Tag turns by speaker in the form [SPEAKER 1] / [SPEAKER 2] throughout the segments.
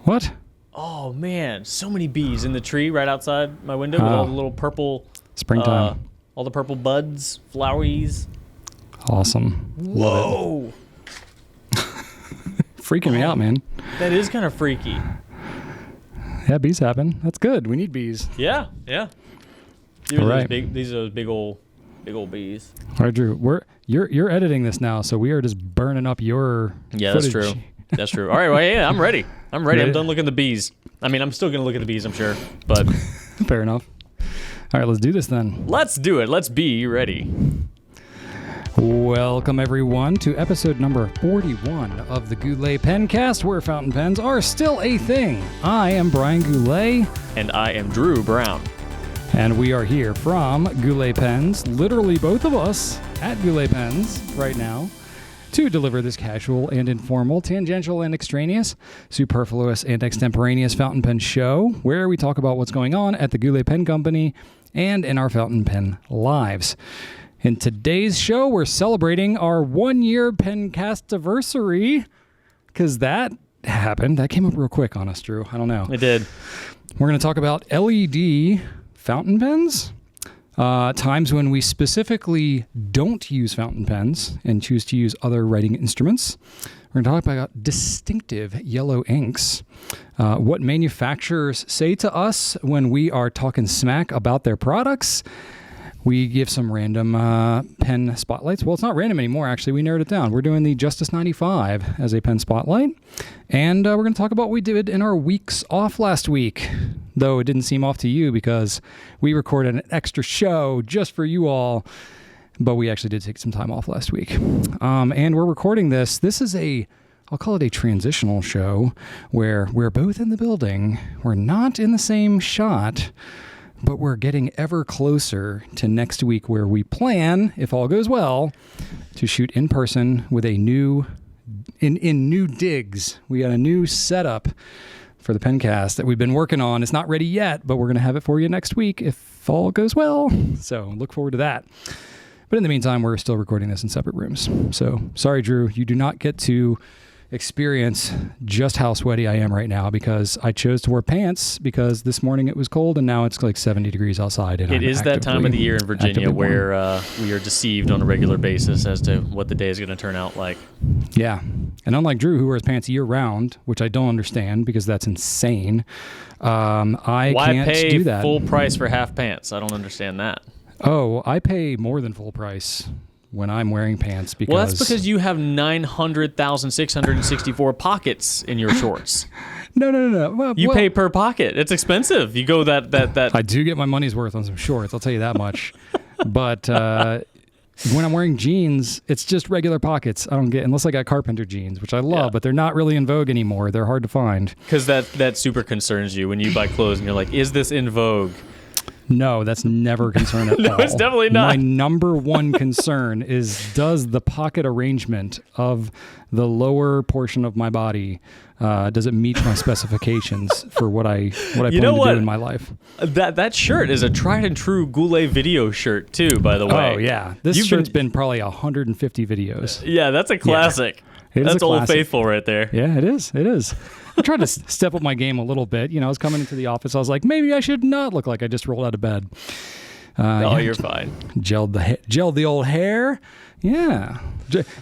[SPEAKER 1] What?
[SPEAKER 2] Oh, man. So many bees in the tree right outside my window with all the little purple...
[SPEAKER 1] Springtime.
[SPEAKER 2] All the purple buds, floweries.
[SPEAKER 1] Awesome.
[SPEAKER 2] Whoa.
[SPEAKER 1] Freaking me out, man.
[SPEAKER 2] That is kind of freaky.
[SPEAKER 1] Yeah, bees happen. That's good. We need bees.
[SPEAKER 2] Yeah. These are those big old bees.
[SPEAKER 1] All right, Drew. You're editing this now, so we are just burning up your
[SPEAKER 2] footage. That's true. All right, well, yeah, I'm ready. I'm done looking at the bees. I mean, I'm still going to look at the bees, I'm sure, but...
[SPEAKER 1] Fair enough. All right, let's do this then.
[SPEAKER 2] Let's do it. Let's be ready.
[SPEAKER 1] Welcome, everyone, to episode number 41 of the Goulet Pencast, where fountain pens are still a thing. I am Brian Goulet.
[SPEAKER 2] And I am Drew Brown.
[SPEAKER 1] And we are here from Goulet Pens, literally both of us at Goulet Pens right now, to deliver this casual and informal, tangential and extraneous, superfluous and extemporaneous fountain pen show, where we talk about what's going on at the Goulet Pen Company and in our fountain pen lives. In today's show, we're celebrating our 1-year Pencast-iversary, because that happened. That came up real quick on us, Drew. I don't know.
[SPEAKER 2] It did.
[SPEAKER 1] We're going to talk about LED fountain pens, times when we specifically don't use fountain pens and choose to use other writing instruments. We're going to talk about distinctive yellow inks, what manufacturers say to us when we are talking smack about their products. We give some random pen spotlights. Well, it's not random anymore, actually. We narrowed it down. We're doing the Justus 95 as a pen spotlight. And we're going to talk about what we did in our weeks off last week, though it didn't seem off to you because we recorded an extra show just for you all. But we actually did take some time off last week. And we're recording this. This is I'll call it a transitional show where we're both in the building. We're not in the same shot, but we're getting ever closer to next week where we plan, if all goes well, to shoot in person with a new digs. We got a new setup for the Pencast that we've been working on. It's not ready yet, but we're going to have it for you next week if all goes well. So look forward to that. But in the meantime, we're still recording this in separate rooms. So sorry, Drew, you do not get to experience just how sweaty I am right now because I chose to wear pants because this morning it was cold and now it's like 70 degrees outside. And
[SPEAKER 2] it is that time of the year in Virginia where we are deceived on a regular basis as to what the day is going to turn out like.
[SPEAKER 1] Yeah. And unlike Drew, who wears pants year round, which I don't understand because that's insane, I can't do that.
[SPEAKER 2] Why pay full price for half pants? I don't understand that.
[SPEAKER 1] Oh, I pay more than full price when I'm wearing pants because...
[SPEAKER 2] Well, that's because you have 900,664 pockets in your shorts.
[SPEAKER 1] No. Well,
[SPEAKER 2] you pay per pocket. It's expensive. You go that...
[SPEAKER 1] I do get my money's worth on some shorts, I'll tell you that much. But when I'm wearing jeans, it's just regular pockets. I don't get... Unless I got carpenter jeans, which I love, but they're not really in vogue anymore. They're hard to find.
[SPEAKER 2] Because that super concerns you when you buy clothes and you're like, is this in vogue?
[SPEAKER 1] No, that's never a concern at all.
[SPEAKER 2] No, it's definitely not.
[SPEAKER 1] My number one concern is, does the pocket arrangement of the lower portion of my body, does it meet my specifications for what I plan to do in my life?
[SPEAKER 2] That shirt is a tried and true Goulet video shirt too, by the way.
[SPEAKER 1] Oh, yeah. This shirt's been probably 150 videos.
[SPEAKER 2] Yeah, that's a classic. Yeah, that's Old Faithful right there.
[SPEAKER 1] Yeah, it is. I tried to step up my game a little bit. You know, I was coming into the office. I was like, maybe I should not look like I just rolled out of bed.
[SPEAKER 2] You're fine.
[SPEAKER 1] Gelled the old hair. Yeah.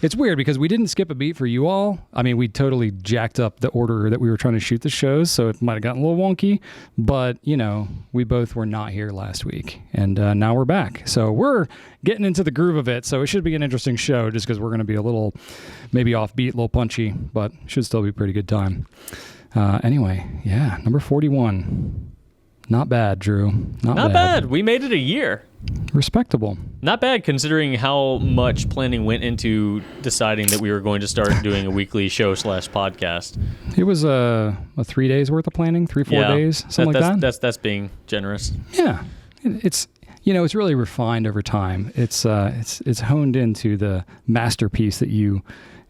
[SPEAKER 1] It's weird because we didn't skip a beat for you all. I mean, we totally jacked up the order that we were trying to shoot the shows, so it might have gotten a little wonky. But, you know, we both were not here last week, and now we're back. So we're getting into the groove of it, so it should be an interesting show just because we're going to be a little maybe offbeat, a little punchy, but should still be a pretty good time. Anyway, yeah, number 41. Not bad, Drew. Not
[SPEAKER 2] bad. We made it a year.
[SPEAKER 1] Respectable.
[SPEAKER 2] Not bad considering how much planning went into deciding that we were going to start doing a weekly show / podcast.
[SPEAKER 1] It was a 3 days worth of planning, 4 days, something like that.
[SPEAKER 2] That's being generous.
[SPEAKER 1] Yeah. It's it's really refined over time. It's honed into the masterpiece that you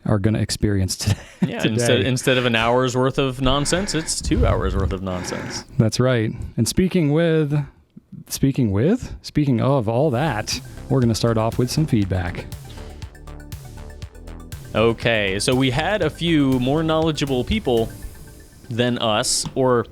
[SPEAKER 1] are going to experience today.
[SPEAKER 2] Yeah, instead of an hour's worth of nonsense, it's 2 hours worth of nonsense.
[SPEAKER 1] That's right. And speaking of all that, we're going to start off with some feedback.
[SPEAKER 2] Okay, so we had a few more knowledgeable people than us, or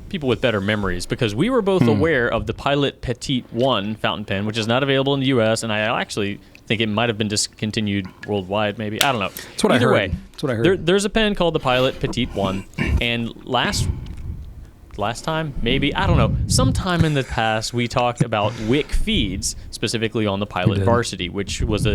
[SPEAKER 2] people with better memories, because we were both aware of the Pilot Petite 1 fountain pen, which is not available in the U.S., and I actually think it might have been discontinued worldwide, maybe. I don't know.
[SPEAKER 1] That's what
[SPEAKER 2] Either
[SPEAKER 1] I heard.
[SPEAKER 2] way,
[SPEAKER 1] That's what I heard.
[SPEAKER 2] there's a pen called the Pilot Petite 1, and last time, maybe, I don't know, sometime in the past, we talked about wick feeds, specifically on the Pilot Varsity, which was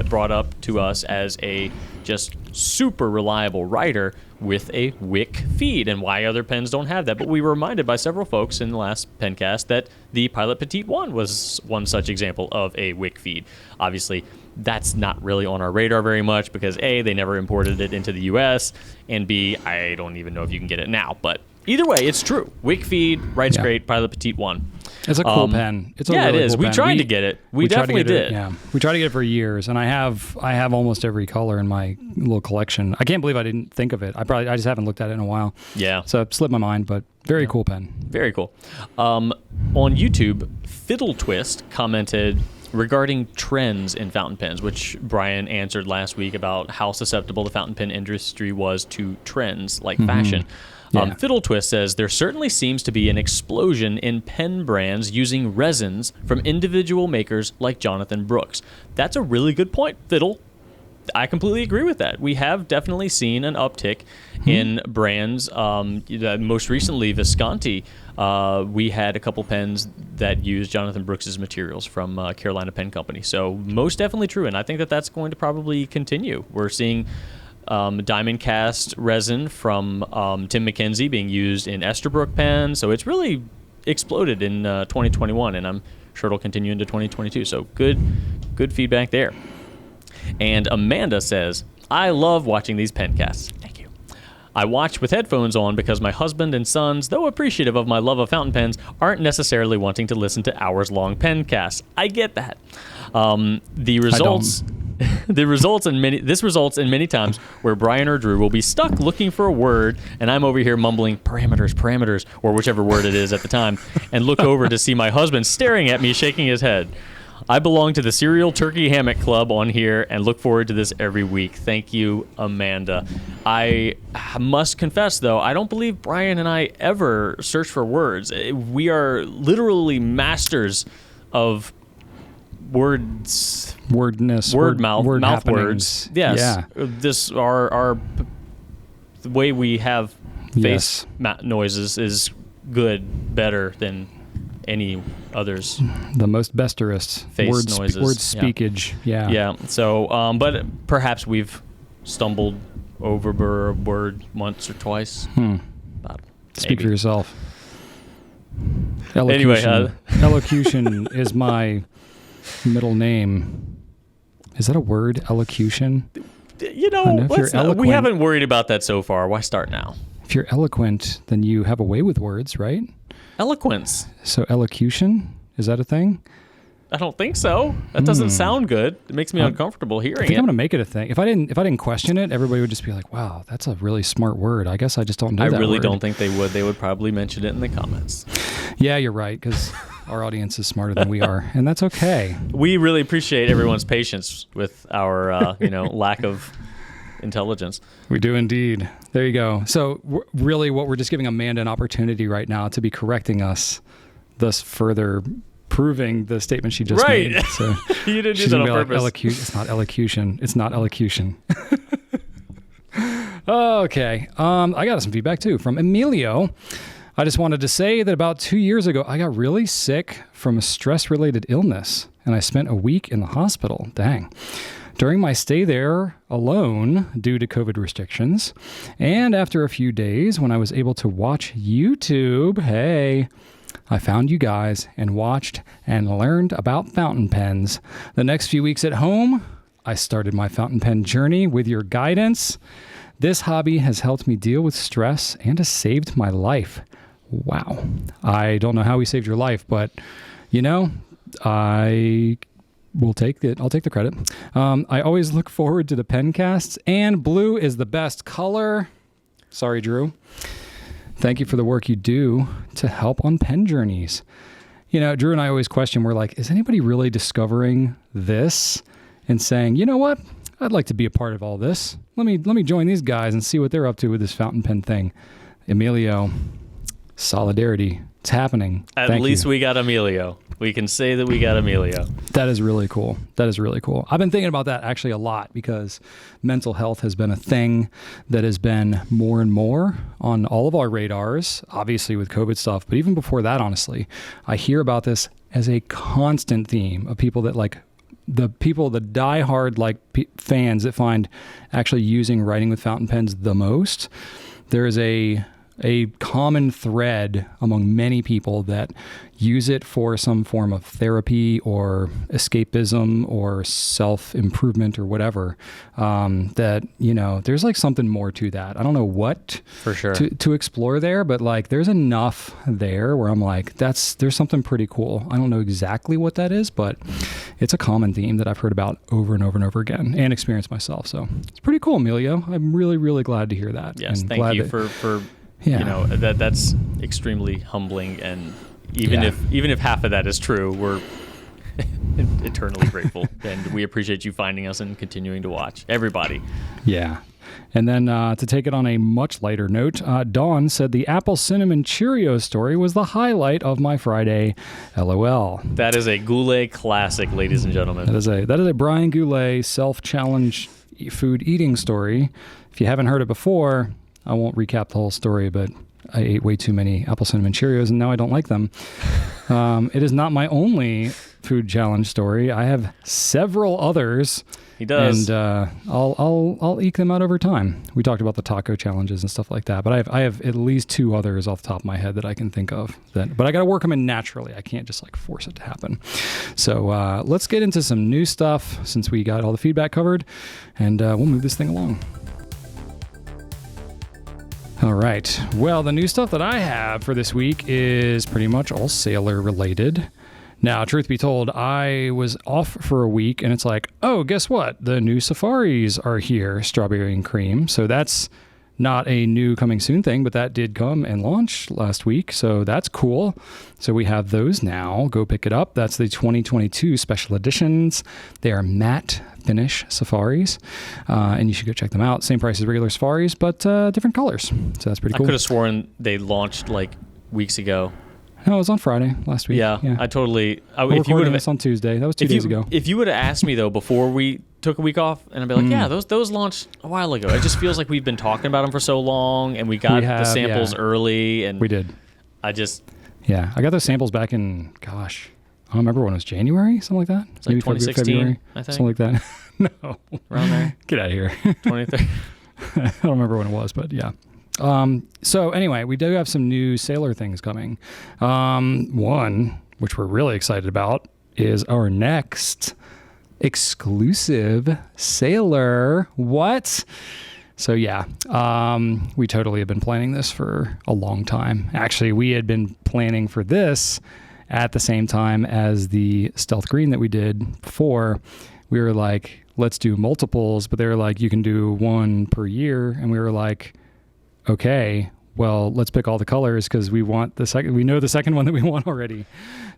[SPEAKER 2] brought up to us as a just super reliable writer with a wick feed, and why other pens don't have that. But we were reminded by several folks in the last Pencast that the Pilot Petite 1 was one such example of a wick feed. Obviously, that's not really on our radar very much because A, they never imported it into the US, and B, I don't even know if you can get it now. But either way, it's true. Wick feed, writes great, Pilot Petite 1.
[SPEAKER 1] It's a cool pen. It's a really
[SPEAKER 2] it is.
[SPEAKER 1] Cool
[SPEAKER 2] We
[SPEAKER 1] pen.
[SPEAKER 2] tried to get it. We definitely did.
[SPEAKER 1] Yeah, we tried to get it for years, and I have almost every color in my little collection. I can't believe I didn't think of it. I just haven't looked at it in a while.
[SPEAKER 2] Yeah.
[SPEAKER 1] So it slipped my mind, but very cool pen.
[SPEAKER 2] Very cool. On YouTube, Fiddle Twist commented regarding trends in fountain pens, which Brian answered last week about how susceptible the fountain pen industry was to trends like fashion.
[SPEAKER 1] Yeah.
[SPEAKER 2] Fiddle Twist says there certainly seems to be an explosion in pen brands using resins from individual makers like Jonathan Brooks. That's a really good point, Fiddle. I completely agree with that. We have definitely seen an uptick in brands. Most recently, Visconti, we had a couple pens that used Jonathan Brooks's materials from Carolina Pen Company. So most definitely true, and I think that that's going to probably continue. We're seeing diamond cast resin from Tim McKenzie being used in Esterbrook pens. So it's really exploded in 2021, and I'm sure it'll continue into 2022. So good feedback there. And Amanda says, I love watching these pencasts. Thank you. I watch with headphones on because my husband and sons, though appreciative of my love of fountain pens, aren't necessarily wanting to listen to hours-long pencasts. I get that. This results in many times where Brian or Drew will be stuck looking for a word, and I'm over here mumbling parameters, or whichever word it is at the time, and look over to see my husband staring at me, shaking his head. I belong to the Serial Turkey Hammock Club on here and look forward to this every week. Thank you, Amanda. I must confess, though, I don't believe Brian and I ever search for words. We are literally masters of words, mouth words. Yes.
[SPEAKER 1] Yeah.
[SPEAKER 2] This the way we have face noises is good, better than any others.
[SPEAKER 1] The most besterest
[SPEAKER 2] face noises.
[SPEAKER 1] Word speakage. Yeah.
[SPEAKER 2] Yeah. So, but perhaps we've stumbled over a word once or twice.
[SPEAKER 1] Speak for yourself.
[SPEAKER 2] Anyway,
[SPEAKER 1] elocution is my middle name. Is that a word? Elocution?
[SPEAKER 2] We haven't worried about that so far. Why start now?
[SPEAKER 1] If you're eloquent, then you have a way with words, right?
[SPEAKER 2] Eloquence.
[SPEAKER 1] So elocution, is that a thing?
[SPEAKER 2] I don't think so. That doesn't sound good. It makes me uncomfortable hearing it.
[SPEAKER 1] I think I'm gonna make it a thing. If I didn't question it, everybody would just be like, "Wow, that's a really smart word." I guess I just don't know.
[SPEAKER 2] I really don't think they would. They would probably mention it in the comments.
[SPEAKER 1] Yeah, you're right, because our audience is smarter than we are, and that's okay.
[SPEAKER 2] We really appreciate everyone's patience with our, lack of intelligence.
[SPEAKER 1] We do indeed. There you go. So really what we're just giving Amanda an opportunity right now to be correcting us, thus further proving the statement she just made. So
[SPEAKER 2] you didn't do that on purpose.
[SPEAKER 1] It's not elocution. It's not elocution. Okay. I got some feedback too from Emilio. I just wanted to say that about 2 years ago, I got really sick from a stress-related illness, and I spent a week in the hospital. Dang. During my stay there alone due to COVID restrictions, and after a few days when I was able to watch YouTube, I found you guys and watched and learned about fountain pens. The next few weeks at home, I started my fountain pen journey with your guidance. This hobby has helped me deal with stress and has saved my life. Wow. I don't know how we saved your life, but, I will take it. I'll take the credit. I always look forward to the Pencasts, and blue is the best color. Sorry, Drew. Thank you for the work you do to help on pen journeys. Drew and I always question, we're like, is anybody really discovering this and saying, you know what? I'd like to be a part of all this. Let me join these guys and see what they're up to with this fountain pen thing. Emilio, solidarity. It's happening.
[SPEAKER 2] At least we got Emilio. We can say that we got Emilio.
[SPEAKER 1] That is really cool. That is really cool. I've been thinking about that actually a lot because mental health has been a thing that has been more and more on all of our radars, obviously with COVID stuff. But even before that, honestly, I hear about this as a constant theme of people that like the diehard like fans that find actually using writing with fountain pens the most. There is a common thread among many people that use it for some form of therapy or escapism or self-improvement or whatever, that, you know, there's like something more to that. I don't know what
[SPEAKER 2] for sure
[SPEAKER 1] to explore there, but like there's enough there where I'm like, there's something pretty cool. I don't know exactly what that is, but it's a common theme that I've heard about over and over and over again and experienced myself. So it's pretty cool, Emilio. I'm really, really glad to hear that.
[SPEAKER 2] Yes,
[SPEAKER 1] and
[SPEAKER 2] thank you for
[SPEAKER 1] yeah.
[SPEAKER 2] You know, that's extremely humbling, and even if half of that is true, we're eternally grateful, and we appreciate you finding us and continuing to watch. Everybody.
[SPEAKER 1] Yeah. And then to take it on a much lighter note, Dawn said the apple cinnamon Cheerios story was the highlight of my Friday. LOL.
[SPEAKER 2] That is a Goulet classic, ladies and gentlemen.
[SPEAKER 1] That is a Brian Goulet self-challenge food eating story. If you haven't heard it before, I won't recap the whole story, but I ate way too many apple cinnamon Cheerios and now I don't like them. It is not my only food challenge story. I have several others.
[SPEAKER 2] He does.
[SPEAKER 1] And I'll eke them out over time. We talked about the taco challenges and stuff like that, but I have at least 2 others off the top of my head that I can think of. But I got to work them in naturally. I can't just like force it to happen. So let's get into some new stuff since we got all the feedback covered, and we'll move this thing along. All right. Well, the new stuff that I have for this week is pretty much all sailor related. Now, truth be told, I was off for a week and it's like, oh, guess what? The new safaris are here, strawberry and cream. So that's not a new coming soon thing, but that did come and launch last week. So that's cool. So we have those now. Go pick it up. That's the 2022 special editions. They are matte finish safaris, and you should go check them out. Same price as regular safaris, but different colors. So that's pretty cool.
[SPEAKER 2] I could have sworn they launched like weeks ago.
[SPEAKER 1] No, it was on Friday last week.
[SPEAKER 2] Yeah. I totally.
[SPEAKER 1] We're recording this on Tuesday. That was 2 days ago.
[SPEAKER 2] If you would have asked me though before we took a week off, and I'd be like, yeah, those launched a while ago. It just feels like we've been talking about them for so long, and we got the samples early, and
[SPEAKER 1] we did.
[SPEAKER 2] I
[SPEAKER 1] got those samples back in, gosh, I don't remember when it was, January, something like that.
[SPEAKER 2] It's like 2016,
[SPEAKER 1] February,
[SPEAKER 2] I think.
[SPEAKER 1] something like that. No,
[SPEAKER 2] around there.
[SPEAKER 1] Get out of here.
[SPEAKER 2] 2013.
[SPEAKER 1] I don't remember when it was, but yeah. So anyway, we do have some new sailor things coming. One, which we're really excited about, is our next exclusive sailor. What? So yeah, we totally have been planning this for a long time. Actually, we had been planning for this at the same time as the stealth green that we did before. We were like, let's do multiples, but they were like, you can do one per year. And we were like, okay, well, let's pick all the colors because we want the second. We know the second one that we want already.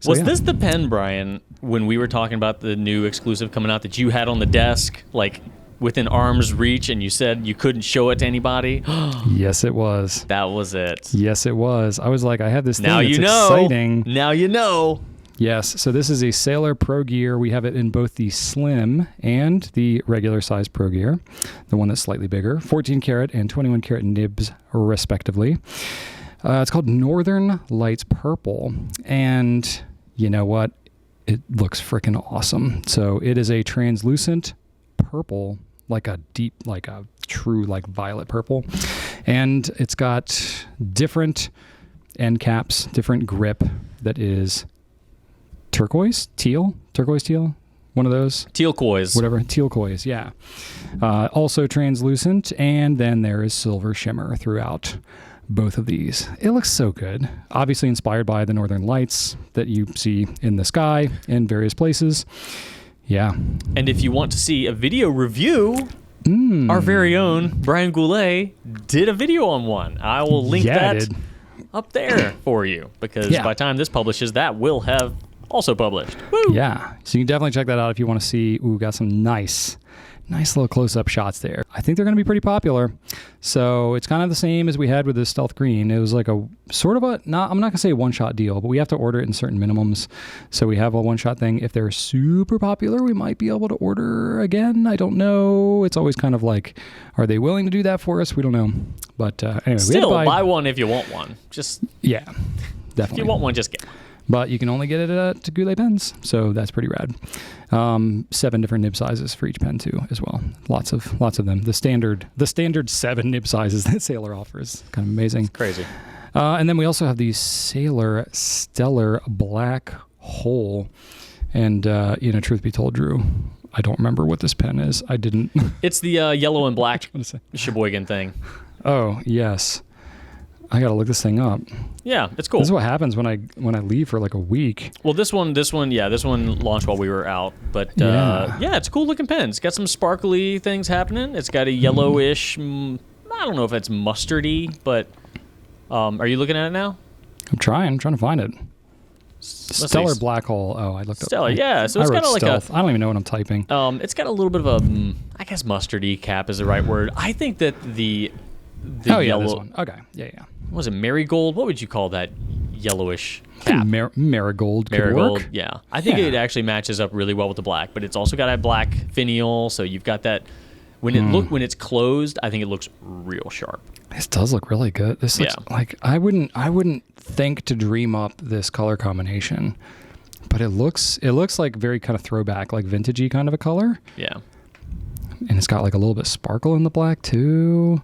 [SPEAKER 1] So,
[SPEAKER 2] was this the pen, Brian, when we were talking about the new exclusive coming out that you had on the desk, like within arm's reach, and you said you couldn't show it to anybody?
[SPEAKER 1] Yes, it was.
[SPEAKER 2] That was it.
[SPEAKER 1] Yes, it was. I was like, I have this thing
[SPEAKER 2] now
[SPEAKER 1] that's
[SPEAKER 2] you know.
[SPEAKER 1] Exciting.
[SPEAKER 2] Now you know.
[SPEAKER 1] Yes, so this is a Sailor Pro Gear. We have it in both the slim and the regular size Pro Gear, the one that's slightly bigger, 14 karat and 21 karat nibs respectively. It's called Northern Lights Purple, and you know what? It looks freaking awesome. So it is a translucent purple, like a deep, like a true like violet purple, and it's got different end caps, different grip that is turquoise teal, one of those
[SPEAKER 2] tealquoise,
[SPEAKER 1] whatever, tealquoise, yeah. Also translucent, and then there is silver shimmer throughout both of these. It looks so good. Obviously inspired by the northern lights that you see in the sky in various places. Yeah.
[SPEAKER 2] And if you want to see a video review, our very own Brian Goulet did a video on one. I will link that up there for you, because by the time this publishes, that will have also published. Woo!
[SPEAKER 1] Yeah. So you can definitely check that out if you want to see. Got some nice Nice little close-up shots there. I think they're going to be pretty popular. So it's kind of the same as we had with the Stealth Green. It was like a sort of I'm not going to say one-shot deal, but we have to order it in certain minimums. So we have a one-shot thing. If they're super popular, we might be able to order again. I don't know. It's always kind of like, are they willing to do that for us? We don't know. But anyway,
[SPEAKER 2] still buy one if you want one.
[SPEAKER 1] Yeah, definitely.
[SPEAKER 2] If you want one, just get one.
[SPEAKER 1] But you can only get it at Goulet Pens, so that's pretty rad. 7 different nib sizes for each pen too, as well. Lots of them. The standard 7 nib sizes that Sailor offers, kind of amazing.
[SPEAKER 2] It's crazy.
[SPEAKER 1] And then we also have the Sailor Stellar Black Hole, and truth be told, Drew, I don't remember what this pen is. I didn't.
[SPEAKER 2] It's the yellow and black Sheboygan thing.
[SPEAKER 1] Oh yes. I gotta look this thing up.
[SPEAKER 2] Yeah, it's cool.
[SPEAKER 1] This is what happens when I leave for like a week.
[SPEAKER 2] Well, this one launched while we were out. But yeah, it's a cool looking pen. It's got some sparkly things happening. It's got a yellowish, I don't know if it's mustardy, but are you looking at it now?
[SPEAKER 1] I'm trying to find it. Stellar Black Hole. Oh, I looked up.
[SPEAKER 2] Stellar, yeah. So it's got like
[SPEAKER 1] stealth. I don't even know what I'm typing.
[SPEAKER 2] It's got a little bit of a, I guess mustardy cap is the right word. I think that the yellow.
[SPEAKER 1] This one. Okay, yeah.
[SPEAKER 2] What was it, marigold? What would you call that yellowish cap?
[SPEAKER 1] Marigold could work.
[SPEAKER 2] Yeah. I think it actually matches up really well with the black, but it's also got a black finial, so you've got that. When it's closed, I think it looks real sharp.
[SPEAKER 1] This does look really good. This looks like I wouldn't think to dream up this color combination, but it looks like very kind of throwback, like vintagey kind of a color.
[SPEAKER 2] Yeah.
[SPEAKER 1] And it's got like a little bit of sparkle in the black too,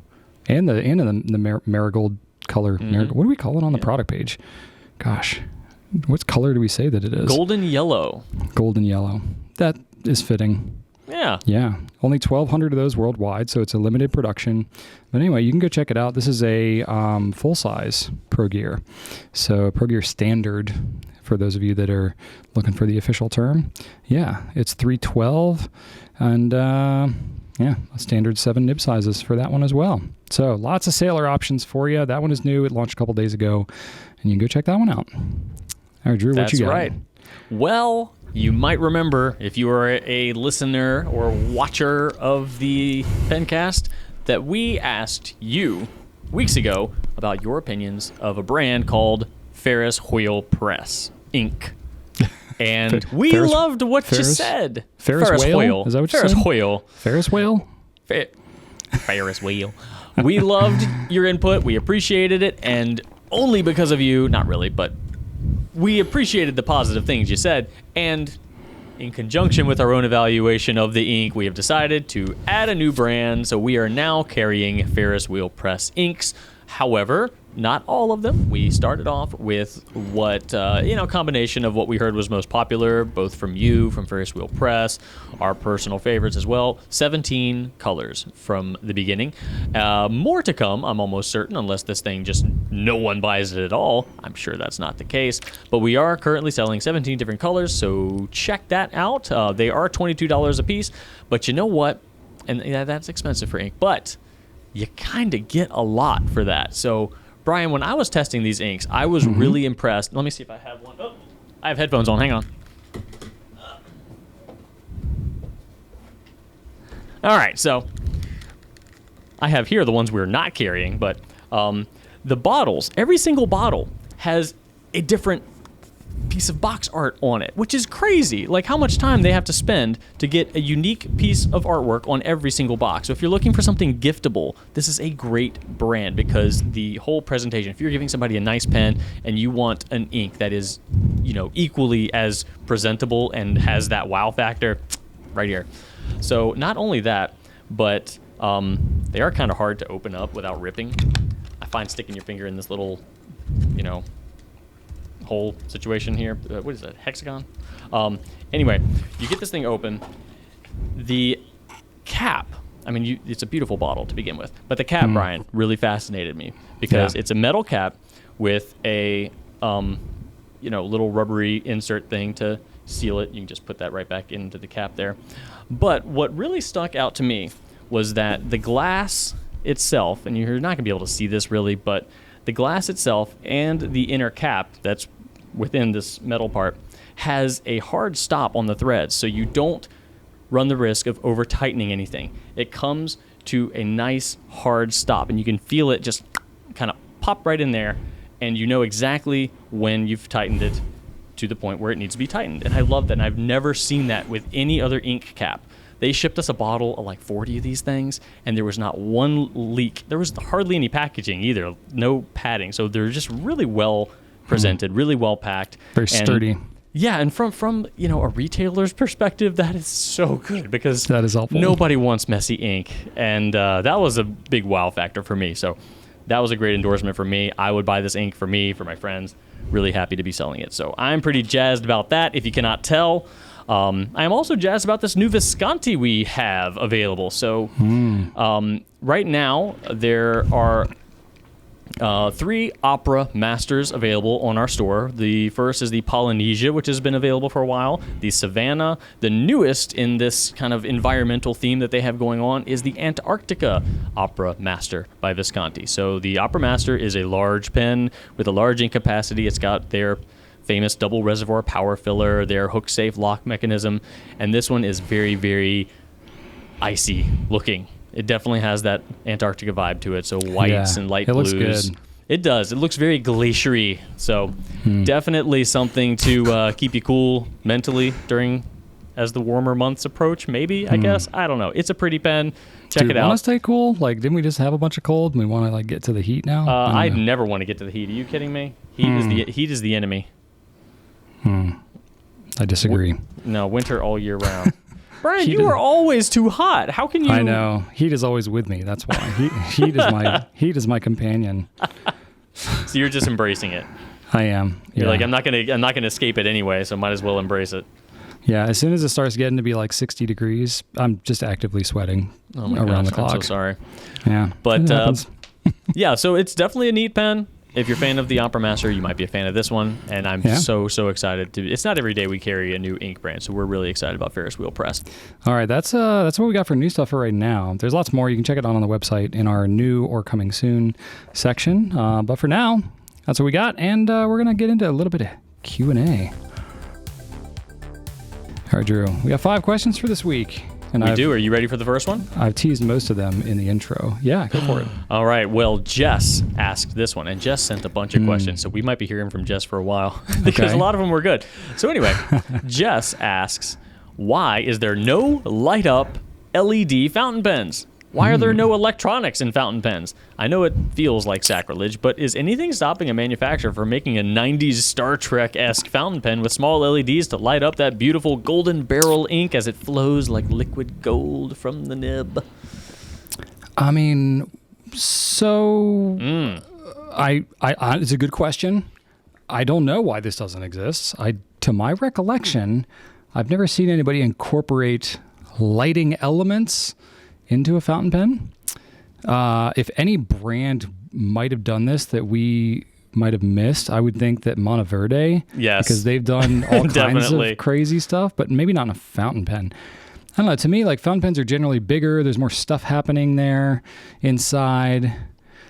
[SPEAKER 1] and the marigold color.
[SPEAKER 2] Mm-hmm.
[SPEAKER 1] What do we call it on the product page? Gosh, what color do we say that it is?
[SPEAKER 2] Golden yellow.
[SPEAKER 1] Golden yellow. That is fitting.
[SPEAKER 2] Yeah.
[SPEAKER 1] Yeah. Only 1,200 of those worldwide, so it's a limited production. But anyway, you can go check it out. This is a full-size Pro Gear. So Pro Gear Standard, for those of you that are looking for the official term. Yeah, it's 312, and a standard 7 nib sizes for that one as well. So lots of Sailor options for you. That one is new. It launched a couple days ago, and you can go check that one out. All right, Drew, what you got?
[SPEAKER 2] That's right. Well, you might remember, if you are a listener or watcher of the Pencast, that we asked you weeks ago about your opinions of a brand called Ferris Wheel Press, Inc. And we loved what you said.
[SPEAKER 1] Ferris Wheel? Is that what you said?
[SPEAKER 2] Ferris Wheel.
[SPEAKER 1] Ferris Wheel?
[SPEAKER 2] Ferris Wheel. We loved your input. We appreciated it. And only because of you, not really, but we appreciated the positive things you said. And in conjunction with our own evaluation of the ink, we have decided to add a new brand. So we are now carrying Ferris Wheel Press inks. However, not all of them. We started off with what, combination of what we heard was most popular, both from you, from Ferris Wheel Press, our personal favorites as well. 17 colors from the beginning. More to come, I'm almost certain, unless this thing just no one buys it at all. I'm sure that's not the case. But we are currently selling 17 different colors, so check that out. They are $22 a piece, but you know what? And that's expensive for ink, but you kind of get a lot for that. So, Brian, when I was testing these inks, I was really impressed. Let me see if I have one. Oh, I have headphones on. Hang on. All right, so I have here the ones we're not carrying, but the bottles, every single bottle has a different piece of box art on it, which is crazy. Like how much time they have to spend to get a unique piece of artwork on every single box. So if you're looking for something giftable, this is a great brand because the whole presentation, if you're giving somebody a nice pen and you want an ink that is, equally as presentable and has that wow factor, right here. So not only that, but they are kind of hard to open up without ripping. I find sticking your finger in this little, hole situation here. What is that? Hexagon? Anyway, you get this thing open. The cap, it's a beautiful bottle to begin with, but the cap, Brian, really fascinated me because it's a metal cap with a, little rubbery insert thing to seal it. You can just put that right back into the cap there. But what really stuck out to me was that the glass itself, and you're not going to be able to see this really, but the glass itself and the inner cap that's within this metal part has a hard stop on the threads, so you don't run the risk of over tightening anything. It comes to a nice hard stop, and you can feel it just kind of pop right in there, and you know exactly when you've tightened it to the point where it needs to be tightened. And I love that, and I've never seen that with any other ink cap. They shipped us a bottle of like 40 of these things, and there was not one leak. There was hardly any packaging either, no padding. So they're just really well presented, really well packed.
[SPEAKER 1] Very sturdy.
[SPEAKER 2] Yeah, and from a retailer's perspective, that is so good because
[SPEAKER 1] that is helpful.
[SPEAKER 2] Nobody wants messy ink, and that was a big wow factor for me. So that was a great endorsement for me. I would buy this ink for me, for my friends. Really happy to be selling it. So I'm pretty jazzed about that, if you cannot tell. I am also jazzed about this new Visconti we have available. So right now, there are 3 Opera Masters available on our store. The first is the Polynesia, which has been available for a while. The Savannah. The newest in this kind of environmental theme that they have going on is the Antarctica Opera Master by Visconti. So the Opera Master is a large pen with a large ink capacity. It's got their famous double reservoir power filler, their hook safe lock mechanism, and this one is very, very icy looking. It definitely has that Antarctica vibe to it, so whites and light blues.
[SPEAKER 1] It looks good.
[SPEAKER 2] It does. It looks very glacier-y, so definitely something to keep you cool mentally as the warmer months approach, maybe, I guess. I don't know. It's a pretty pen. Check it out.
[SPEAKER 1] Do you want to stay cool? Like, didn't we just have a bunch of cold and we want to like get to the heat now?
[SPEAKER 2] I never want to get to the heat. Are you kidding me? Heat is the enemy.
[SPEAKER 1] I disagree.
[SPEAKER 2] No, winter all year round. Brian, you are always too hot. How can you?
[SPEAKER 1] I know. Heat is always with me. That's why. Heat is my companion.
[SPEAKER 2] So you're just embracing it.
[SPEAKER 1] I am. Yeah.
[SPEAKER 2] You're like, I'm not gonna escape it anyway, so might as well embrace it.
[SPEAKER 1] Yeah, as soon as it starts getting to be like 60 degrees, I'm just actively sweating around the clock.
[SPEAKER 2] I'm so sorry.
[SPEAKER 1] Yeah.
[SPEAKER 2] But yeah, so it's definitely a neat pen. If you're a fan of the Opera Master, you might be a fan of this one, and I'm so excited to. It's not every day we carry a new ink brand, so we're really excited about Ferris Wheel Press.
[SPEAKER 1] All right, that's what we got for new stuff for right now. There's lots more. You can check it out on the website in our new or coming soon section. But for now, that's what we got, and we're gonna get into a little bit of Q&A. All right, Drew, we got 5 questions for this week. And
[SPEAKER 2] we do. Are you ready for the first one?
[SPEAKER 1] I've teased most of them in the intro. Yeah, go for it.
[SPEAKER 2] All right. Well, Jess asked this one, and Jess sent a bunch of questions, so we might be hearing from Jess for a while because a lot of them were good. So anyway, Jess asks, why is there no light-up LED fountain pens? Why are there no electronics in fountain pens? I know it feels like sacrilege, but is anything stopping a manufacturer from making a 90s Star Trek-esque fountain pen with small LEDs to light up that beautiful golden barrel ink as it flows like liquid gold from the nib?
[SPEAKER 1] I mean, so I it's a good question. I don't know why this doesn't exist. To my recollection, I've never seen anybody incorporate lighting elements into a fountain pen. If any brand might have done this that we might have missed, I would think that Monteverde.
[SPEAKER 2] Yes.
[SPEAKER 1] Because they've done all kinds of crazy stuff, but maybe not in a fountain pen. I don't know. To me, like fountain pens are generally bigger. There's more stuff happening there inside.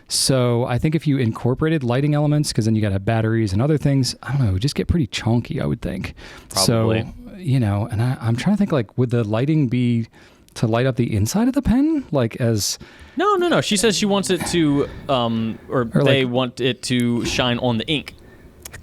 [SPEAKER 1] So I think if you incorporated lighting elements, because then you got to have batteries and other things, I don't know, it would just get pretty chunky, I would think.
[SPEAKER 2] Probably.
[SPEAKER 1] So, and I'm trying to think, like, would the lighting be to light up the inside of the pen, like as
[SPEAKER 2] no, she says she wants it to or they want it to shine on the ink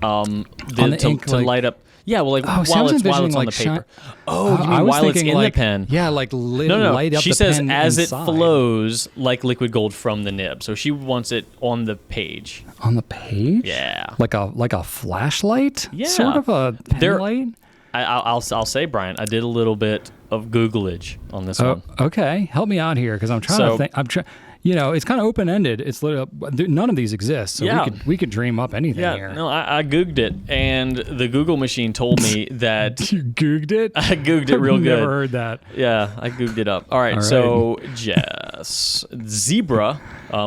[SPEAKER 1] on the ink,
[SPEAKER 2] to light up while it's on the paper. You mean while it's in the pen?
[SPEAKER 1] Yeah, like light up
[SPEAKER 2] she
[SPEAKER 1] the
[SPEAKER 2] says
[SPEAKER 1] pen
[SPEAKER 2] as
[SPEAKER 1] inside.
[SPEAKER 2] it flows like liquid gold from the nib, so she wants it on the page.
[SPEAKER 1] On the page?
[SPEAKER 2] Yeah,
[SPEAKER 1] like a flashlight.
[SPEAKER 2] Yeah,
[SPEAKER 1] sort of a pen light.
[SPEAKER 2] I'll say, Brian, I did a little bit of Googleage on this one.
[SPEAKER 1] Okay, help me out here because I'm trying to think. I'm trying. It's kind of open-ended. It's literally, none of these exist, so we could dream up anything here.
[SPEAKER 2] No, I Googled it, and the Google machine told me that...
[SPEAKER 1] You Googled it?
[SPEAKER 2] I Googled it real good.
[SPEAKER 1] I've never heard that.
[SPEAKER 2] Yeah, I Googled it up. All right. So Jess, Zebra,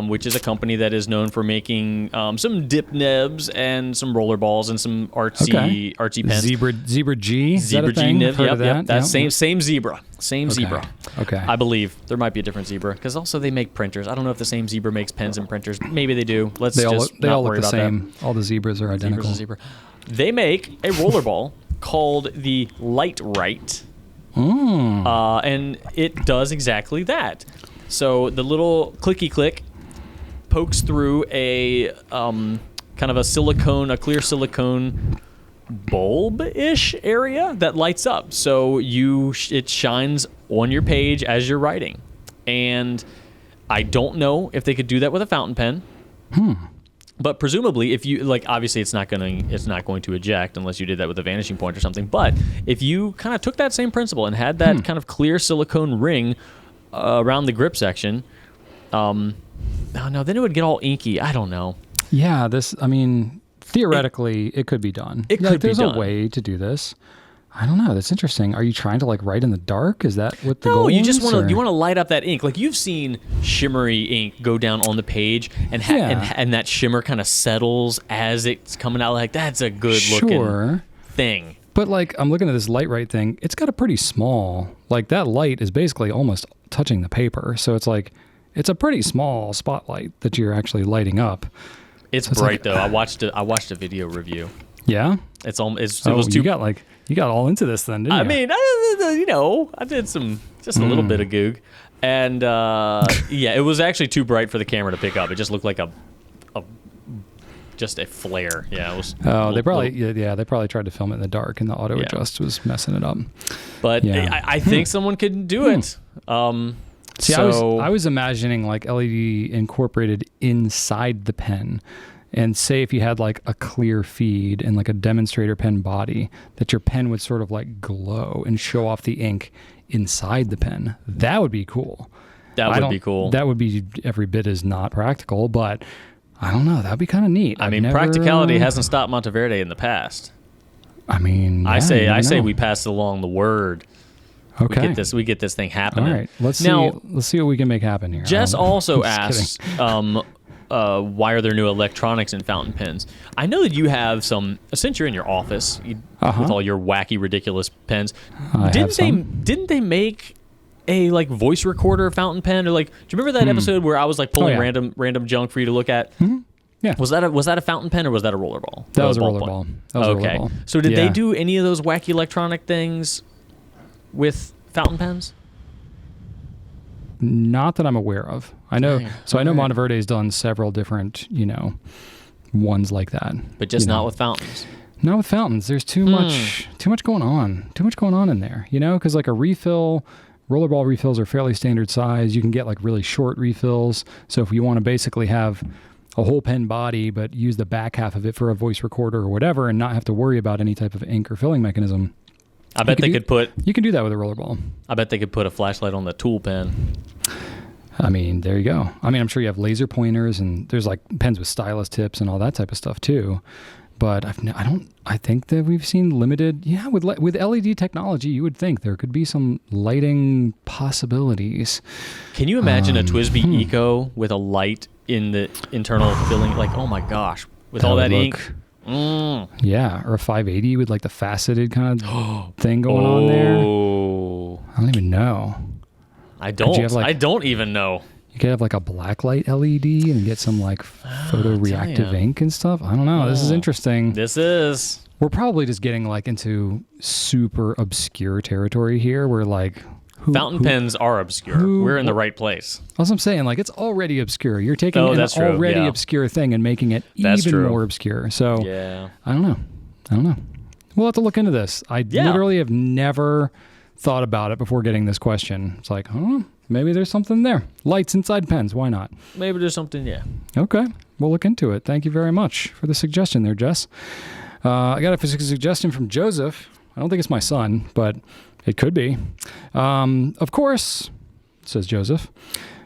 [SPEAKER 2] which is a company that is known for making some dip nibs and some roller balls and some artsy pens.
[SPEAKER 1] Zebra G?
[SPEAKER 2] Zebra G nib, yep. That's same Zebra. Same Zebra.
[SPEAKER 1] Okay.
[SPEAKER 2] I believe there might be a different Zebra because also they make printers. I don't know if the same Zebra makes pens and printers. Maybe they do. They all
[SPEAKER 1] look the same. All the zebras are identical.
[SPEAKER 2] They make a rollerball called the Light Right, And it does exactly that. So the little clicky click pokes through a kind of a clear silicone bulb-ish area that lights up. So it shines on your page as you're writing. And I don't know if they could do that with a fountain pen. But presumably, if you obviously it's not going to eject unless you did that with a vanishing point or something. But if you kind of took that same principle and had that kind of clear silicone ring around the grip section, then it would get all inky. I don't know.
[SPEAKER 1] Yeah, theoretically, it could be done. There's a way to do this. I don't know. That's interesting. Are you trying to write in the dark? Is that what the goal is?
[SPEAKER 2] No, you just want to light up that ink. You've seen shimmery ink go down on the page, and that shimmer kind of settles as it's coming out. That's a good looking thing. But
[SPEAKER 1] I'm looking at this light right thing. It's got a pretty small. That light is basically almost touching the paper. So it's a pretty small spotlight that you're actually lighting up.
[SPEAKER 2] It's bright though. I watched a video review.
[SPEAKER 1] Yeah.
[SPEAKER 2] It was too.
[SPEAKER 1] You got all into this then, didn't you?
[SPEAKER 2] I did just a little bit of goog, and it was actually too bright for the camera to pick up. It just looked like just a flare. Yeah, it was.
[SPEAKER 1] Oh, they probably tried to film it in the dark, and the auto adjust was messing it up.
[SPEAKER 2] But I think someone could do it.
[SPEAKER 1] See, I was imagining LED incorporated inside the pen. And say if you had a clear feed and a demonstrator pen body, that your pen would sort of glow and show off the ink inside the pen. That would be cool.
[SPEAKER 2] That would be cool.
[SPEAKER 1] That would be every bit as not practical, but I don't know. That would be kind of neat.
[SPEAKER 2] Practicality hasn't stopped Monteverde in the past. I say we pass along the word.
[SPEAKER 1] Okay.
[SPEAKER 2] We get this thing happening.
[SPEAKER 1] All right. Let's see what we can make happen here.
[SPEAKER 2] Jess also asks, why are there new electronics in fountain pens? I know that you have some, since you're in your office with all your wacky, ridiculous pens. Didn't they make a voice recorder fountain pen? Or do you remember that episode where I was pulling random junk for you to look at?
[SPEAKER 1] Mm-hmm. Yeah.
[SPEAKER 2] Was that a fountain pen or was that a rollerball?
[SPEAKER 1] That was a rollerball.
[SPEAKER 2] Okay. So did they do any of those wacky electronic things with fountain pens?
[SPEAKER 1] Not that I'm aware of. I know. So I know Monteverde's done several different, ones like that.
[SPEAKER 2] But just not with fountains.
[SPEAKER 1] Not with fountains. There's too much going on. Too much going on in there. Because a refill, rollerball refills are fairly standard size. You can get really short refills. So if you want to basically have a whole pen body, but use the back half of it for a voice recorder or whatever, and not have to worry about any type of ink or filling mechanism.
[SPEAKER 2] I bet they could put...
[SPEAKER 1] You can do that with a rollerball.
[SPEAKER 2] I bet they could put a flashlight on the tool pen.
[SPEAKER 1] There you go. I'm sure you have laser pointers, and there's pens with stylus tips and all that type of stuff too. But I think that we've seen limited... Yeah, with LED technology, you would think there could be some lighting possibilities.
[SPEAKER 2] Can you imagine a TWSBI Eco with a light in the internal filling? Oh my gosh. With all that ink...
[SPEAKER 1] Yeah, or a 580 with the faceted kind of thing going on there. I don't even know.
[SPEAKER 2] I don't even know.
[SPEAKER 1] You could have a blacklight LED and get some photoreactive ink and stuff. I don't know. This is interesting.
[SPEAKER 2] This is.
[SPEAKER 1] We're probably just getting into super obscure territory here where
[SPEAKER 2] fountain pens are obscure. We're in the right place.
[SPEAKER 1] That's what I'm saying. It's already obscure. You're taking an already obscure thing and making it even more obscure. So I don't know. We'll have to look into this. I literally have never thought about it before getting this question. It's maybe there's something there. Lights inside pens. Why not?
[SPEAKER 2] Maybe there's something, yeah.
[SPEAKER 1] Okay. We'll look into it. Thank you very much for the suggestion there, Jess. I got a suggestion from Joseph. I don't think it's my son, but it could be. Of course, says Joseph,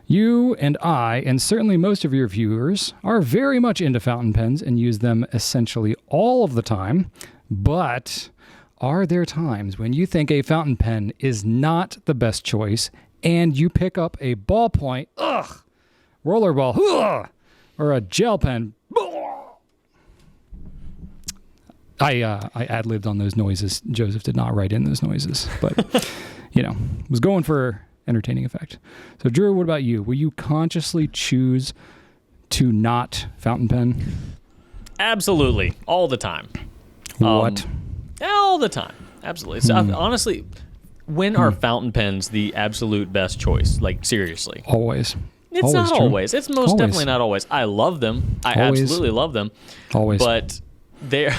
[SPEAKER 1] you and I, and certainly most of your viewers, are very much into fountain pens and use them essentially all of the time. But are there times when you think a fountain pen is not the best choice and you pick up a ballpoint, rollerball, or a gel pen? I ad-libbed on those noises. Joseph did not write in those noises, but, was going for entertaining effect. So, Drew, what about you? Will you consciously choose to not fountain pen?
[SPEAKER 2] Absolutely. All the time.
[SPEAKER 1] What?
[SPEAKER 2] All the time. Absolutely. So, honestly, When are fountain pens the absolute best choice? Like, seriously.
[SPEAKER 1] Always.
[SPEAKER 2] It's
[SPEAKER 1] Always
[SPEAKER 2] not
[SPEAKER 1] true.
[SPEAKER 2] always. It's most
[SPEAKER 1] Always.
[SPEAKER 2] definitely not always. I love them. I
[SPEAKER 1] Always.
[SPEAKER 2] absolutely love them.
[SPEAKER 1] Always.
[SPEAKER 2] But they're...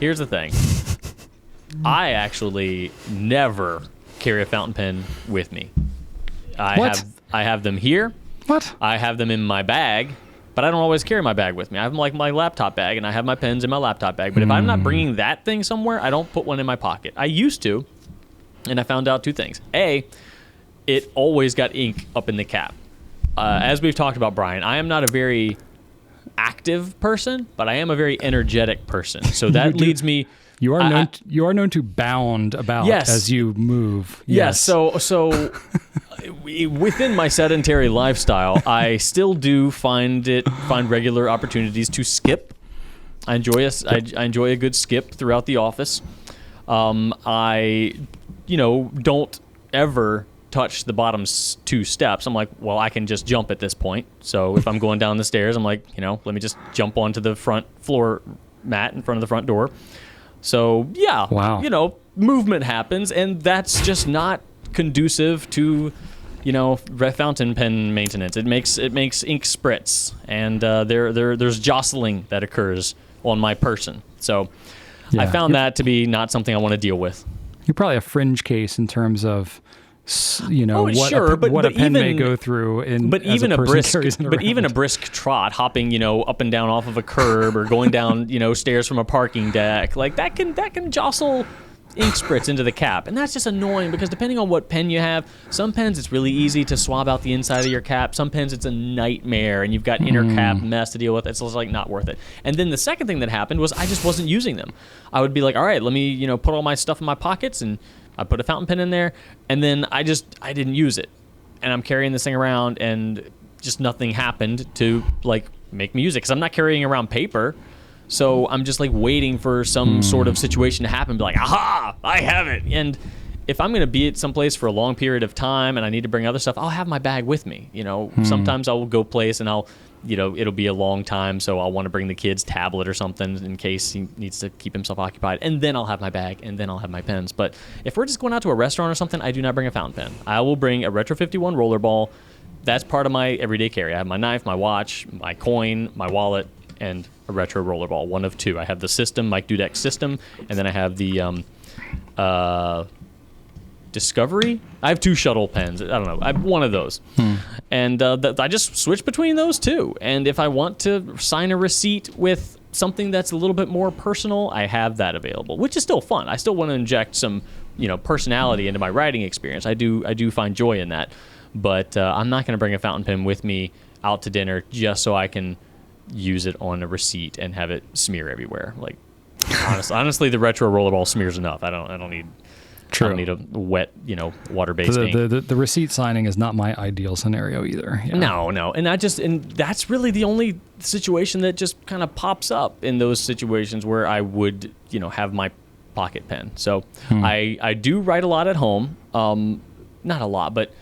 [SPEAKER 2] here's the thing. I actually never carry a fountain pen with me. I have them here.
[SPEAKER 1] What?
[SPEAKER 2] I have them in my bag, but I don't always carry my bag with me. I have like my laptop bag, and I have my pens in my laptop bag. But if I'm not bringing that thing somewhere, I don't put one in my pocket. I used to, and I found out 2 things. A, it always got ink up in the cap. As we've talked about, Brian, I am not a very active person, but I am a very energetic person. So that leads me...
[SPEAKER 1] You are known to bound about as you move.
[SPEAKER 2] Yes. So within my sedentary lifestyle, I still do find regular opportunities to skip. I enjoy a good skip throughout the office. I don't ever touch the bottom 2 steps. I'm like, well, I can just jump at this point. So if I'm going down the stairs, I'm like, let me just jump onto the front floor mat in front of the front door. So, yeah,
[SPEAKER 1] wow.
[SPEAKER 2] Movement happens, and that's just not conducive to, fountain pen maintenance. It makes ink spritz, and there's jostling that occurs on my person. So I found that to be not something I want to deal with.
[SPEAKER 1] You're probably a fringe case in terms of what a pen may go through. But even a
[SPEAKER 2] brisk trot, hopping up and down off of a curb or going down stairs from a parking deck, like that can jostle ink spritz into the cap, and that's just annoying because depending on what pen you have, some pens it's really easy to swab out the inside of your cap. Some pens it's a nightmare, and you've got inner cap mess to deal with. It's just like not worth it. And then the second thing that happened was I just wasn't using them. I would be like, all right, let me put all my stuff in my pockets, and I put a fountain pen in there, and then I didn't use it. And I'm carrying this thing around, and just nothing happened to, make me use it. Because I'm not carrying around paper, so I'm just, waiting for some sort of situation to happen, be like, aha, I have it. And if I'm going to be at someplace for a long period of time, and I need to bring other stuff, I'll have my bag with me. Sometimes I will go place, and it'll be a long time, so I'll want to bring the kid's tablet or something in case he needs to keep himself occupied, and then I'll have my bag, and then I'll have my pens. But if we're just going out to a restaurant or something, I do not bring a fountain pen. I will bring a Retro 51 rollerball. That's part of my everyday carry. I have my knife, my watch, my coin, my wallet, and a retro rollerball, one of 2. I have the system, Mike Dudek's system, and then I have the Discovery. I have 2 shuttle pens. I don't know. I have one of those. And I just switch between those 2. And if I want to sign a receipt with something that's a little bit more personal, I have that available, which is still fun. I still want to inject some, personality into my writing experience. I do find joy in that. But I'm not going to bring a fountain pen with me out to dinner just so I can use it on a receipt and have it smear everywhere. Honestly, the retro rollerball smears enough. I don't need... True. I don't need a wet, water-based ink.
[SPEAKER 1] The receipt signing is not my ideal scenario either. Yeah.
[SPEAKER 2] No. And that's really the only situation that just kind of pops up in those situations where I would, have my pocket pen. So I do write a lot at home. Not a lot, but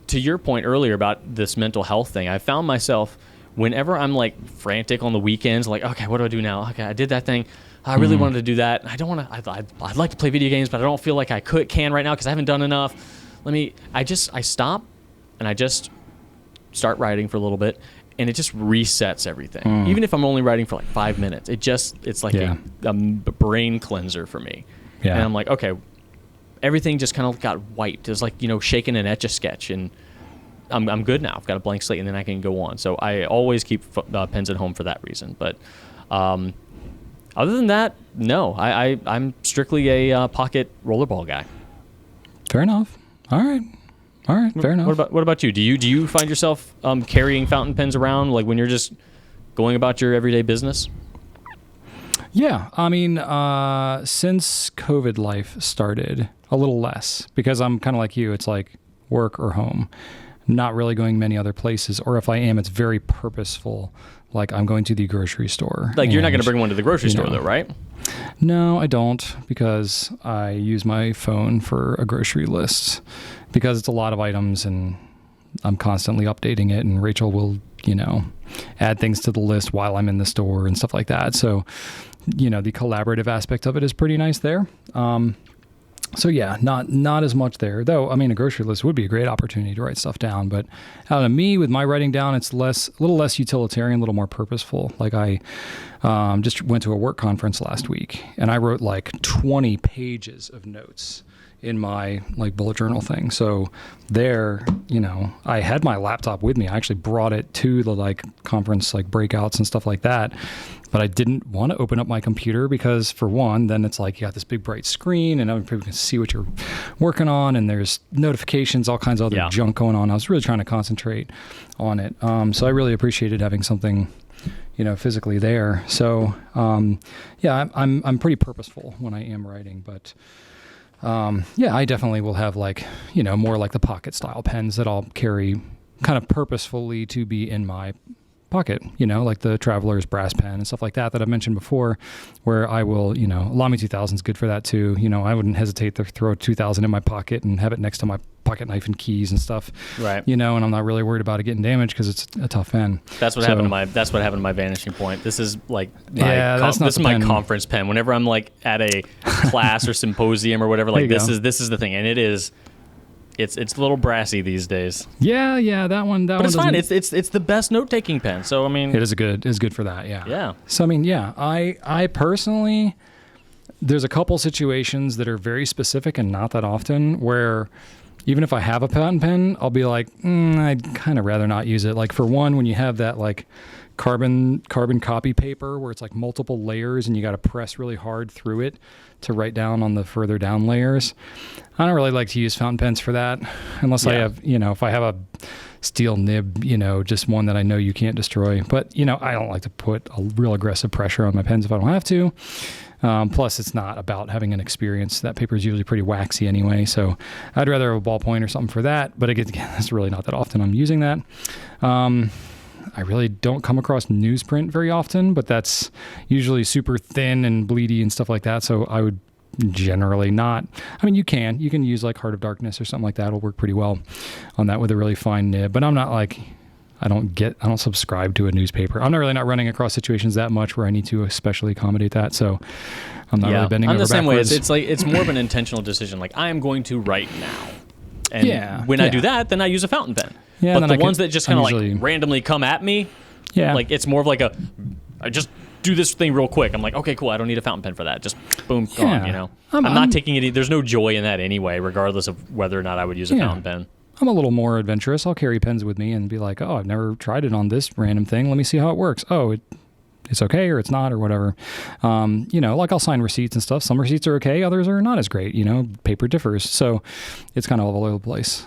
[SPEAKER 2] to your point earlier about this mental health thing, I found myself whenever I'm frantic on the weekends, okay, what do I do now? Okay, I did that thing. I really wanted to do that. I don't want to. I'd like to play video games, but I don't feel like I can right now because I haven't done enough. I stop, and I just start writing for a little bit, and it just resets everything. Even if I'm only writing for 5 minutes, it's like a brain cleanser for me. Yeah. And I'm like, okay, everything just kind of got wiped. It's like shaking an Etch-a-Sketch, and I'm good now. I've got a blank slate, and then I can go on. So I always keep pens at home for that reason, but. Other than that, no. I'm strictly a pocket rollerball guy.
[SPEAKER 1] Fair enough. All right. Fair enough.
[SPEAKER 2] What about you? Do you find yourself carrying fountain pens around when you're just going about your everyday business?
[SPEAKER 1] Yeah. I mean, since COVID life started, a little less because I'm kind of like you. It's like work or home. Not really going many other places, or if I am, it's very purposeful. I'm going to the grocery store.
[SPEAKER 2] You're not going to bring one to the grocery store, though, right?
[SPEAKER 1] No, I don't, because I use my phone for a grocery list because it's a lot of items and I'm constantly updating it, and Rachel will, add things to the list while I'm in the store and stuff like that. So, the collaborative aspect of it is pretty nice there. So yeah, not as much there. Though, I mean, a grocery list would be a great opportunity to write stuff down. But out of me, with my writing down, it's a little less utilitarian, a little more purposeful. Like I just went to a work conference last week, and I wrote like 20 pages of notes in my like bullet journal thing. So there, I had my laptop with me. I actually brought it to the like conference, like breakouts and stuff like that. But I didn't want to open up my computer because, for one, then it's like you got this big bright screen and other people can see what you're working on, and there's notifications, all kinds of other junk going on. I was really trying to concentrate on it. So I really appreciated having something, physically there. So I'm pretty purposeful when I am writing, but I definitely will have like, more like the pocket style pens that I'll carry kind of purposefully to be in my pocket, like the Traveler's brass pen and stuff like that I mentioned before, where I will, Lamy 2000 is good for that too. I wouldn't hesitate to throw 2000 in my pocket and have it next to my pocket knife and keys and stuff.
[SPEAKER 2] Right.
[SPEAKER 1] And I'm not really worried about it getting damaged because it's a tough pen.
[SPEAKER 2] That's what happened to my Vanishing Point. This is like my conference pen. Whenever I'm like at a class or symposium or whatever, like this is the thing, and it is. It's a little brassy these days.
[SPEAKER 1] Yeah, that one.
[SPEAKER 2] But it's fine. It's the best note taking pen. So I mean,
[SPEAKER 1] it's good for that. Yeah.
[SPEAKER 2] Yeah.
[SPEAKER 1] So I mean, I personally, there's a couple situations that are very specific and not that often where, even if I have a fountain pen, I'll be like, I'd kind of rather not use it. Like for one, when you have that like carbon copy paper where it's like multiple layers and you got to press really hard through it to write down on the further down layers. I don't really like to use fountain pens for that unless I have, if I have a steel nib, just one that I know you can't destroy. But, I don't like to put a real aggressive pressure on my pens if I don't have to. Plus, it's not about having an experience. That paper is usually pretty waxy anyway, so I'd rather have a ballpoint or something for that. But again, that's really not that often I'm using that. I really don't come across newsprint very often, but that's usually super thin and bleedy and stuff like that. So I would generally not. I mean, you can use like Heart of Darkness or something like that. It'll work pretty well on that with a really fine nib. But I'm not like, I don't subscribe to a newspaper. I'm not running across situations that much where I need to especially accommodate that. So I'm not really bending over backwards.
[SPEAKER 2] I'm the same way. It's more of an intentional decision. Like, I am going to write now. And when I do that, then I use a fountain pen. Yeah, but the ones that just kind of like randomly come at me, like it's more of like I just do this thing real quick. I'm like, okay, cool. I don't need a fountain pen for that. Just boom, gone. I'm not taking it. There's no joy in that anyway, regardless of whether or not I would use a fountain pen.
[SPEAKER 1] I'm a little more adventurous. I'll carry pens with me and be like, oh, I've never tried it on this random thing. Let me see how it works. Oh, it's okay or it's not or whatever. Like I'll sign receipts and stuff. Some receipts are okay. Others are not as great. Paper differs. So it's kind of all over the place.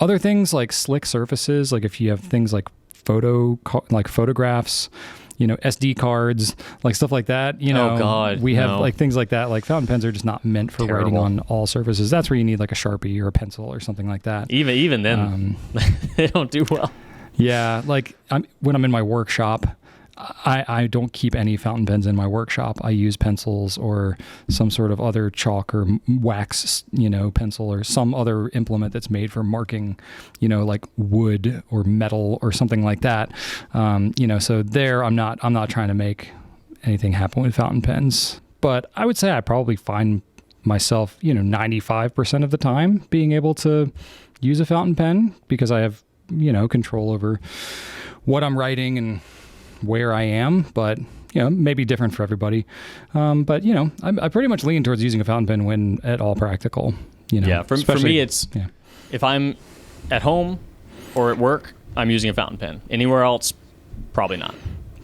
[SPEAKER 1] Other things like slick surfaces, like if you have things like photographs, SD cards, like stuff like that.
[SPEAKER 2] Oh God,
[SPEAKER 1] we have like things like that. Like fountain pens are just not meant for writing on all surfaces. That's where you need like a Sharpie or a pencil or something like that.
[SPEAKER 2] Even then, they don't do well.
[SPEAKER 1] Yeah, like when I'm in my workshop, I don't keep any fountain pens in my workshop. I use pencils or some sort of other chalk or wax, pencil or some other implement that's made for marking, like wood or metal or something like that. So there I'm not trying to make anything happen with fountain pens. But I would say I probably find myself, 95% of the time being able to use a fountain pen because I have, control over what I'm writing and where I am, but maybe different for everybody. But I pretty much lean towards using a fountain pen when at all practical.
[SPEAKER 2] For me, it's if I'm at home or at work, I'm using a fountain pen. Anywhere else, probably not.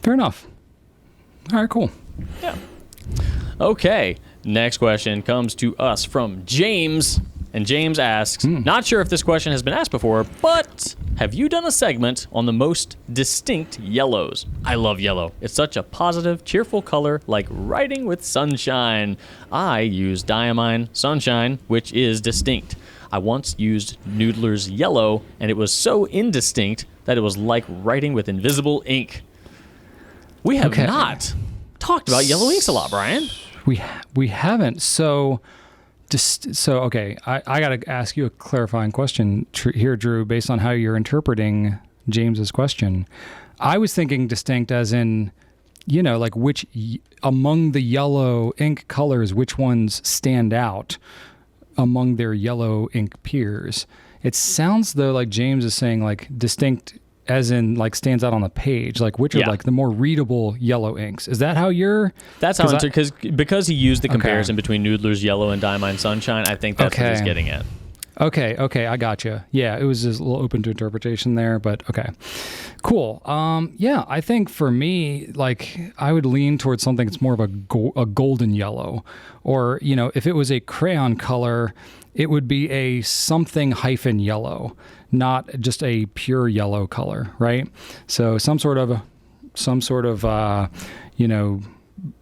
[SPEAKER 1] Fair enough. All right, cool.
[SPEAKER 2] Yeah. Okay. Next question comes to us from James. And James asks, not sure if this question has been asked before, but have you done a segment on the most distinct yellows? I love yellow. It's such a positive, cheerful color, like writing with sunshine. I use Diamine Sunshine, which is distinct. I once used Noodler's Yellow, and it was so indistinct that it was like writing with invisible ink. We have not talked about yellow inks a lot, Brian.
[SPEAKER 1] We haven't. So I got to ask you a clarifying question here, Drew, based on how you're interpreting James's question. I was thinking distinct as in, like which among the yellow ink colors, which ones stand out among their yellow ink peers. It sounds though like James is saying like distinct as in like stands out on the page, like which are like the more readable yellow inks. Is that how you're?
[SPEAKER 2] That's how because he used the comparison between Noodler's Yellow and Diamine Sunshine. I think that's what he's getting at.
[SPEAKER 1] Okay, I gotcha. Yeah, it was just a little open to interpretation there, but okay. Cool. Yeah, I think for me, like, I would lean towards something that's more of a golden yellow. Or, you know, if it was a crayon color, it would be a something hyphen yellow, not just a pure yellow color, right? So some sort of you know,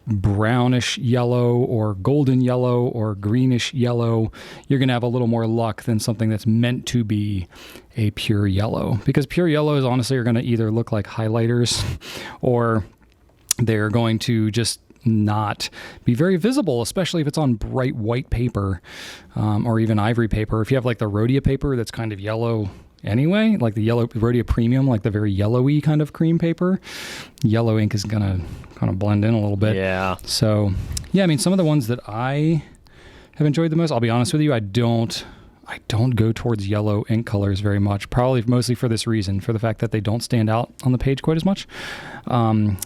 [SPEAKER 1] brownish yellow or golden yellow or greenish yellow, you're going to have a little more luck than something that's meant to be a pure yellow, because pure yellows honestly are going to either look like highlighters or they're going to just not be very visible, especially if it's on bright white paper or even ivory paper. If you have like the Rhodia paper that's kind of yellow anyway, like the yellow Rhodia Premium, like the very yellowy kind of cream paper, yellow ink is gonna kind of blend in a little bit.
[SPEAKER 2] Yeah.
[SPEAKER 1] So yeah, I mean, some of the ones that I have enjoyed the most, I'll be honest with you, I don't go towards yellow ink colors very much, probably mostly for this reason, for the fact that they don't stand out on the page quite as much.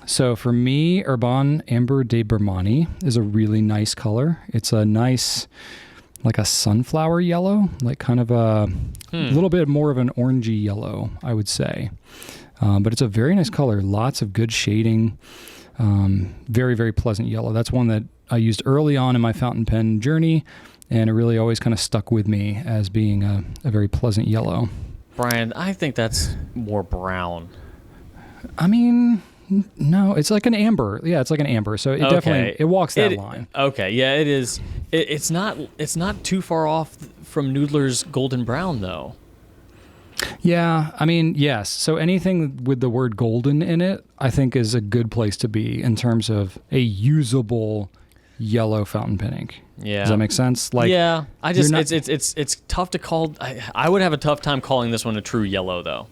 [SPEAKER 1] So for me, Urban Amber de Bermani is a really nice color. It's a nice, like a sunflower yellow, like kind of a little bit more of an orangey yellow, I would say. But it's a very nice color, lots of good shading, very, very pleasant yellow. That's one that I used early on in my fountain pen journey, and it really always kind of stuck with me as being a very pleasant yellow.
[SPEAKER 2] Brian, I think that's more brown.
[SPEAKER 1] I mean, no, it's like an amber. Yeah, it's like an amber. So it definitely walks that line. Okay,
[SPEAKER 2] yeah, it is. It's not too far off from Noodler's golden brown though.
[SPEAKER 1] Yeah, I mean, yes. So anything with the word golden in it, I think is a good place to be in terms of a usable yellow fountain pen ink.
[SPEAKER 2] Yeah.
[SPEAKER 1] Does that make sense? Like,
[SPEAKER 2] yeah, I just it's tough to call. I would have a tough time calling this one a true yellow though.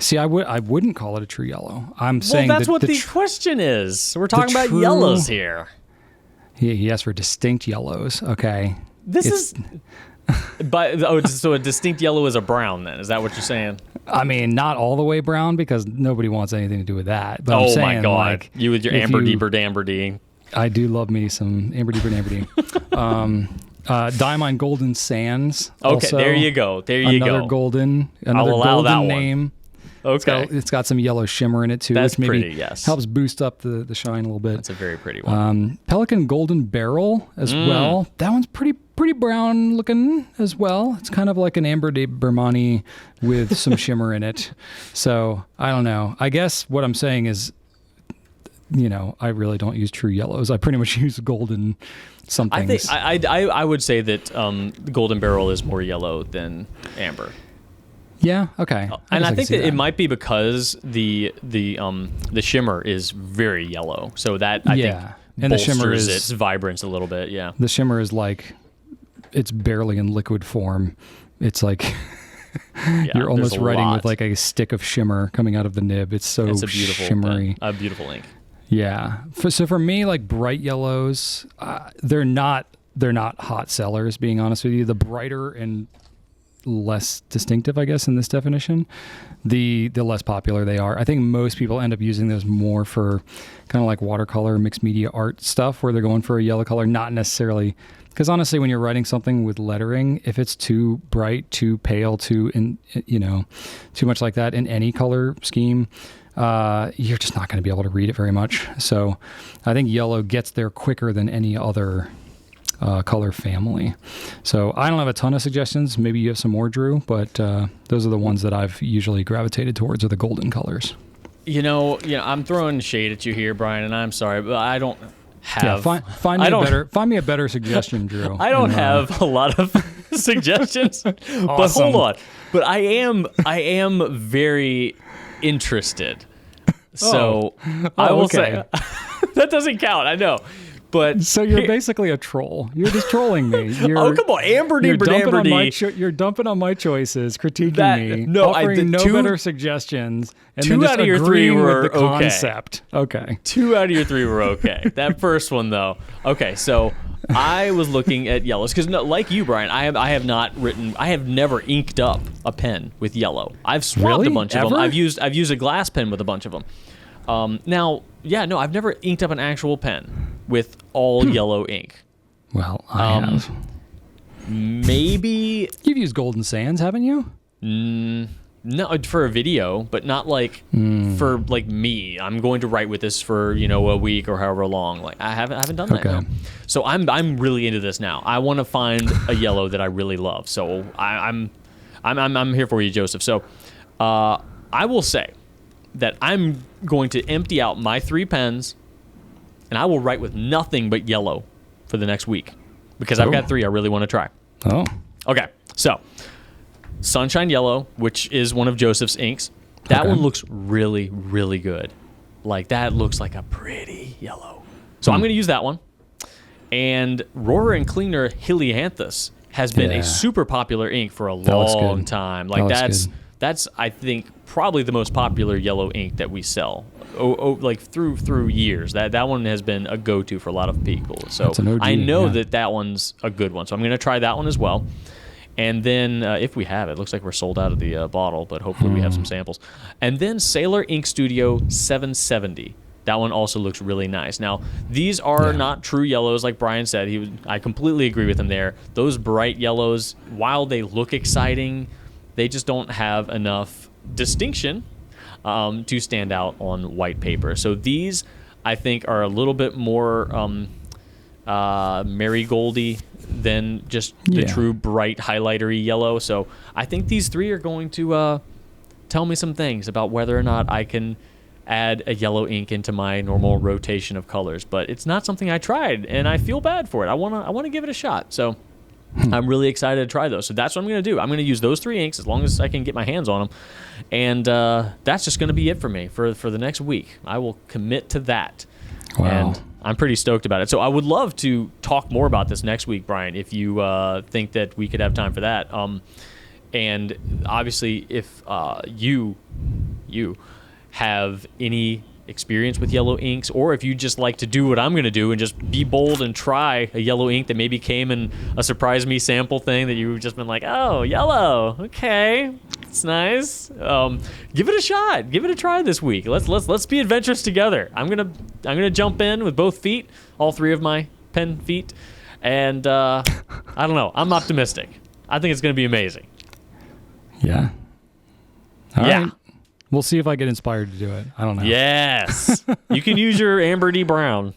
[SPEAKER 1] See, I wouldn't call it a true yellow. I'm saying
[SPEAKER 2] that's what the question is. We're talking about yellows here.
[SPEAKER 1] He asked for distinct yellows. Okay.
[SPEAKER 2] So a distinct yellow is a brown then? Is that what you're saying? I
[SPEAKER 1] mean, not all the way brown, because nobody wants anything to do with that. But I'm saying,
[SPEAKER 2] my God.
[SPEAKER 1] Like,
[SPEAKER 2] you with your amber deeper damber D.
[SPEAKER 1] I do love me some amber deeper damber D. Diamine Golden Sands.
[SPEAKER 2] Okay,
[SPEAKER 1] also,
[SPEAKER 2] there you go.
[SPEAKER 1] Another golden name.
[SPEAKER 2] Okay.
[SPEAKER 1] It's got some yellow shimmer in it too,
[SPEAKER 2] That's
[SPEAKER 1] which maybe
[SPEAKER 2] pretty, yes.
[SPEAKER 1] helps boost up the shine a little bit.
[SPEAKER 2] That's a very pretty one.
[SPEAKER 1] Pelican Golden Barrel as well. That one's pretty brown looking as well. It's kind of like an Amber de Bermani with some shimmer in it. So I don't know. I guess what I'm saying is, you know, I really don't use true yellows. I pretty much use golden somethings.
[SPEAKER 2] I would say that the Golden Barrel is more yellow than amber.
[SPEAKER 1] Yeah. Okay.
[SPEAKER 2] And I think that it might be because the shimmer is very yellow, so that I think
[SPEAKER 1] and
[SPEAKER 2] bolsters
[SPEAKER 1] the shimmer is
[SPEAKER 2] its vibrance a little bit. Yeah.
[SPEAKER 1] The shimmer is like, it's barely in liquid form. It's like you're almost writing with like a stick of shimmer coming out of the nib. It's so shimmery.
[SPEAKER 2] A beautiful ink.
[SPEAKER 1] Yeah. So for me, like bright yellows, they're not hot sellers. Being honest with you, the brighter and less distinctive, I guess, in this definition, the less popular they are. I think most people end up using those more for kind of like watercolor, mixed media art stuff, where they're going for a yellow color, not necessarily, because honestly, when you're writing something with lettering, if it's too bright, too pale, too much like that in any color scheme, you're just not going to be able to read it very much. So I think yellow gets there quicker than any other color family. So I don't have a ton of suggestions. Maybe you have some more, Drew, but those are the ones that I've usually gravitated towards, are the golden colors. You know,
[SPEAKER 2] I'm throwing shade at you here, Brian, and I'm sorry, but I don't have.
[SPEAKER 1] Yeah, find me a better suggestion, Drew.
[SPEAKER 2] I don't have a lot of suggestions, awesome. But hold on. But I am very interested. So I will say that doesn't count. I know. But
[SPEAKER 1] So you're basically a troll. You're just trolling me.
[SPEAKER 2] oh, come on, Amberdy,
[SPEAKER 1] You're dumping, on my
[SPEAKER 2] Amberdy.
[SPEAKER 1] you're dumping on my choices, critiquing me,
[SPEAKER 2] No,
[SPEAKER 1] offering no
[SPEAKER 2] two-
[SPEAKER 1] better suggestions, and
[SPEAKER 2] two
[SPEAKER 1] then just
[SPEAKER 2] out of your three
[SPEAKER 1] agreeing
[SPEAKER 2] were
[SPEAKER 1] with the
[SPEAKER 2] okay.
[SPEAKER 1] concept. Okay.
[SPEAKER 2] 2 out of your 3 were okay. That first one, though. Okay, so I was looking at yellows because, like you, Brian, I have never inked up a pen with yellow. I've swabbed a
[SPEAKER 1] Really?
[SPEAKER 2] bunch of them.
[SPEAKER 1] Ever?
[SPEAKER 2] I've used a glass pen with a bunch of them. I've never inked up an actual pen with all yellow ink.
[SPEAKER 1] Well, I have.
[SPEAKER 2] Maybe
[SPEAKER 1] You've used Golden Sands, haven't you?
[SPEAKER 2] no for a video, but not like for like me. I'm going to write with this for a week or however long. Like I haven't done that.
[SPEAKER 1] Okay.
[SPEAKER 2] No. So I'm really into this now. I want to find a yellow that I really love. So I'm here for you, Joseph. So I will say that I'm going to empty out my 3 pens, and I will write with nothing but yellow for the next week because I've got 3 I really want to try.
[SPEAKER 1] Oh.
[SPEAKER 2] Okay, so Sunshine Yellow, which is one of Joseph's inks, that one looks really, really good. Like, that looks like a pretty yellow. So I'm going to use that one. And Rohrer and Klingner Helianthus has been a super popular ink for a long time. Like, that's I think probably the most popular yellow ink that we sell. Like through years, that one has been a go-to for a lot of people. So I know that one's a good one. So I'm going to try that one as well. And then if we have it, looks like we're sold out of the bottle, but hopefully we have some samples. And then Sailor Ink Studio 770. That one also looks really nice. Now, these are not true yellows, like Brian said. I completely agree with him there. Those bright yellows, while they look exciting, they just don't have enough distinction to stand out on white paper. So these, I think, are a little bit more marigoldy than just the true bright highlightery yellow. So I think these 3 are going to tell me some things about whether or not I can add a yellow ink into my normal rotation of colors. But it's not something I tried, and I feel bad for it. I want to give it a shot. So I'm really excited to try those. So that's what I'm going to do. I'm going to use those 3 inks as long as I can get my hands on them. And that's just going to be it for me for the next week. I will commit to that.
[SPEAKER 1] Wow.
[SPEAKER 2] And I'm pretty stoked about it. So I would love to talk more about this next week, Brian, if you think that we could have time for that. And obviously, if you have any experience with yellow inks, or if you just like to do what I'm going to do and just be bold and try a yellow ink that maybe came in a surprise me sample thing that you've just been like, oh, yellow, okay, it's nice. Give it a shot. Give it a try this week. Let's be adventurous together. I'm gonna jump in with both feet, all 3 of my pen feet, and I don't know. I'm optimistic. I think it's gonna be amazing.
[SPEAKER 1] Yeah. All
[SPEAKER 2] yeah.
[SPEAKER 1] right. We'll see if I get inspired to do it. I don't know.
[SPEAKER 2] Yes. You can use your Amber D. Brown.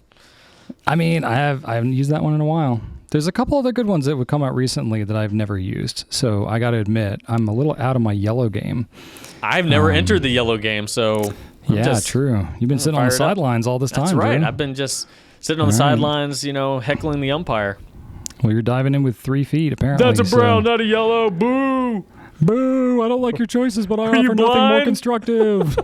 [SPEAKER 1] I mean, I haven't used that one in a while. There's a couple other good ones that would come out recently that I've never used. So I got to admit, I'm a little out of my yellow game.
[SPEAKER 2] I've never entered the yellow game, so
[SPEAKER 1] true. You've been sitting on the sidelines all this time.
[SPEAKER 2] That's right.
[SPEAKER 1] Dude.
[SPEAKER 2] I've been just sitting on the sidelines, heckling the umpire.
[SPEAKER 1] Well, you're diving in with 3 feet, apparently.
[SPEAKER 2] That's a brown, not a yellow. Boo!
[SPEAKER 1] Boo! I don't like your choices, but I offer
[SPEAKER 2] you
[SPEAKER 1] nothing more
[SPEAKER 2] blind?
[SPEAKER 1] constructive.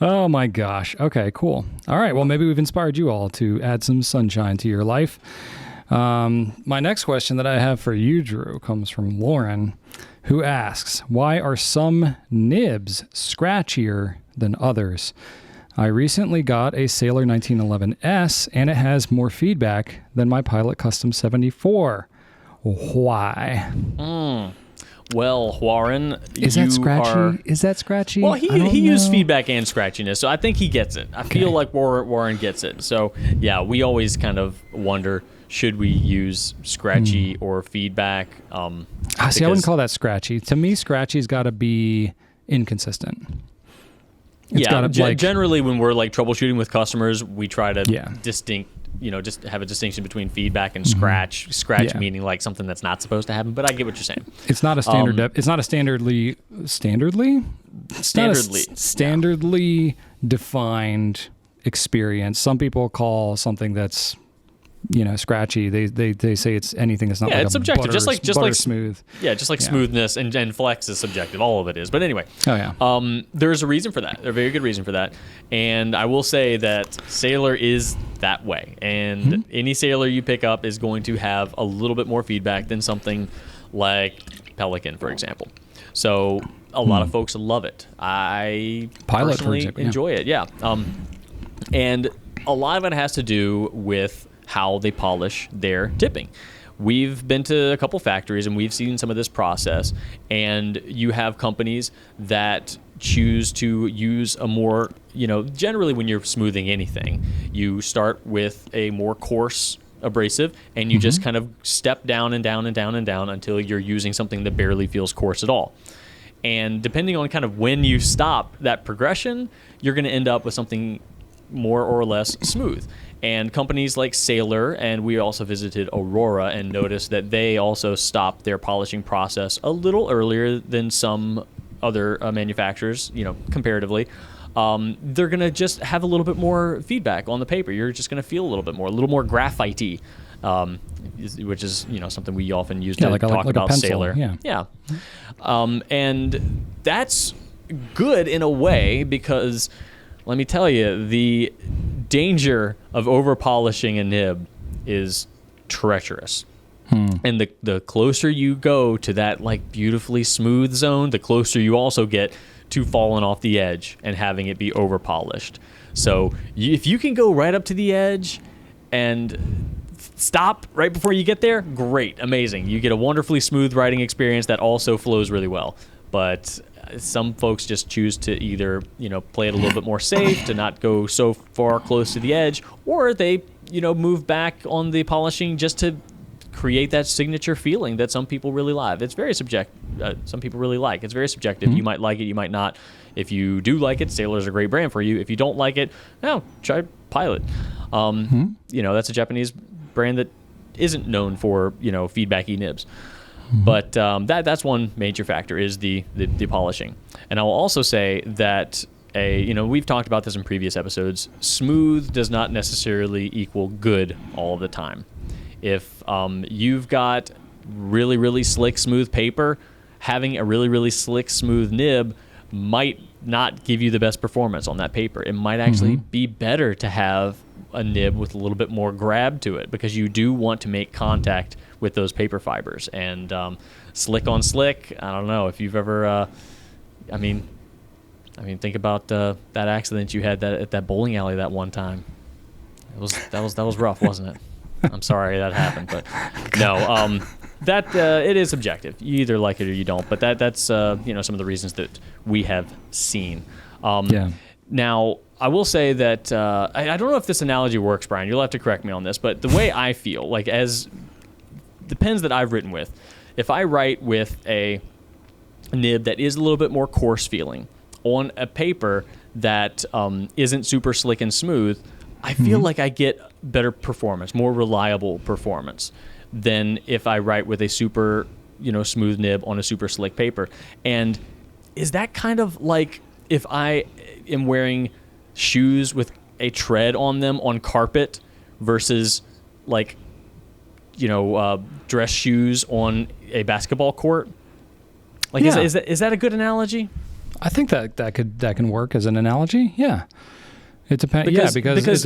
[SPEAKER 1] Oh my gosh. Okay, cool. All right. Well, maybe we've inspired you all to add some sunshine to your life. My next question that I have for you, Drew, comes from Lauren, who asks, why are some nibs scratchier than others? I recently got a Sailor 1911S, and it has more feedback than my Pilot Custom 74. Why?
[SPEAKER 2] Well, Warren,
[SPEAKER 1] is that scratchy? Is that scratchy?
[SPEAKER 2] Well, he used feedback and scratchiness, so I think he gets it. I feel like Warren gets it. So, yeah, we always kind of wonder, should we use scratchy or feedback?
[SPEAKER 1] See, I wouldn't call that scratchy. To me, scratchy's got to be inconsistent. It's
[SPEAKER 2] generally when we're like troubleshooting with customers, we try to just have a distinction between feedback and scratch. Scratch meaning like something that's not supposed to happen. But I get what you're saying.
[SPEAKER 1] It's not a standard. It's not a standardly defined experience. Some people call something that's scratchy. They say it's anything that's not like
[SPEAKER 2] it's subjective,
[SPEAKER 1] butter,
[SPEAKER 2] just like
[SPEAKER 1] smooth.
[SPEAKER 2] Yeah, just like smoothness and flex is subjective. All of it is. But anyway, there's a reason for that. There's a very good reason for that. And I will say that Sailor is that way. And any Sailor you pick up is going to have a little bit more feedback than something like Pelican, for example. So a lot of folks love it. I
[SPEAKER 1] Pilot,
[SPEAKER 2] personally
[SPEAKER 1] for example,
[SPEAKER 2] enjoy it. Yeah. And a lot of it has to do with how they polish their tipping. We've been to a couple factories and we've seen some of this process, and you have companies that choose to use a more, generally when you're smoothing anything, you start with a more coarse abrasive and you just kind of step down and down and down and down until you're using something that barely feels coarse at all. And depending on kind of when you stop that progression, you're going to end up with something more or less smooth. And companies like Sailor, and we also visited Aurora and noticed that they also stopped their polishing process a little earlier than some other manufacturers, comparatively. They're going to just have a little bit more feedback on the paper. You're just going to feel a little more graphite-y, which is, something we often use to talk about pencil, Sailor. Yeah. And that's good in a way because, let me tell you, the danger of over-polishing a nib is treacherous. And the closer you go to that beautifully smooth zone, the closer you also get to falling off the edge and having it be over-polished. So if you can go right up to the edge and stop right before you get there, great, amazing. You get a wonderfully smooth writing experience that also flows really well. But some folks just choose to either, play it a little bit more safe, to not go so far close to the edge, or they, move back on the polishing just to create that signature feeling that some people really like. It's very subjective. Some people really like. It's very subjective. You might like it, you might not. If you do like it, Sailor's a great brand for you. If you don't like it, try Pilot. That's a Japanese brand that isn't known for, feedbacky nibs. But that's one major factor is the polishing. And I will also say that we've talked about this in previous episodes. Smooth does not necessarily equal good all the time. If you've got really, really slick, smooth paper, having a really, really slick, smooth nib might not give you the best performance on that paper. It might actually be better to have a nib with a little bit more grab to it because you do want to make contact with those paper fibers. And slick on slick, I don't know if you've ever, think about that accident you had at that bowling alley that one time. That was rough, wasn't it? I'm sorry that happened, but no, it is subjective. You either like it or you don't. But that's some of the reasons that we have seen. Now, I will say that I don't know if this analogy works, Brian. You'll have to correct me on this. But the way I feel, as the pens that I've written with, if I write with a nib that is a little bit more coarse feeling on a paper that isn't super slick and smooth, I feel like I get better performance, more reliable performance than if I write with a super, smooth nib on a super slick paper. And is that kind of like if I am wearing shoes with a tread on them on carpet versus dress shoes on a basketball court? Is that a good analogy? I
[SPEAKER 1] think that can work as an analogy. Yeah. It depends. Because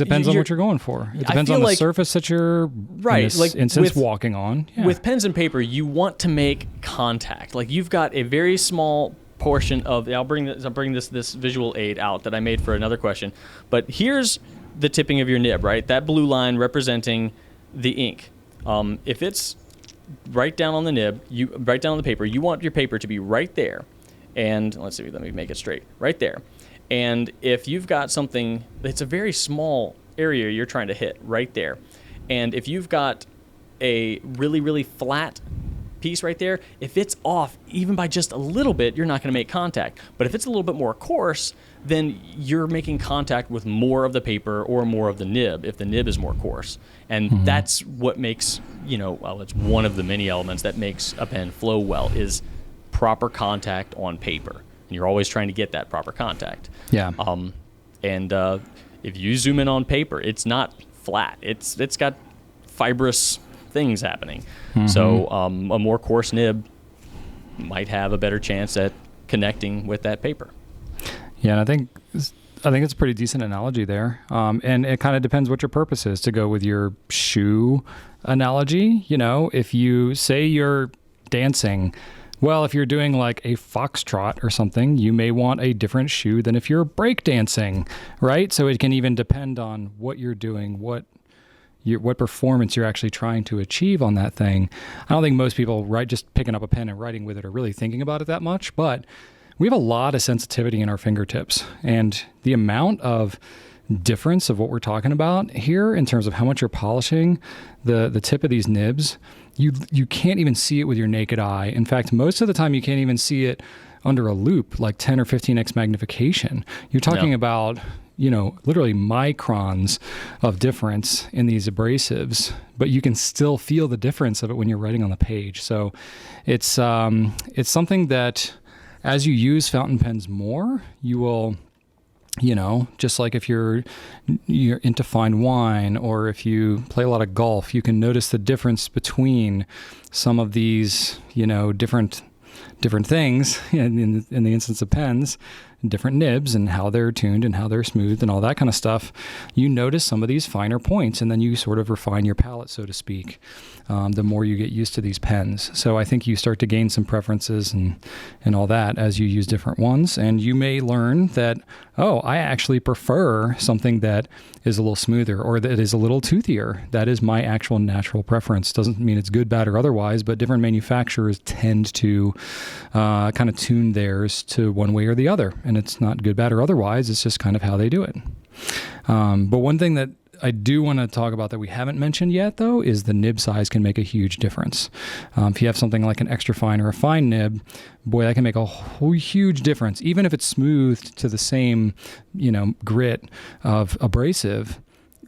[SPEAKER 1] it depends on what you're going for. It depends on the surface that you're walking on. Yeah.
[SPEAKER 2] With pens and paper, you want to make contact. You've got a very small portion of. I'll bring this visual aid out that I made for another question. But here's the tipping of your nib, right? That blue line representing the ink. If it's right down on the nib, right down on the paper, you want your paper to be right there. And let me make it straight. Right there. And if you've got something, it's a very small area you're trying to hit right there. And if you've got a really, really flat piece right there, if it's off even by just a little bit, you're not going to make contact. But if it's a little bit more coarse, then you're making contact with more of the paper or more of the nib if the nib is more coarse. And that's what makes, it's one of the many elements that makes a pen flow well is proper contact on paper. And you're always trying to get that proper contact.
[SPEAKER 1] Yeah.
[SPEAKER 2] And if you zoom in on paper, it's not flat. It's got fibrous things happening. So a more coarse nib might have a better chance at connecting with that paper.
[SPEAKER 1] Yeah, and I think it's a pretty decent analogy there. And it kind of depends what your purpose is. To go with your shoe analogy, if you say you're dancing, well, if you're doing like a foxtrot or something, you may want a different shoe than if you're breakdancing, right? So it can even depend on what you're doing, what performance you're actually trying to achieve on that thing. I don't think most people, just picking up a pen and writing with it are really thinking about it that much, but we have a lot of sensitivity in our fingertips, and the amount of difference of what we're talking about here in terms of how much you're polishing the tip of these nibs, you can't even see it with your naked eye. In fact, most of the time you can't even see it under a loop, like 10 or 15x magnification. You're talking about, literally microns of difference in these abrasives, but you can still feel the difference of it when you're writing on the page. So it's something that, as you use fountain pens more, you will, just like if you're into fine wine, or if you play a lot of golf, you can notice the difference between some of these, different things in the instance of pens, different nibs and how they're tuned and how they're smoothed and all that kind of stuff. You notice some of these finer points, and then you sort of refine your palette, so to speak, the more you get used to these pens. So I think you start to gain some preferences and all that as you use different ones. And you may learn that, I actually prefer something that is a little smoother or that is a little toothier. That is my actual natural preference. Doesn't mean it's good, bad, or otherwise, but different manufacturers tend to kind of tune theirs to one way or the other. And it's not good, bad, or otherwise. It's just kind of how they do it. But one thing that I do want to talk about that we haven't mentioned yet, though, is the nib size can make a huge difference. If you have something like an extra fine or a fine nib, boy, that can make a whole huge difference. Even if it's smoothed to the same, grit of abrasive,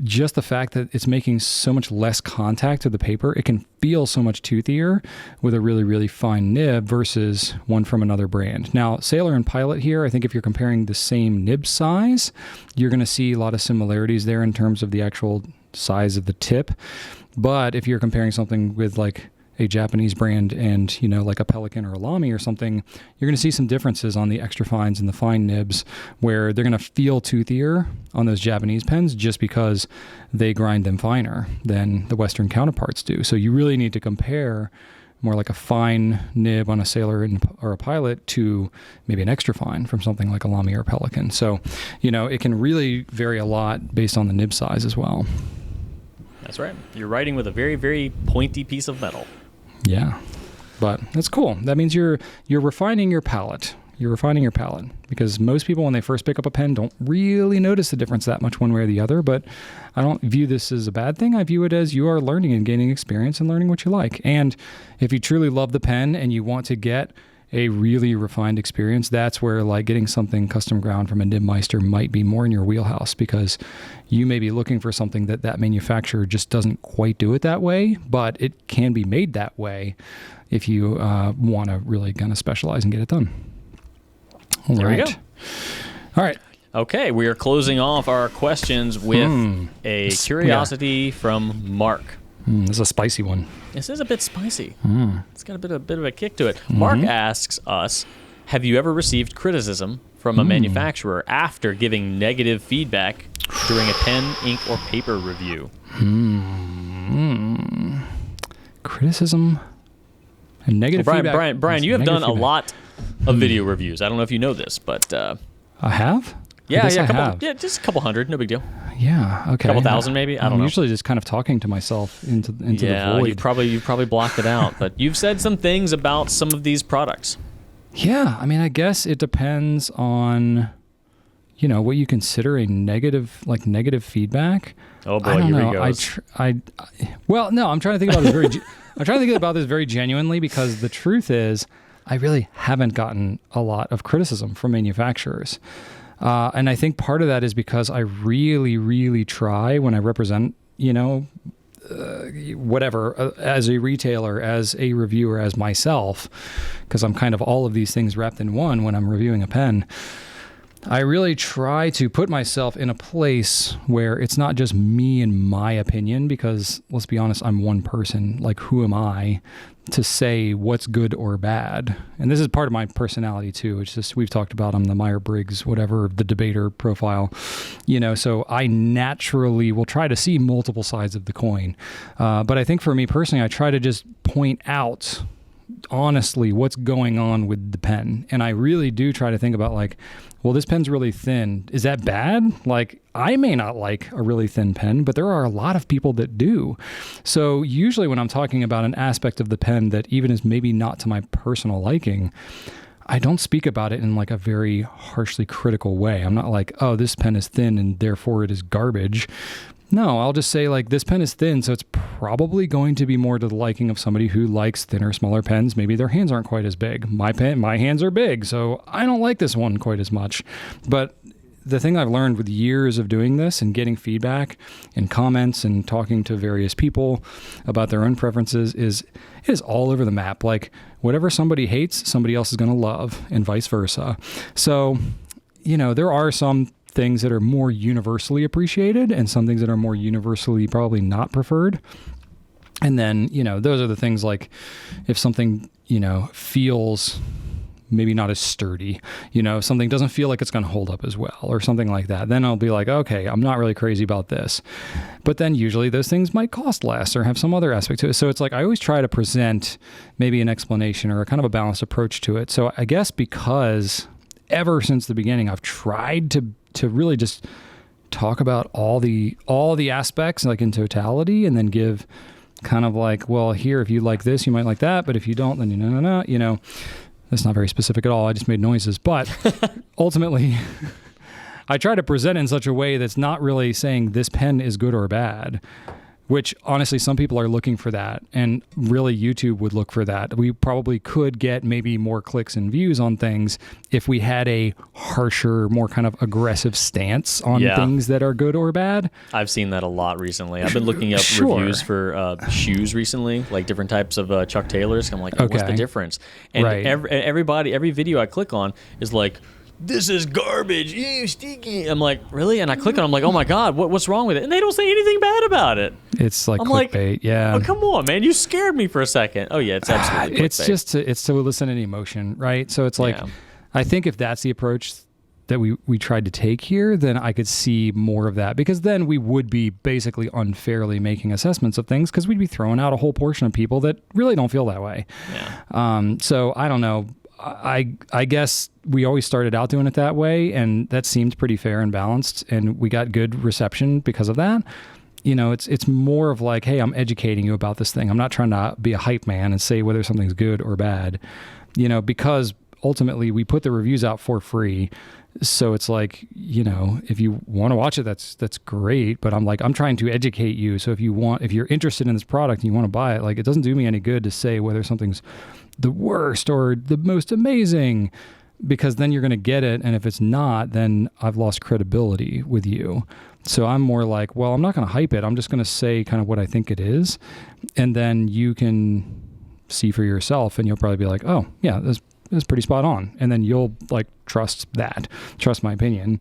[SPEAKER 1] just the fact that it's making so much less contact with the paper, it can feel so much toothier with a really, really fine nib versus one from another brand. Now, Sailor and Pilot here, I think if you're comparing the same nib size, you're going to see a lot of similarities there in terms of the actual size of the tip. But if you're comparing something with like a Japanese brand and, like a Pelican or a Lamy or something, you're going to see some differences on the extra fines and the fine nibs where they're going to feel toothier on those Japanese pens just because they grind them finer than the Western counterparts do. So you really need to compare more like a fine nib on a Sailor or a Pilot to maybe an extra fine from something like a Lamy or a Pelican. So, it can really vary a lot based on the nib size as well.
[SPEAKER 2] That's right. You're writing with a very, very pointy piece of metal.
[SPEAKER 1] Yeah, but that's cool. That means you're refining your palette. You're refining your palette, because most people, when they first pick up a pen, don't really notice the difference that much one way or the other. But I don't view this as a bad thing. I view it as you are learning and gaining experience and learning what you like. And if you truly love the pen and you want to get a really refined experience, that's where like getting something custom ground from a Nibmeister might be more in your wheelhouse, because you may be looking for something that manufacturer just doesn't quite do it that way, but it can be made that way if you want to really kind of specialize and get it done.
[SPEAKER 2] There we go.
[SPEAKER 1] All right.
[SPEAKER 2] Okay, we are closing off our questions with a curiosity from Mark.
[SPEAKER 1] This is a spicy one.
[SPEAKER 2] This is a bit spicy. It's got a bit of a kick to it. Mark asks us, have you ever received criticism from a manufacturer after giving negative feedback during a pen, ink, or paper review?
[SPEAKER 1] Criticism and negative feedback.
[SPEAKER 2] Brian, you have done a lot of video reviews. I don't know if you know this, but...
[SPEAKER 1] I have?
[SPEAKER 2] Yeah, just a couple hundred, no big deal.
[SPEAKER 1] Yeah, okay.
[SPEAKER 2] A couple thousand maybe, I don't know.
[SPEAKER 1] I'm usually just kind of talking to myself into the void.
[SPEAKER 2] Yeah, you've probably blocked it out, but you've said some things about some of these products.
[SPEAKER 1] Yeah, I mean, I guess it depends on, what you consider a negative feedback.
[SPEAKER 2] Oh boy, here he
[SPEAKER 1] goes. I'm trying to think about this I'm trying to think about this very genuinely, because the truth is, I really haven't gotten a lot of criticism from manufacturers. And I think part of that is because I really, really try when I represent, whatever, as a retailer, as a reviewer, as myself, because I'm kind of all of these things wrapped in one when I'm reviewing a pen. I really try to put myself in a place where it's not just me and my opinion, because let's be honest, I'm one person. Like, who am I to say what's good or bad? And this is part of my personality too. It's just, we've talked about, I'm the Myers-Briggs, whatever, the debater profile, so I naturally will try to see multiple sides of the coin. But I think for me personally, I try to just point out honestly what's going on with the pen. And I really do try to think about like, well, this pen's really thin. Is that bad? Like, I may not like a really thin pen, but there are a lot of people that do. So usually when I'm talking about an aspect of the pen that even is maybe not to my personal liking, I don't speak about it in like a very harshly critical way. I'm not like, oh, this pen is thin and therefore it is garbage. No, I'll just say like, this pen is thin, so it's probably going to be more to the liking of somebody who likes thinner, smaller pens. Maybe their hands aren't quite as big. My hands are big, so I don't like this one quite as much. But the thing I've learned with years of doing this and getting feedback and comments and talking to various people about their own preferences is it is all over the map. Like, whatever somebody hates, somebody else is going to love, and vice versa. So, there are some things that are more universally appreciated and some things that are more universally probably not preferred. And then, those are the things like if something, feels maybe not as sturdy, something doesn't feel like it's going to hold up as well or something like that, then I'll be like, okay, I'm not really crazy about this. But then usually those things might cost less or have some other aspect to it. So it's like, I always try to present maybe an explanation or a kind of a balanced approach to it. So I guess because ever since the beginning, I've tried to really just talk about all the aspects like in totality, and then give kind of like, well, here, if you like this, you might like that, but if you don't, then no. That's not very specific at all. I just made noises, but ultimately I try to present in such a way that's not really saying this pen is good or bad, which honestly, some people are looking for that, and really YouTube would look for that. We probably could get maybe more clicks and views on things if we had a harsher, more kind of aggressive stance on things that are good or bad. I've
[SPEAKER 2] seen that a lot recently. I've been looking up reviews for shoes recently, like different types of Chuck Taylors. I'm like, what's the difference? And every video I click on is like, this is garbage, ew, stinky. I'm like, really? And I click on it, I'm like, oh my God, what's wrong with it? And they don't say anything bad about it.
[SPEAKER 1] It's like clickbait, yeah.
[SPEAKER 2] Oh, come on, man. You scared me for a second. Oh, yeah, it's absolutely clickbait.
[SPEAKER 1] It's just it's to elicit an emotion, right? So it's like, I think if that's the approach that we tried to take here, then I could see more of that, because then we would be basically unfairly making assessments of things, because we'd be throwing out a whole portion of people that really don't feel that way. Yeah. So I don't know. I guess we always started out doing it that way, and that seemed pretty fair and balanced, and we got good reception because of that. It's more of like, hey, I'm educating you about this thing. I'm not trying to be a hype man and say whether something's good or bad, because ultimately we put the reviews out for free. So it's like, if you want to watch it, that's great. But I'm trying to educate you. So if you're interested in this product and you want to buy it, like, it doesn't do me any good to say whether something's the worst or the most amazing, because then you're going to get it. And if it's not, then I've lost credibility with you. So I'm more like, well, I'm not going to hype it. I'm just going to say kind of what I think it is. And then you can see for yourself, and you'll probably be like, oh yeah, that's pretty spot on. And then you'll like trust my opinion.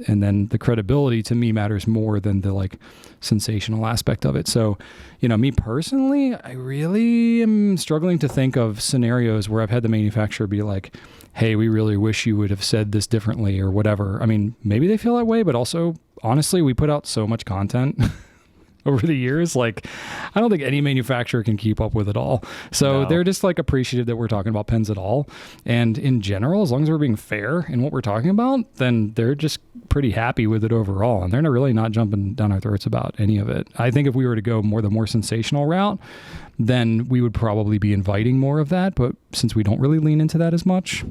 [SPEAKER 1] And then the credibility to me matters more than the like sensational aspect of it. So, me personally, I really am struggling to think of scenarios where I've had the manufacturer be like, hey, we really wish you would have said this differently or whatever. I mean, maybe they feel that way, but also honestly, we put out so much content over the years. Like, I don't think any manufacturer can keep up with it all. So they're just like appreciative that we're talking about pens at all. And in general, as long as we're being fair in what we're talking about, then they're just pretty happy with it overall. And they're really not jumping down our throats about any of it. I think if we were to go the more sensational route, then we would probably be inviting more of that. But since we don't really lean into that as much,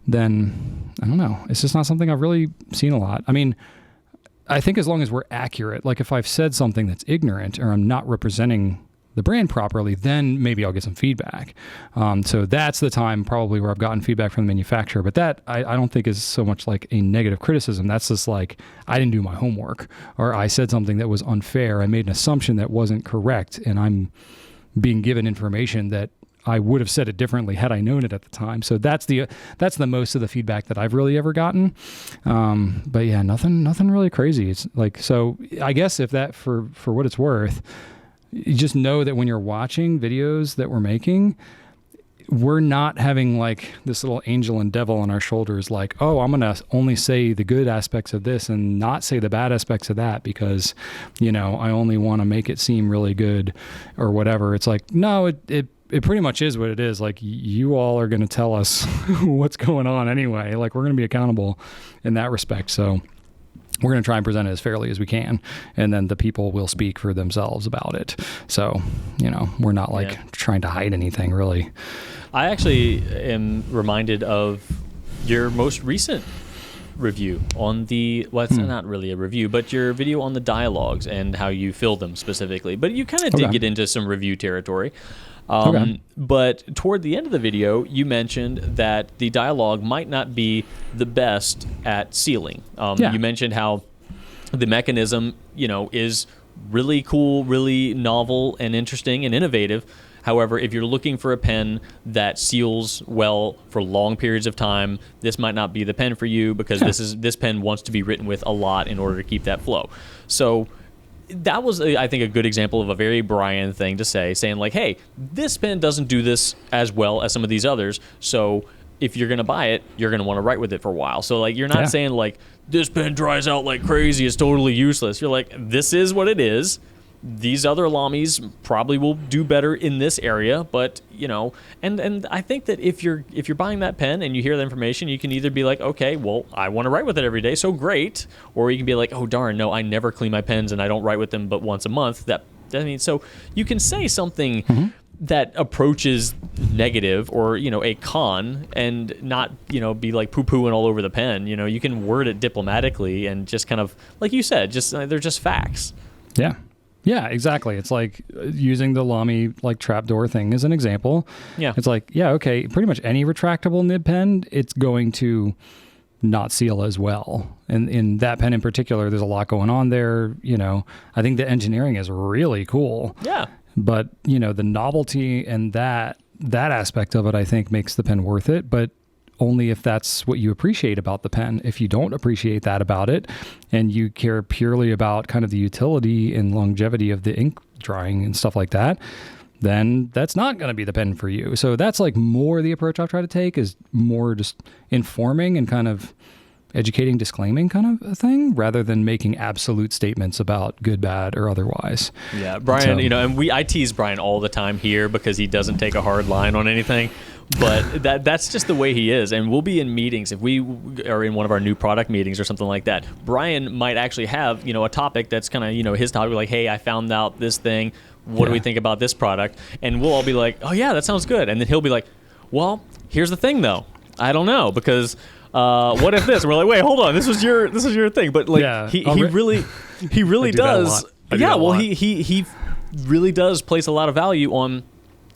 [SPEAKER 1] then I don't know. It's just not something I've really seen a lot. I mean, I think as long as we're accurate, like if I've said something that's ignorant or I'm not representing the brand properly, then maybe I'll get some feedback. So that's the time probably where I've gotten feedback from the manufacturer. But that I don't think is so much like a negative criticism. That's just like, I didn't do my homework, or I said something that was unfair. I made an assumption that wasn't correct, and I'm being given information that I would have said it differently had I known it at the time. So that's the most of the feedback that I've really ever gotten. But yeah, nothing really crazy. It's like, so I guess if that, for what it's worth, you just know that when you're watching videos that we're making, we're not having like this little angel and devil on our shoulders, like, oh, I'm going to only say the good aspects of this and not say the bad aspects of that because, I only want to make it seem really good or whatever. It's like, no, it pretty much is what it is. Like, you all are going to tell us what's going on anyway. Like, we're going to be accountable in that respect. So we're going to try and present it as fairly as we can, and then the people will speak for themselves about it. So, we're not trying to hide anything really.
[SPEAKER 2] I actually am reminded of your most recent review on it's not really a review, but your video on the dialogues and how you fill them specifically. But you kind of did get into some review territory. But toward the end of the video, you mentioned that the dialogue might not be the best at sealing. You mentioned how the mechanism, is really cool, really novel and interesting and innovative. However, if you're looking for a pen that seals well for long periods of time, this might not be the pen for you because this pen wants to be written with a lot in order to keep that flow. So that was, I think, a good example of a very Brian thing to say, saying like, hey, this pen doesn't do this as well as some of these others, so if you're going to buy it, you're going to want to write with it for a while. So like, you're not saying like, this pen dries out like crazy, it's totally useless. You're like, this is what it is. These other Lamis probably will do better in this area, but and I think that if you're buying that pen and you hear the information, you can either be like, okay, well, I want to write with it every day, so great, or you can be like, oh darn, no, I never clean my pens and I don't write with them but once a month. So you can say something that approaches negative or a con and not be like poo-pooing all over the pen. You can word it diplomatically and just kind of like you said, just they're just facts.
[SPEAKER 1] Yeah, exactly. It's like using the Lamy like trapdoor thing as an example. Yeah. It's like, okay, pretty much any retractable nib pen, it's going to not seal as well. And in that pen in particular, there's a lot going on there. I think the engineering is really cool.
[SPEAKER 2] Yeah.
[SPEAKER 1] But, the novelty and that aspect of it, I think, makes the pen worth it. But only if that's what you appreciate about the pen. If you don't appreciate that about it and you care purely about kind of the utility and longevity of the ink drying and stuff like that, then that's not going to be the pen for you. So that's like more the approach I'll try to take, is more just informing and kind of educating, disclaiming kind of a thing, rather than making absolute statements about good, bad, or otherwise.
[SPEAKER 2] Yeah, Brian, and I tease Brian all the time here because he doesn't take a hard line on anything. But that's just the way he is. And we'll be in meetings. If we are in one of our new product meetings or something like that, Brian might actually have, a topic that's kind of, his topic, like, hey, I found out this thing. What do we think about this product? And we'll all be like, oh, yeah, that sounds good. And then he'll be like, well, here's the thing, though. I don't know, because what if this? And we're like, wait, hold on. This was your thing. But like, he really does. Yeah, well, he really does place a lot of value on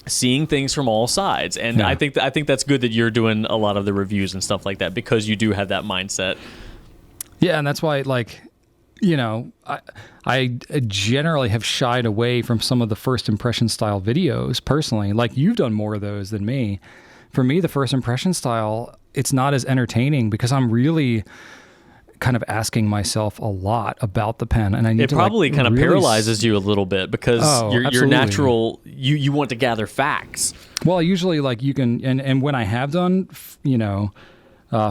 [SPEAKER 2] seeing things from all sides, and I think that's good that you're doing a lot of the reviews and stuff like that, because you do have that mindset.
[SPEAKER 1] Yeah, and that's why, like, I generally have shied away from some of the first impression style videos personally. Like, you've done more of those than me. For me, the first impression style, it's not as entertaining because I'm really kind of asking myself a lot about the pen, and I need
[SPEAKER 2] it probably kind of paralyzes you a little bit because you're natural. You want to gather facts.
[SPEAKER 1] Well, usually, like, you can, and when I have done,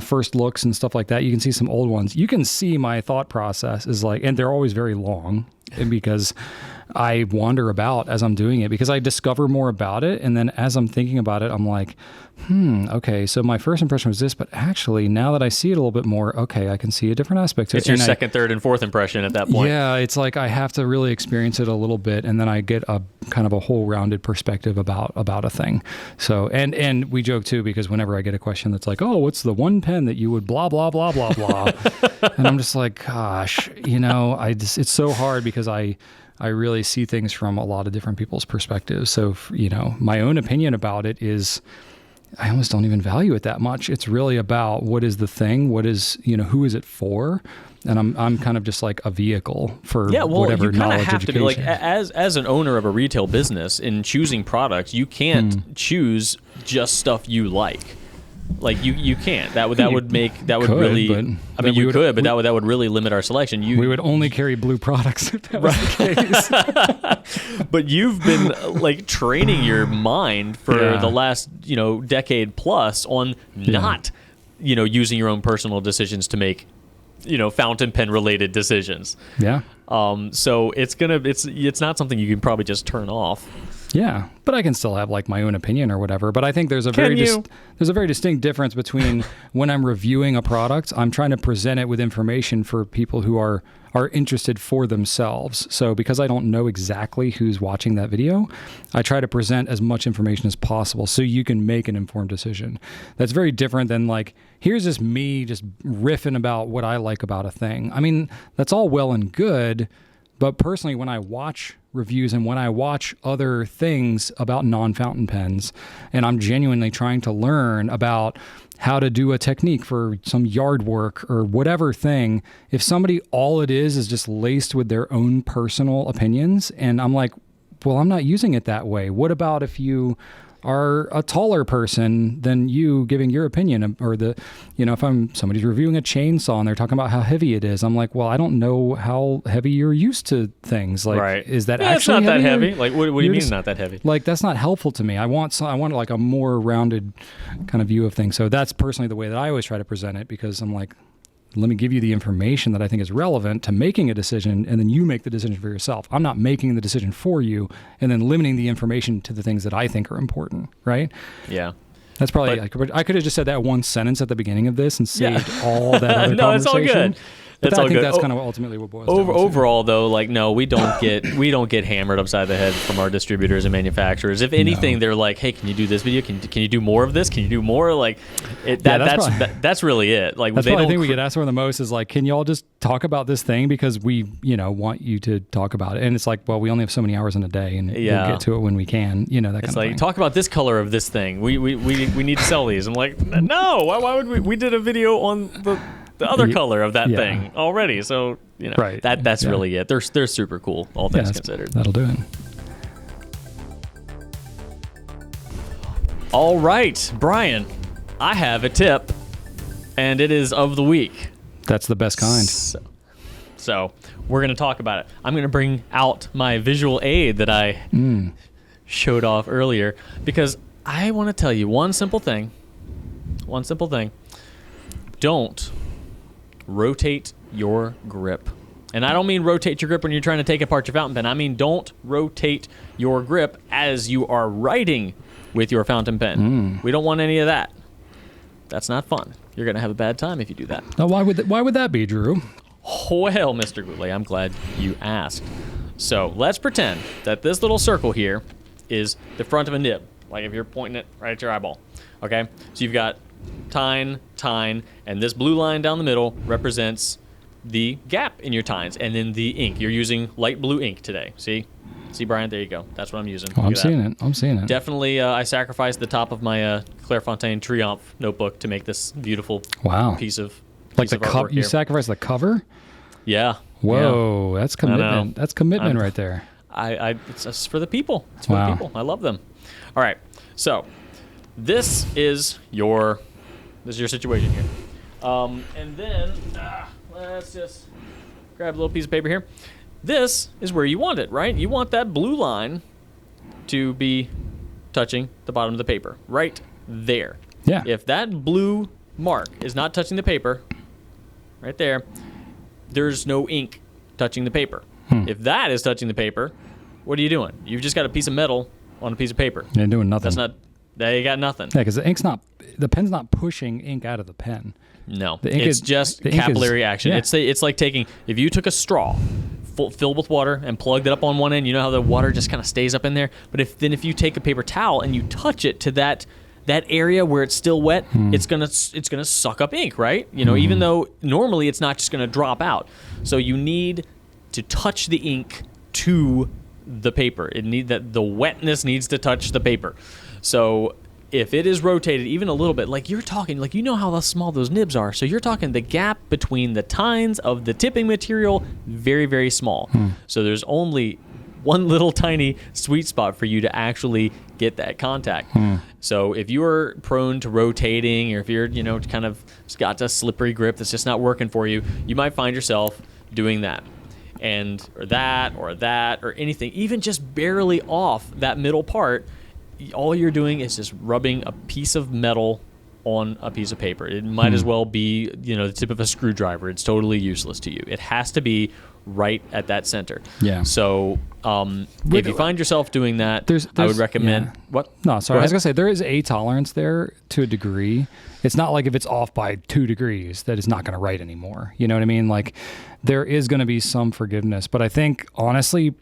[SPEAKER 1] first looks and stuff like that, you can see some old ones. You can see my thought process is like, and they're always very long, because I wander about as I'm doing it, because I discover more about it. And then as I'm thinking about it, I'm like, okay, so my first impression was this, but actually now that I see it a little bit more, okay, I can see a different aspect to it.
[SPEAKER 2] It's your second, third, and fourth impression at that point.
[SPEAKER 1] Yeah, it's like I have to really experience it a little bit, and then I get a kind of a whole rounded perspective about a thing. So, and we joke too, because whenever I get a question that's like, oh, what's the one pen that you would blah, blah, blah, blah, blah. And I'm just like, gosh, it's so hard because I really see things from a lot of different people's perspectives. So, my own opinion about it is I almost don't even value it that much. It's really about what is the thing, what is, who is it for? And I'm kind of just like a vehicle for whatever
[SPEAKER 2] you
[SPEAKER 1] knowledge
[SPEAKER 2] have
[SPEAKER 1] education.
[SPEAKER 2] to be like, as an owner of a retail business, in choosing products, you can't choose just stuff you like. Like you can't. That would really.
[SPEAKER 1] But
[SPEAKER 2] I mean, you could, but that would really limit our selection.
[SPEAKER 1] We would only carry blue products if that was the case.
[SPEAKER 2] But you've been like training your mind for the last decade plus on not using your own personal decisions to make fountain pen related decisions.
[SPEAKER 1] Yeah.
[SPEAKER 2] So it's not something you can probably just turn off.
[SPEAKER 1] Yeah, but I can still have like my own opinion or whatever. But I think there's a very distinct difference between when I'm reviewing a product, I'm trying to present it with information for people who are interested for themselves. So because I don't know exactly who's watching that video, I try to present as much information as possible so you can make an informed decision. That's very different than like, here's just me just riffing about what I like about a thing. I mean, that's all well and good, but personally, when I watch reviews and when I watch other things about non-fountain pens, and I'm genuinely trying to learn about how to do a technique for some yard work or whatever thing, if somebody, all it is just laced with their own personal opinions, and I'm like, well, I'm not using it that way. What about if you are a taller person than you giving your opinion, or if somebody's reviewing a chainsaw and they're talking about how heavy it is, I'm like, well, I don't know how heavy you're used to things. Like,
[SPEAKER 2] right.
[SPEAKER 1] Is that
[SPEAKER 2] actually
[SPEAKER 1] it's not
[SPEAKER 2] that heavy? Like, what do you mean not that heavy?
[SPEAKER 1] Like, that's not helpful to me. I want like a more rounded kind of view of things. So that's personally the way that I always try to present it, because I'm like, let me give you the information that I think is relevant to making a decision, and then you make the decision for yourself. I'm not making the decision for you and then limiting the information to the things that I think are important, right?
[SPEAKER 2] Yeah.
[SPEAKER 1] That's probably, I could have just said that one sentence at the beginning of this and saved all that other
[SPEAKER 2] no,
[SPEAKER 1] conversation.
[SPEAKER 2] It's all good.
[SPEAKER 1] But
[SPEAKER 2] I
[SPEAKER 1] think that's kind of ultimately what boils down to.
[SPEAKER 2] Overall, though, like, no, we don't get hammered upside the head from our distributors and manufacturers. If anything, they're like, hey, can you do this video? Can you do more of this? Can you do more? Like, that's really it. Like,
[SPEAKER 1] that's probably the thing we get asked for the most is like, can y'all just talk about this thing because we want you to talk about it? And it's like, well, we only have so many hours in a day, and we'll get to it when we can. That kind of thing. It's like,
[SPEAKER 2] talk about this color of this thing. We need to sell these. I'm like, no. Why would we? We did a video on the other color of that thing already, so
[SPEAKER 1] right.
[SPEAKER 2] That's really it. They're super cool, all things considered.
[SPEAKER 1] That'll do it.
[SPEAKER 2] All right, Brian, I have a tip, and it is of the week.
[SPEAKER 1] That's the best kind.
[SPEAKER 2] So we're gonna talk about it. I'm gonna bring out my visual aid that I showed off earlier, because I want to tell you one simple thing. Don't rotate your grip. And I don't mean rotate your grip when you're trying to take apart your fountain pen. I mean, don't rotate your grip as you are writing with your fountain pen. We don't want any of that. That's not fun. You're going to have a bad time if you do that.
[SPEAKER 1] Now, why would that be, Drew?
[SPEAKER 2] Well, Mr. Goulet, I'm glad you asked. So let's pretend that this little circle here is the front of a nib. Like if you're pointing it right at your eyeball. Okay? So you've got tine, and this blue line down the middle represents the gap in your tines, and then the ink. You're using light blue ink today. See, Brian? There you go. That's what I'm using.
[SPEAKER 1] Oh, I'm seeing it.
[SPEAKER 2] Definitely, I sacrificed the top of my Clairefontaine Triomphe notebook to make this beautiful piece of artwork.
[SPEAKER 1] You sacrificed the cover?
[SPEAKER 2] Yeah.
[SPEAKER 1] Whoa, that's commitment. That's commitment right there.
[SPEAKER 2] It's for the people. It's for the people. I love them. All right. So this is your situation here. And then let's just grab a little piece of paper here. This is where you want it, right? You want that blue line to be touching the bottom of the paper, right there.
[SPEAKER 1] Yeah.
[SPEAKER 2] If that blue mark is not touching the paper, right there, there's no ink touching the paper. If that is touching the paper, what are you doing? You've just got a piece of metal on a piece of paper.
[SPEAKER 1] You're doing nothing.
[SPEAKER 2] You got nothing.
[SPEAKER 1] Yeah, because the pen's not pushing ink out of the pen.
[SPEAKER 2] No, it's just capillary action. Yeah. It's like if you took a straw filled with water and plugged it up on one end, you know how the water just kind of stays up in there? But if you take a paper towel and you touch it to that area where it's still wet, it's gonna suck up ink, right? Even though normally it's not just gonna drop out. So you need to touch the ink to the paper. The wetness needs to touch the paper. So if it is rotated even a little bit, like you're talking, like you know how small those nibs are. So you're talking the gap between the tines of the tipping material, very, very small. So there's only one little tiny sweet spot for you to actually get that contact. So if you're prone to rotating, or if you're, kind of got a slippery grip that's just not working for you, you might find yourself doing that. Or that, or anything, even just barely off that middle part, all you're doing is just rubbing a piece of metal on a piece of paper. It might as well be, the tip of a screwdriver. It's totally useless to you. It has to be right at that center.
[SPEAKER 1] Yeah.
[SPEAKER 2] So if you find yourself doing that, I would recommend...
[SPEAKER 1] Yeah.
[SPEAKER 2] What?
[SPEAKER 1] No, sorry. I was going to say, there is a tolerance there to a degree. It's not like if it's off by 2 degrees that it's not going to write anymore. You know what I mean? Like, there is going to be some forgiveness. But I think, honestly,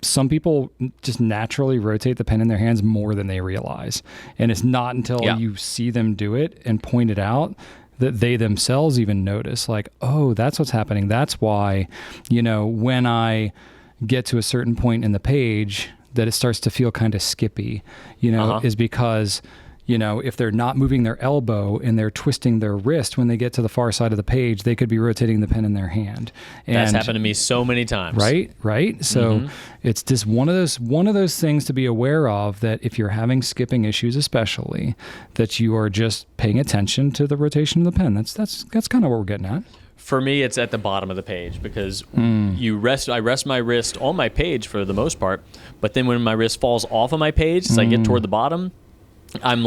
[SPEAKER 1] some people just naturally rotate the pen in their hands more than they realize. And it's not until you see them do it and point it out that they themselves even notice, like, oh, that's what's happening. That's why, when I get to a certain point in the page that it starts to feel kind of skippy, is because, if they're not moving their elbow and they're twisting their wrist when they get to the far side of the page, they could be rotating the pen in their hand. And
[SPEAKER 2] that's happened to me so many times.
[SPEAKER 1] Right. So it's just one of those things to be aware of, that if you're having skipping issues, especially, that you are just paying attention to the rotation of the pen. That's kind of what we're getting at.
[SPEAKER 2] For me, it's at the bottom of the page, because I rest my wrist on my page for the most part, but then when my wrist falls off of my page, as I get toward the bottom, I'm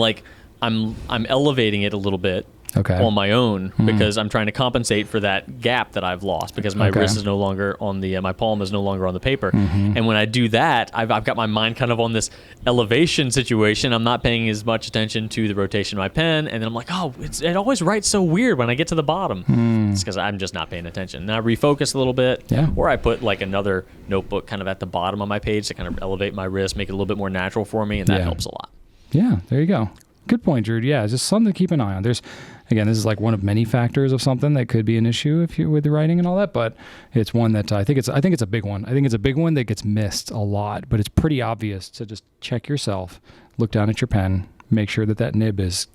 [SPEAKER 2] elevating it a little bit on my own, because I'm trying to compensate for that gap that I've lost, because my wrist is no longer on the my palm is no longer on the paper. And when I do that, I've got my mind kind of on this elevation situation. I'm not paying as much attention to the rotation of my pen, and then I'm like, oh, it always writes so weird when I get to the bottom. It's because I'm just not paying attention. And I refocus a little bit, or I put like another notebook kind of at the bottom of my page to kind of elevate my wrist, make it a little bit more natural for me, and that helps a lot.
[SPEAKER 1] Yeah, there you go. Good point, Drew. Yeah, it's just something to keep an eye on. This is like one of many factors of something that could be an issue if you with the writing and all that, but it's one that I think it's a big one. I think it's a big one that gets missed a lot, but it's pretty obvious to just check yourself, look down at your pen, make sure that nib is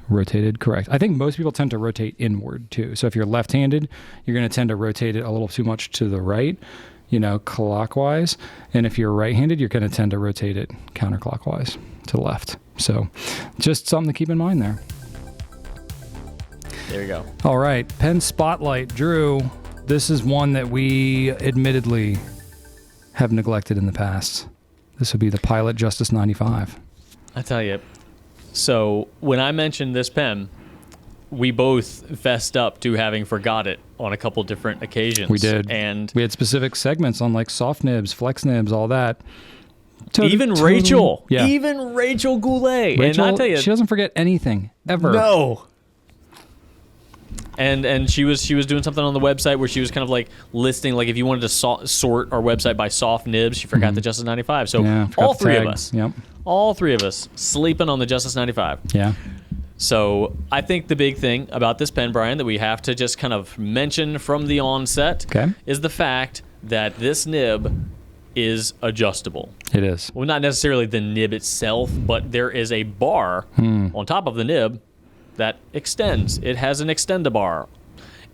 [SPEAKER 1] rotated correct. I think most people tend to rotate inward too. So if you're left-handed, you're going to tend to rotate it a little too much to the right, clockwise. And if you're right-handed, you're going to tend to rotate it counterclockwise to the left. So just something to keep in mind there.
[SPEAKER 2] There you go.
[SPEAKER 1] All right. Pen Spotlight. Drew, this is one that we admittedly have neglected in the past. This would be the Pilot Justus 95.
[SPEAKER 2] I tell you, so when I mentioned this pen, we both fessed up to having forgot it on a couple different occasions.
[SPEAKER 1] We did.
[SPEAKER 2] And
[SPEAKER 1] we had specific segments on like soft nibs, flex nibs, all that.
[SPEAKER 2] Even Rachel Goulet.
[SPEAKER 1] Rachel,
[SPEAKER 2] and I tell you,
[SPEAKER 1] she doesn't forget anything ever.
[SPEAKER 2] No. And she was doing something on the website where she was kind of like listing, like if you wanted to sort our website by soft nibs, she forgot the Justus 95. So all three of us sleeping on the Justus 95.
[SPEAKER 1] Yeah.
[SPEAKER 2] So I think the big thing about this pen, Brian, that we have to just kind of mention from the onset is the fact that this nib is adjustable.
[SPEAKER 1] It is.
[SPEAKER 2] Well, not necessarily the nib itself, but there is a bar on top of the nib that extends. It has an extenda bar,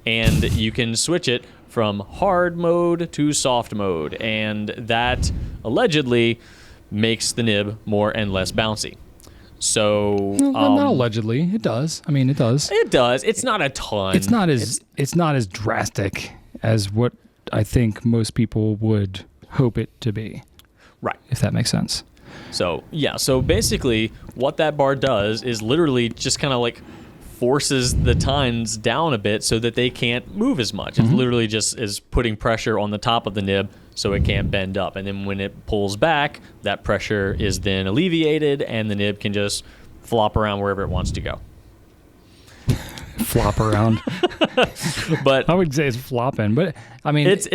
[SPEAKER 2] and you can switch it from hard mode to soft mode, and that allegedly makes the nib more and less bouncy. So
[SPEAKER 1] not allegedly, it does. I mean, it does.
[SPEAKER 2] It does. It's not a ton.
[SPEAKER 1] It's not as drastic as what I think most people would hope it to be.
[SPEAKER 2] Right.
[SPEAKER 1] If that makes sense.
[SPEAKER 2] So, yeah. So basically what that bar does is literally just kind of like forces the tines down a bit so that they can't move as much. It literally just is putting pressure on the top of the nib so it can't bend up. And then when it pulls back, that pressure is then alleviated and the nib can just flop around wherever it wants to go.
[SPEAKER 1] Flop around.
[SPEAKER 2] But
[SPEAKER 1] I would say it's flopping, but I mean
[SPEAKER 2] it's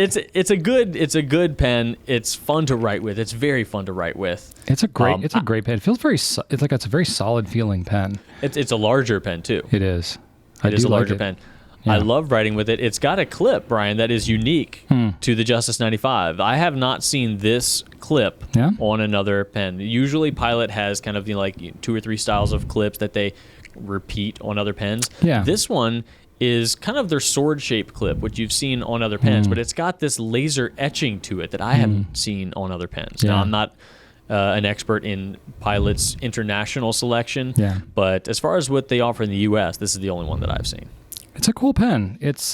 [SPEAKER 2] a good pen. It's fun to write with. It's very fun to write with.
[SPEAKER 1] It's a great pen. It feels it's a very solid feeling pen.
[SPEAKER 2] It's a larger pen too.
[SPEAKER 1] It is.
[SPEAKER 2] It is a larger pen.
[SPEAKER 1] Yeah.
[SPEAKER 2] I love writing with it. It's got a clip, Brian, that is unique to the Justus 95. I have not seen this clip on another pen. Usually Pilot has kind of like 2 or 3 styles of clips that they repeat on other pens.
[SPEAKER 1] Yeah.
[SPEAKER 2] This one is kind of their sword-shaped clip, which you've seen on other pens, but it's got this laser etching to it that I haven't seen on other pens.
[SPEAKER 1] Yeah.
[SPEAKER 2] Now, I'm not an expert in Pilot's international selection, but as far as what they offer in the U.S., this is the only one that I've seen.
[SPEAKER 1] It's a cool pen. It's,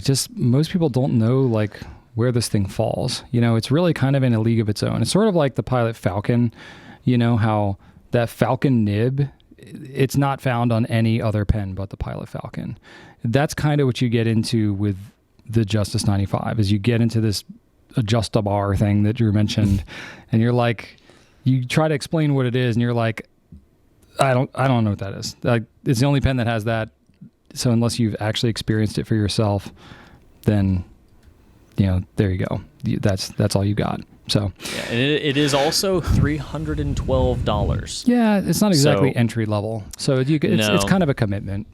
[SPEAKER 1] just most people don't know, like, where this thing falls. It's really kind of in a league of its own. It's sort of like the Pilot Falcon, how that Falcon nib, it's not found on any other pen but the Pilot Falcon. That's kind of what you get into with the Justus 95, is you get into this adjust-a-bar thing that Drew mentioned, and you're like, you try to explain what it is, and you're like, I don't know what that is. Like, it's the only pen that has that. So unless you've actually experienced it for yourself, then there you go. That's all you got. So
[SPEAKER 2] and it is also $312.
[SPEAKER 1] Yeah, it's not exactly entry level. So it's kind of a commitment,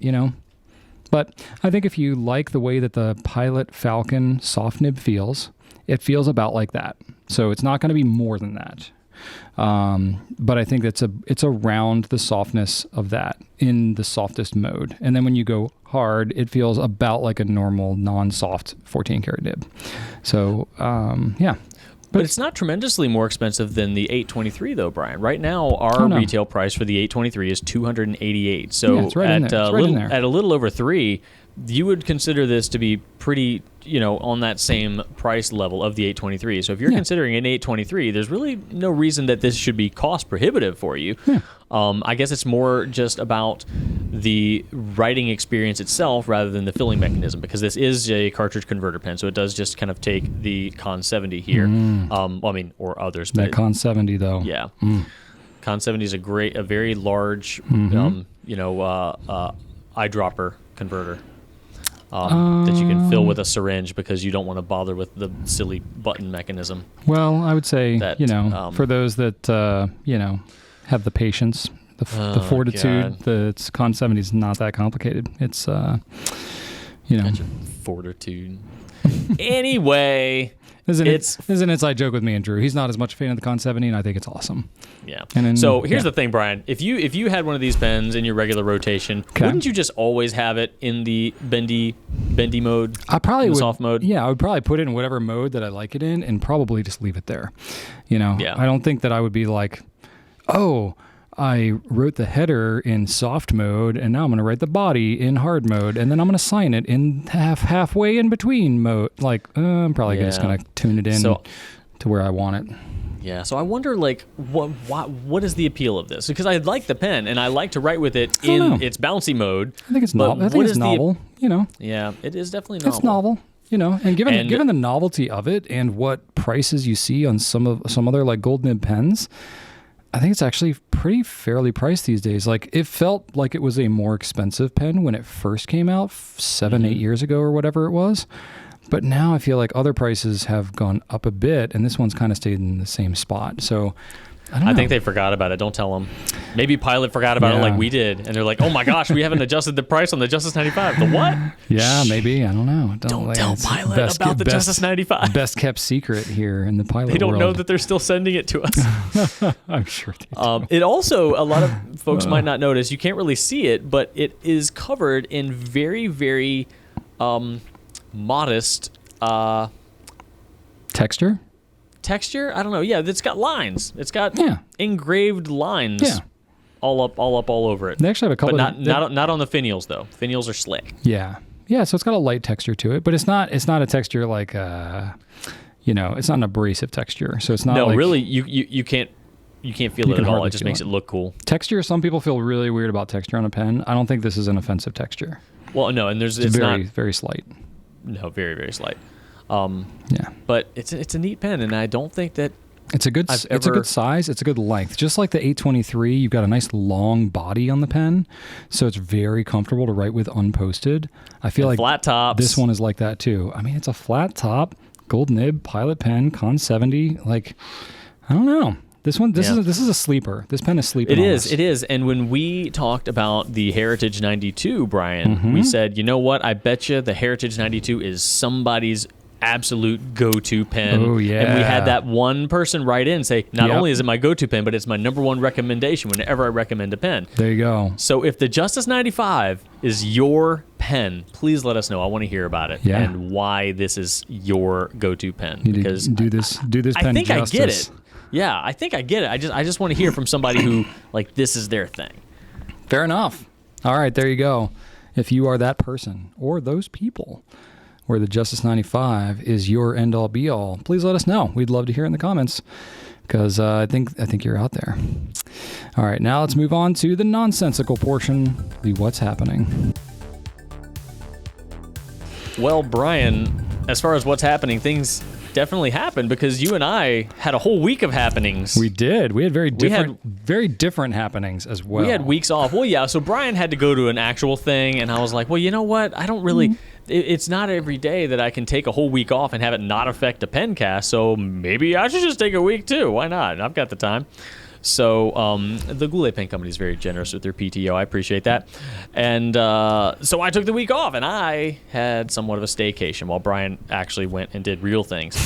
[SPEAKER 1] But I think if you like the way that the Pilot Falcon soft nib feels, it feels about like that. So it's not going to be more than that. But I think it's around the softness of that in the softest mode. And then when you go hard, it feels about like a normal non-soft 14 karat nib. So,
[SPEAKER 2] But it's not tremendously more expensive than the 823, though, Brian. Right now, our retail price for the 823 is $288. So
[SPEAKER 1] it's right in there.
[SPEAKER 2] At a little over $3, you would consider this to be pretty, on that same price level of the 823. So if you're considering an 823, there's really no reason that this should be cost prohibitive for you.
[SPEAKER 1] Yeah.
[SPEAKER 2] I guess it's more just about the writing experience itself rather than the filling mechanism, because this is a cartridge converter pen, so it does just kind of take the Con 70 here. Or others.
[SPEAKER 1] That Con 70, though.
[SPEAKER 2] Yeah. Con 70 is a very large, eyedropper converter. That you can fill with a syringe because you don't want to bother with the silly button mechanism.
[SPEAKER 1] Well, I would say, that, for those that, have the patience, the fortitude, the Con 70 is not that complicated. It's,
[SPEAKER 2] Fortitude. Anyway.
[SPEAKER 1] This is an inside joke with me and Drew. He's not as much a fan of the Con 70, and I think it's awesome.
[SPEAKER 2] Yeah. So here's the thing, Brian. If you had one of these pens in your regular rotation, wouldn't you just always have it in the bendy mode?
[SPEAKER 1] I probably would.
[SPEAKER 2] Soft mode?
[SPEAKER 1] Yeah, I would probably put it in whatever mode that I like it in, and probably just leave it there.
[SPEAKER 2] Yeah.
[SPEAKER 1] I don't think that I would be like, oh, I wrote the header in soft mode, and now I'm going to write the body in hard mode, and then I'm going to sign it in halfway in between mode. Like, I'm probably just going to tune it in to where I want it.
[SPEAKER 2] Yeah, so I wonder, like, what is the appeal of this? Because I like the pen, and I like to write with it in its bouncy mode.
[SPEAKER 1] I think it's novel. I think it's novel,
[SPEAKER 2] Yeah, it is definitely novel.
[SPEAKER 1] It's novel, and given the novelty of it and what prices you see on some other, like, gold nib pens, I think it's actually pretty fairly priced these days. Like, it felt like it was a more expensive pen when it first came out 7-8 years ago or whatever it was. But now I feel like other prices have gone up a bit, and this one's kind of stayed in the same spot. So I
[SPEAKER 2] think they forgot about it. Don't tell them. Maybe Pilot forgot about it like we did, and they're like, "Oh my gosh, we haven't adjusted the price on the Justus 95." The what?
[SPEAKER 1] Yeah, maybe. I don't know.
[SPEAKER 2] Don't tell Pilot about the Justus 95.
[SPEAKER 1] Best kept secret here in the Pilot
[SPEAKER 2] They don't
[SPEAKER 1] world.
[SPEAKER 2] know that they're still sending it to us.
[SPEAKER 1] I'm sure they do.
[SPEAKER 2] It also, a lot of folks might not notice. You can't really see it, but it is covered in very, very modest
[SPEAKER 1] texture.
[SPEAKER 2] I don't know. Yeah, it's got lines. It's got engraved lines all over it.
[SPEAKER 1] They actually have a couple,
[SPEAKER 2] but not on the finials though. Finials are slick.
[SPEAKER 1] Yeah. So it's got a light texture to it, but it's not a texture like it's not an abrasive texture. So it's not.
[SPEAKER 2] No,
[SPEAKER 1] like,
[SPEAKER 2] really, you can't feel it at all. It just makes it look cool.
[SPEAKER 1] Texture. Some people feel really weird about texture on a pen. I don't think this is an offensive texture.
[SPEAKER 2] Well, no, and it's
[SPEAKER 1] very,
[SPEAKER 2] not
[SPEAKER 1] very slight.
[SPEAKER 2] No, very, very slight. But it's a neat pen, and I don't think that
[SPEAKER 1] it's a good size. It's a good length. Just like the 823, you've got a nice long body on the pen, so it's very comfortable to write with unposted. I feel like
[SPEAKER 2] flat tops.
[SPEAKER 1] This one is like that too. I mean, it's a flat top, gold nib, Pilot pen, Con 70. Like, I don't know. This is a sleeper. This pen is sleeping.
[SPEAKER 2] It is. And when we talked about the Heritage 92, Brian, we said, you know what? I bet you the Heritage 92 is somebody's absolute go-to pen.
[SPEAKER 1] Oh, yeah.
[SPEAKER 2] And we had that one person write in and say, not only is it my go-to pen, but it's my number one recommendation whenever I recommend a pen.
[SPEAKER 1] There you go.
[SPEAKER 2] So if the Justus 95 is your pen, please let us know. I want to hear about it and why this is your go-to pen. Because
[SPEAKER 1] do this pen
[SPEAKER 2] I think
[SPEAKER 1] justice.
[SPEAKER 2] I get it. Yeah, I think I get it. I just want to hear from somebody who, like, this is their thing.
[SPEAKER 1] Fair enough. All right, there you go. If you are that person or those people where the Justus 95 is your end-all be-all, please let us know. We'd love to hear it in the comments because I think you're out there. All right, now let's move on to the nonsensical portion, the what's happening.
[SPEAKER 2] Well, Brian, as far as what's happening, things definitely happened because you and I had a whole week of happenings.
[SPEAKER 1] We did. We had very different happenings as well.
[SPEAKER 2] We had weeks off. Well, yeah, so Brian had to go to an actual thing, and I was like, well, you know what? I don't really... It's not every day that I can take a whole week off and have it not affect a pencast, so maybe I should just take a week too. Why not? I've got the time. So the Goulet Pen Company is very generous with their PTO. I appreciate that. And so I took the week off, and I had somewhat of a staycation while Brian actually went and did real things.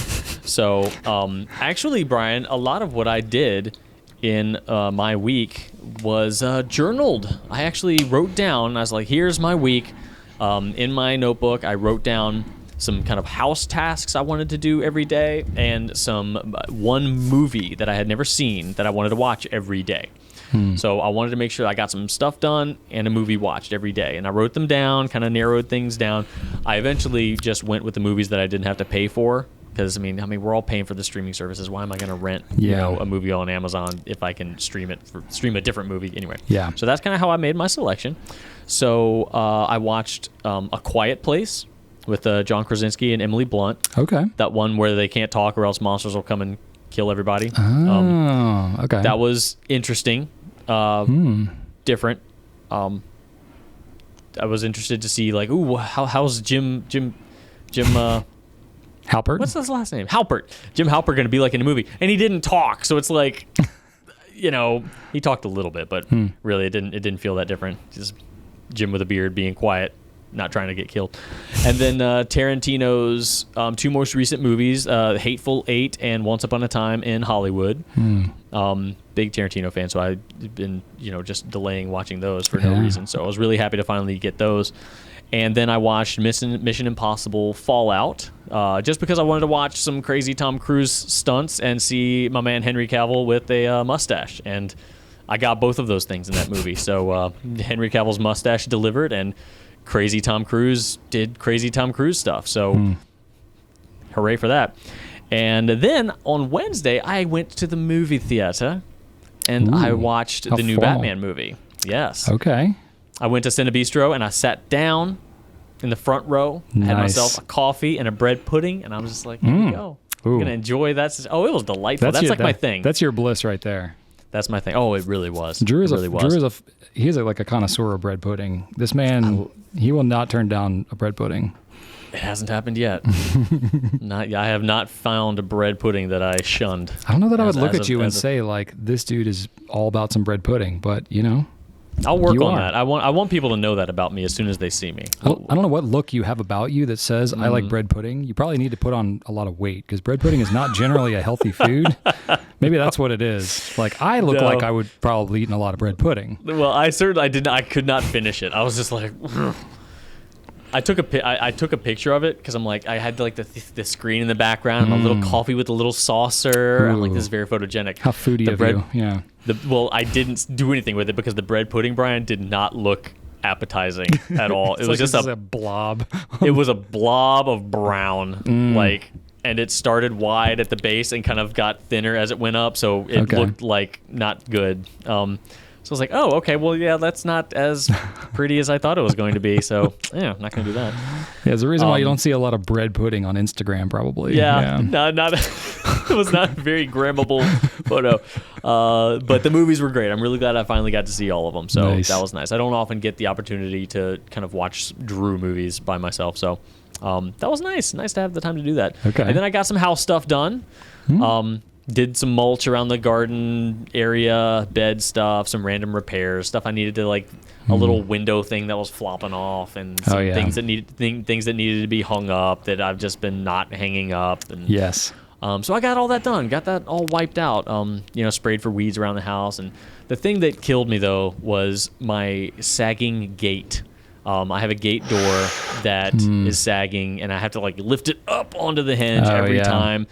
[SPEAKER 2] So actually, Brian, a lot of what I did in my week was journaled. I actually wrote down, I was like, here's my week. In my notebook, I wrote down some kind of house tasks I wanted to do every day and one movie that I had never seen that I wanted to watch every day. So I wanted to make sure I got some stuff done and a movie watched every day. And I wrote them down, kind of narrowed things down. I eventually just went with the movies that I didn't have to pay for. Because I mean, we're all paying for the streaming services. Why am I going to rent, a movie on Amazon if I can stream a different movie anyway?
[SPEAKER 1] Yeah.
[SPEAKER 2] So that's kind of how I made my selection. So I watched A Quiet Place with John Krasinski and Emily Blunt.
[SPEAKER 1] Okay.
[SPEAKER 2] That one where they can't talk or else monsters will come and kill everybody.
[SPEAKER 1] Oh, okay.
[SPEAKER 2] That was interesting, different. I was interested to see like, ooh, how's Jim
[SPEAKER 1] Halpert?
[SPEAKER 2] What's his last name? Halpert. Jim Halpert going to be like in the movie. And he didn't talk, so it's like, he talked a little bit, but really it didn't feel that different. Just Jim with a beard being quiet, not trying to get killed. And then Tarantino's two most recent movies, Hateful Eight and Once Upon a Time in Hollywood. Big Tarantino fan, so I've been just delaying watching those for no reason. So I was really happy to finally get those. And then I watched Mission Impossible Fallout, just because I wanted to watch some crazy Tom Cruise stunts and see my man Henry Cavill with a mustache. And I got both of those things in that movie. So Henry Cavill's mustache delivered, and crazy Tom Cruise did crazy Tom Cruise stuff. So hooray for that. And then on Wednesday, I went to the movie theater, and I watched the new Batman movie. Yes.
[SPEAKER 1] Okay.
[SPEAKER 2] I went to Cinebistro and I sat down in the front row, had myself a coffee and a bread pudding, and I was just like, here we go. I'm going to enjoy that. Oh, it was delightful. That's like my thing.
[SPEAKER 1] That's your bliss right there.
[SPEAKER 2] That's my thing. Oh, it really was.
[SPEAKER 1] Drew is like a connoisseur of bread pudding. This man, he will not turn down a bread pudding.
[SPEAKER 2] It hasn't happened yet. I have not found a bread pudding that I shunned.
[SPEAKER 1] I don't know that I would look at you and say, like, this dude is all about some bread pudding, but,
[SPEAKER 2] I'll work on that. I want people to know that about me as soon as they see me.
[SPEAKER 1] Well, I don't know what look you have about you that says I like bread pudding. You probably need to put on a lot of weight because bread pudding is not generally a healthy food. Maybe that's what it is. Like I look like I would probably eat a lot of bread pudding.
[SPEAKER 2] Well, I didn't. I could not finish it. I was just like. I took a picture of it because I'm like I had like the screen in the background and a little coffee with a little saucer. I'm like, this is very photogenic.
[SPEAKER 1] How foodie of you, yeah.
[SPEAKER 2] Well, I didn't do anything with it because the bread pudding, Brian, did not look appetizing at all. It was
[SPEAKER 1] like
[SPEAKER 2] just
[SPEAKER 1] a blob.
[SPEAKER 2] It was a blob of brown, and it started wide at the base and kind of got thinner as it went up, so it looked like not good. So I was like, oh, okay, well, yeah, that's not as pretty as I thought it was going to be. So, yeah, I'm not going to do that.
[SPEAKER 1] Yeah, there's a reason why you don't see a lot of bread pudding on Instagram, probably.
[SPEAKER 2] Yeah. Not it was not a very grammable photo. But the movies were great. I'm really glad I finally got to see all of them. So that was nice. I don't often get the opportunity to kind of watch Drew movies by myself. So that was nice. Nice to have the time to do that.
[SPEAKER 1] Okay.
[SPEAKER 2] And then I got some house stuff done. did some mulch around the garden area, bed stuff, some random repairs, stuff I needed to like a little window thing that was flopping off, and some things that needed to be hung up that I've just been not hanging up. And
[SPEAKER 1] Yes.
[SPEAKER 2] so I got all that done, got that all wiped out. Sprayed for weeds around the house, and the thing that killed me though was my sagging gate. I have a gate door that is sagging, and I have to like lift it up onto the hinge every time.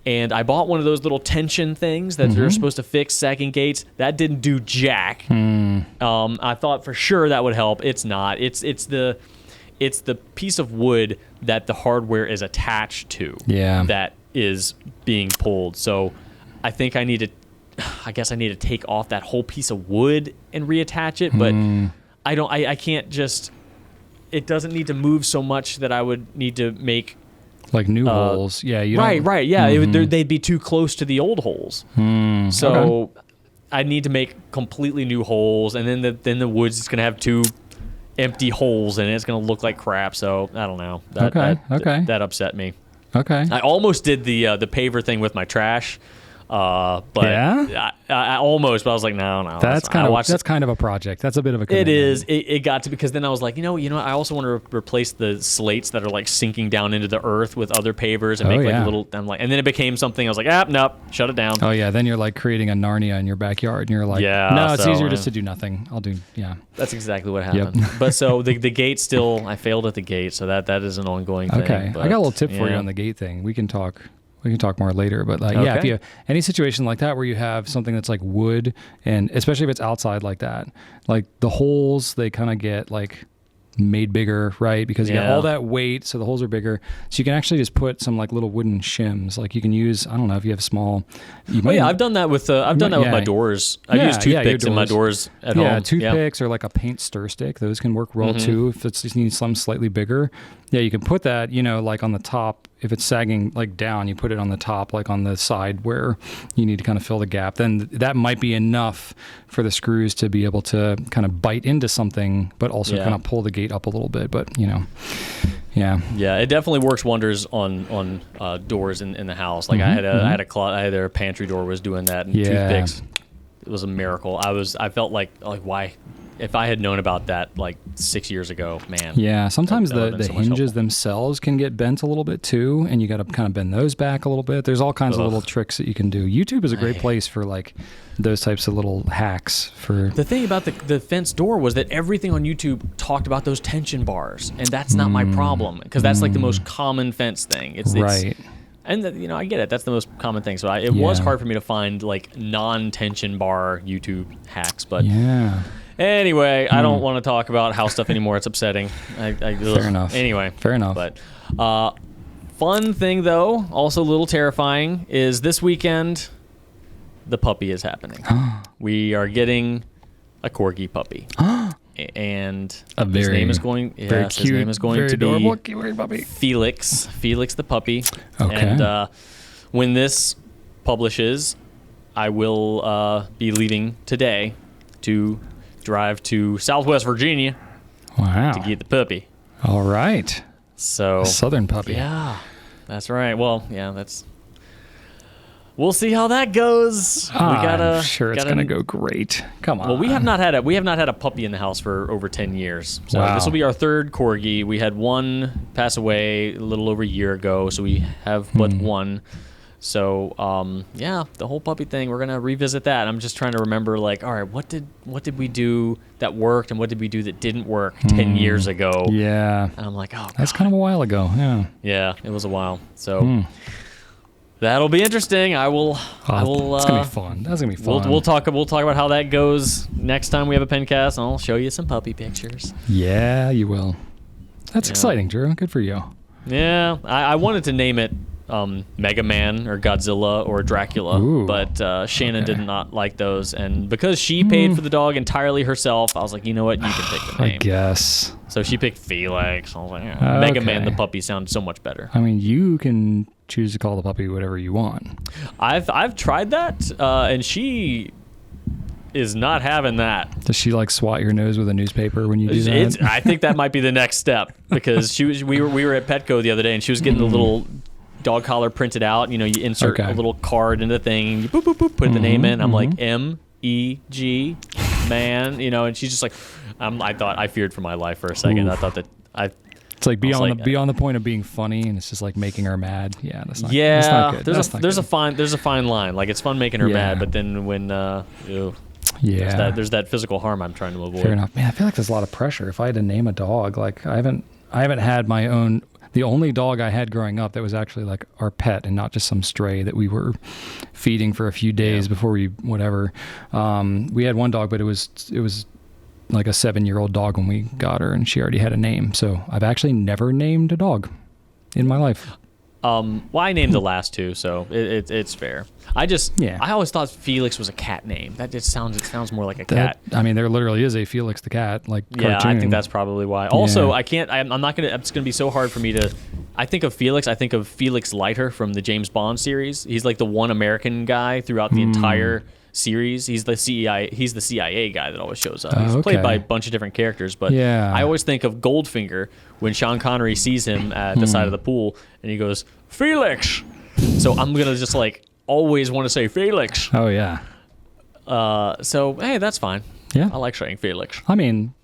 [SPEAKER 2] And I bought one of those little tension things that are supposed to fix sagging gates. That didn't do jack. I thought for sure that would help. It's not. It's the piece of wood that the hardware is attached to. That is being pulled. So I think I need to take off that whole piece of wood and reattach it, but I can't just, it doesn't need to move so much that I would need to make
[SPEAKER 1] like new holes. Yeah.
[SPEAKER 2] Right. Yeah. They'd be too close to the old holes. So I need to make completely new holes, and then the wood's just going to have 2 empty holes in it. It's going to look like crap. So I don't know. That upset me.
[SPEAKER 1] Okay.
[SPEAKER 2] I almost did the paver thing with my trash. But I almost, but I was like, no.
[SPEAKER 1] That's kind of a project. That's a bit of a commitment.
[SPEAKER 2] It is. It got to, because then I was like, I also want to replace the slates that are like sinking down into the earth with other pavers and make like a little. I'm like, and then it became something. I was like, nope, shut it down.
[SPEAKER 1] Oh yeah, then you're like creating a Narnia in your backyard, and you're like, no, it's easier just to do nothing. I'll do. Yeah.
[SPEAKER 2] That's exactly what happened. Yep. But so the gate still, I failed at the gate, so that is an ongoing thing.
[SPEAKER 1] Okay,
[SPEAKER 2] but,
[SPEAKER 1] I got a little tip for you on the gate thing. We can talk more later, but if you any situation like that where you have something that's like wood, and especially if it's outside like that, like the holes, they kind of get like made bigger, right? Because you got all that weight, so the holes are bigger. So you can actually just put some like little wooden shims. Like you can use, I don't know if you have small.
[SPEAKER 2] I've done that with my doors. I use toothpicks in my doors at home.
[SPEAKER 1] Toothpicks or like a paint stir stick. Those can work well too. If it's just needs some slightly bigger, you can put that, like on the top. If it's sagging like down, you put it on the top, like on the side where you need to kind of fill the gap. Then that might be enough for the screws to be able to kind of bite into something, but also kind of pull the gate up a little bit. But yeah, it definitely works wonders on doors in the house. Like I had a pantry door was doing that, and toothpicks. It was a miracle. I felt like why. If I had known about that like 6 years ago, man. Yeah, sometimes the hinges themselves can get bent a little bit too, and you got to kind of bend those back a little bit. There's all kinds of little tricks that you can do. YouTube is a great place for like those types of little hacks. For the thing about the fence door was that everything on YouTube talked about those tension bars, and that's not my problem, because that's like the most common fence thing. It's right. And I get it. That's the most common thing. So it was hard for me to find like non-tension bar YouTube hacks, but anyway, I don't want to talk about house stuff anymore. It's upsetting. Fair enough. Anyway. Fair enough. But fun thing, though, also a little terrifying, is this weekend, the puppy is happening. We are getting a corgi puppy. And his name is going to be Felix. Felix the puppy. Okay. And when this publishes, I will be leaving today to drive to Southwest Virginia to get the puppy. All right. So a southern puppy. Yeah, that's right. Well, we'll see how that goes. I'm sure it's going to go great. Come on. Well, we have not had a puppy in the house for over 10 years. So this will be our third corgi. We had one pass away a little over a year ago, so we have but one. So, the whole puppy thing, we're going to revisit that. I'm just trying to remember, all right, what did we do that worked, and what did we do that didn't work 10 years ago? Yeah. And I'm like, that's kind of a while ago. Yeah. Yeah, it was a while. So that'll be interesting. I will. It's going to be fun. That's going to be fun. We'll talk about how that goes next time we have a pencast, and I'll show you some puppy pictures. Yeah, you will. That's exciting, Drew. Good for you. Yeah. I wanted to name it Mega Man or Godzilla or Dracula, but Shannon did not like those, and because she paid for the dog entirely herself, I was like, you know what, you can pick the name. I guess. So she picked Felix. I was like, Mega Man the puppy sounds so much better. I mean, you can choose to call the puppy whatever you want. I've tried that, and she is not having that. Does she swat your nose with a newspaper when you do that? I think that might be the next step, because we were at Petco the other day, and she was getting the little
[SPEAKER 2] dog collar printed out. You insert
[SPEAKER 1] Okay.
[SPEAKER 2] a little card in the thing, you boop, boop, boop, put the name in. I'm like, MEG, man, and she's just like, I feared for my life for a second.
[SPEAKER 1] Oof.
[SPEAKER 2] I thought that
[SPEAKER 1] It's like be
[SPEAKER 2] I was
[SPEAKER 1] on
[SPEAKER 2] like,
[SPEAKER 1] be on the point of being funny, and it's just like making her mad. Yeah, that's not.
[SPEAKER 2] yeah,
[SPEAKER 1] that's not good.
[SPEAKER 2] there's a fine line. Like, it's fun making her mad, but then when there's that physical harm I'm trying to avoid.
[SPEAKER 1] Fair enough. Man, I feel like there's a lot of pressure. If I had to name a dog, like I haven't had my own. The only dog I had growing up that was actually like our pet and not just some stray that we were feeding for a few days before we whatever. We had one dog, but it was like a 7-year-old dog when we got her, and she already had a name. So I've actually never named a dog in my life.
[SPEAKER 2] Well, I named the last two, so it's fair. I always thought Felix was a cat name. It sounds more like a cat.
[SPEAKER 1] I mean, there literally is a Felix the cat, like
[SPEAKER 2] Yeah,
[SPEAKER 1] cartoon.
[SPEAKER 2] I think that's probably why. Also, I'm not gonna. It's gonna be so hard for me to. I think of Felix Leiter from the James Bond series. He's like the one American guy throughout the entire series. He's the CIA guy that always shows up. He's played by a bunch of different characters, but I always think of Goldfinger when Sean Connery sees him at the side of the pool and he goes, Felix. So I'm gonna just like always want to say Felix.
[SPEAKER 1] Oh yeah.
[SPEAKER 2] So hey, that's fine.
[SPEAKER 1] Yeah.
[SPEAKER 2] I like saying Felix.
[SPEAKER 1] I mean,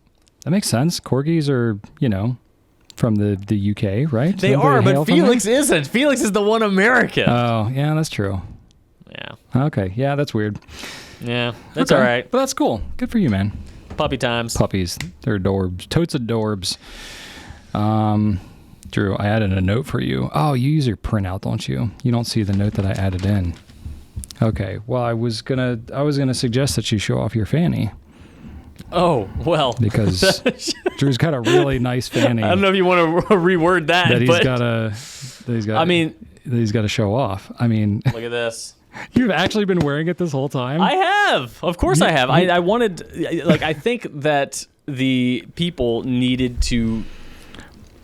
[SPEAKER 1] that makes sense. Corgis are, from the UK, right?
[SPEAKER 2] They
[SPEAKER 1] Don't
[SPEAKER 2] are,
[SPEAKER 1] hail
[SPEAKER 2] but
[SPEAKER 1] from
[SPEAKER 2] Felix
[SPEAKER 1] there?
[SPEAKER 2] isn't. Felix is the one American.
[SPEAKER 1] Oh, yeah, that's true.
[SPEAKER 2] Yeah.
[SPEAKER 1] Okay, yeah, that's weird.
[SPEAKER 2] Yeah, that's
[SPEAKER 1] Okay,
[SPEAKER 2] all right.
[SPEAKER 1] But that's cool. Good for you, man.
[SPEAKER 2] Puppy times.
[SPEAKER 1] Puppies, they're adorbs. Totes adorbs. Drew, I added a note for you. Oh, you use your printout, don't you? You don't see the note that I added in. Okay, well, I was gonna suggest that you show off your fanny.
[SPEAKER 2] Oh, well.
[SPEAKER 1] Because Drew's got a really nice fanny.
[SPEAKER 2] I don't know if you want to reword that.
[SPEAKER 1] That
[SPEAKER 2] but
[SPEAKER 1] he's got to show off. I mean,
[SPEAKER 2] look at this.
[SPEAKER 1] You've actually been wearing it this whole time?
[SPEAKER 2] I have. Of course I have. I wanted, I think that the people needed to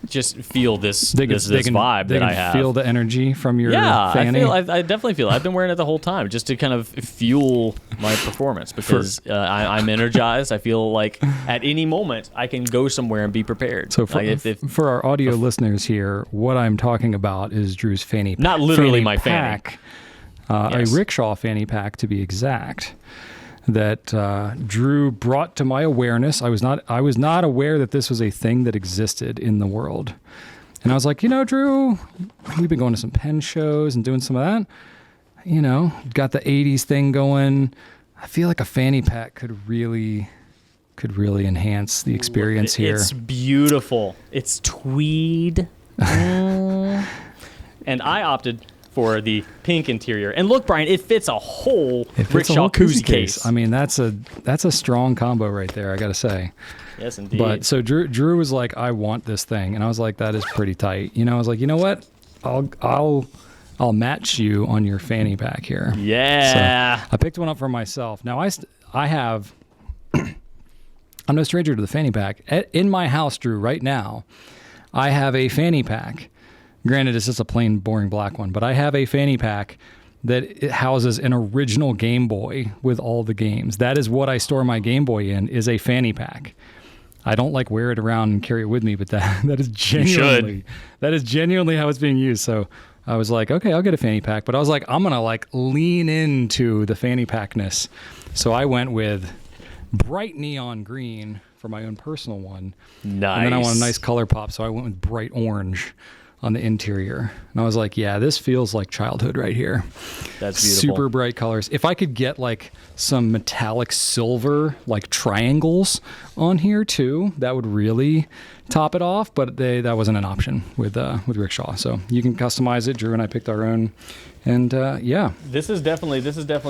[SPEAKER 2] just feel this vibe that I have.
[SPEAKER 1] Feel the energy from your fanny?
[SPEAKER 2] I definitely feel it. I've been wearing it the whole time just to kind of fuel my performance because I'm energized. I feel like at any moment I can go somewhere and be prepared.
[SPEAKER 1] So for our audio listeners here, what I'm talking about is Drew's fanny pack.
[SPEAKER 2] Not literally my pack.
[SPEAKER 1] A rickshaw fanny pack to be exact. That Drew brought to my awareness. I was not aware that this was a thing that existed in the world. And I was like, Drew, we've been going to some pen shows and doing some of that. Got the 80s thing going. I feel like a fanny pack could really enhance the experience here.
[SPEAKER 2] It's beautiful. It's tweed. And I opted for the pink interior. And look, Brian, it fits a whole rickshaw koozie case.
[SPEAKER 1] I mean, that's a strong combo right there, I got to say.
[SPEAKER 2] Yes, indeed.
[SPEAKER 1] But so Drew was like, I want this thing. And I was like, that is pretty tight. I was like, you know what? I'll match you on your fanny pack here.
[SPEAKER 2] Yeah.
[SPEAKER 1] So I picked one up for myself. Now I have, I'm no stranger to the fanny pack. In my house, Drew, right now, I have a fanny pack. Granted, it's just a plain, boring black one, but I have a fanny pack that it houses an original Game Boy with all the games. That is what I store my Game Boy in, is a fanny pack. I don't wear it around and carry it with me, but that is genuinely how it's being used. So I was like, okay, I'll get a fanny pack, but I was like, I'm gonna lean into the fanny packness. So I went with bright neon green for my own personal one.
[SPEAKER 2] Nice.
[SPEAKER 1] And then I want a nice color pop, so I went with bright orange on the interior. And I was like, yeah, this feels like childhood right here.
[SPEAKER 2] That's beautiful.
[SPEAKER 1] Super bright colors. If I could get some metallic silver triangles on here too, that would really top it off, but that wasn't an option with Rickshaw. So you can customize it. Drew and I picked our own. And yeah.
[SPEAKER 2] This is definitely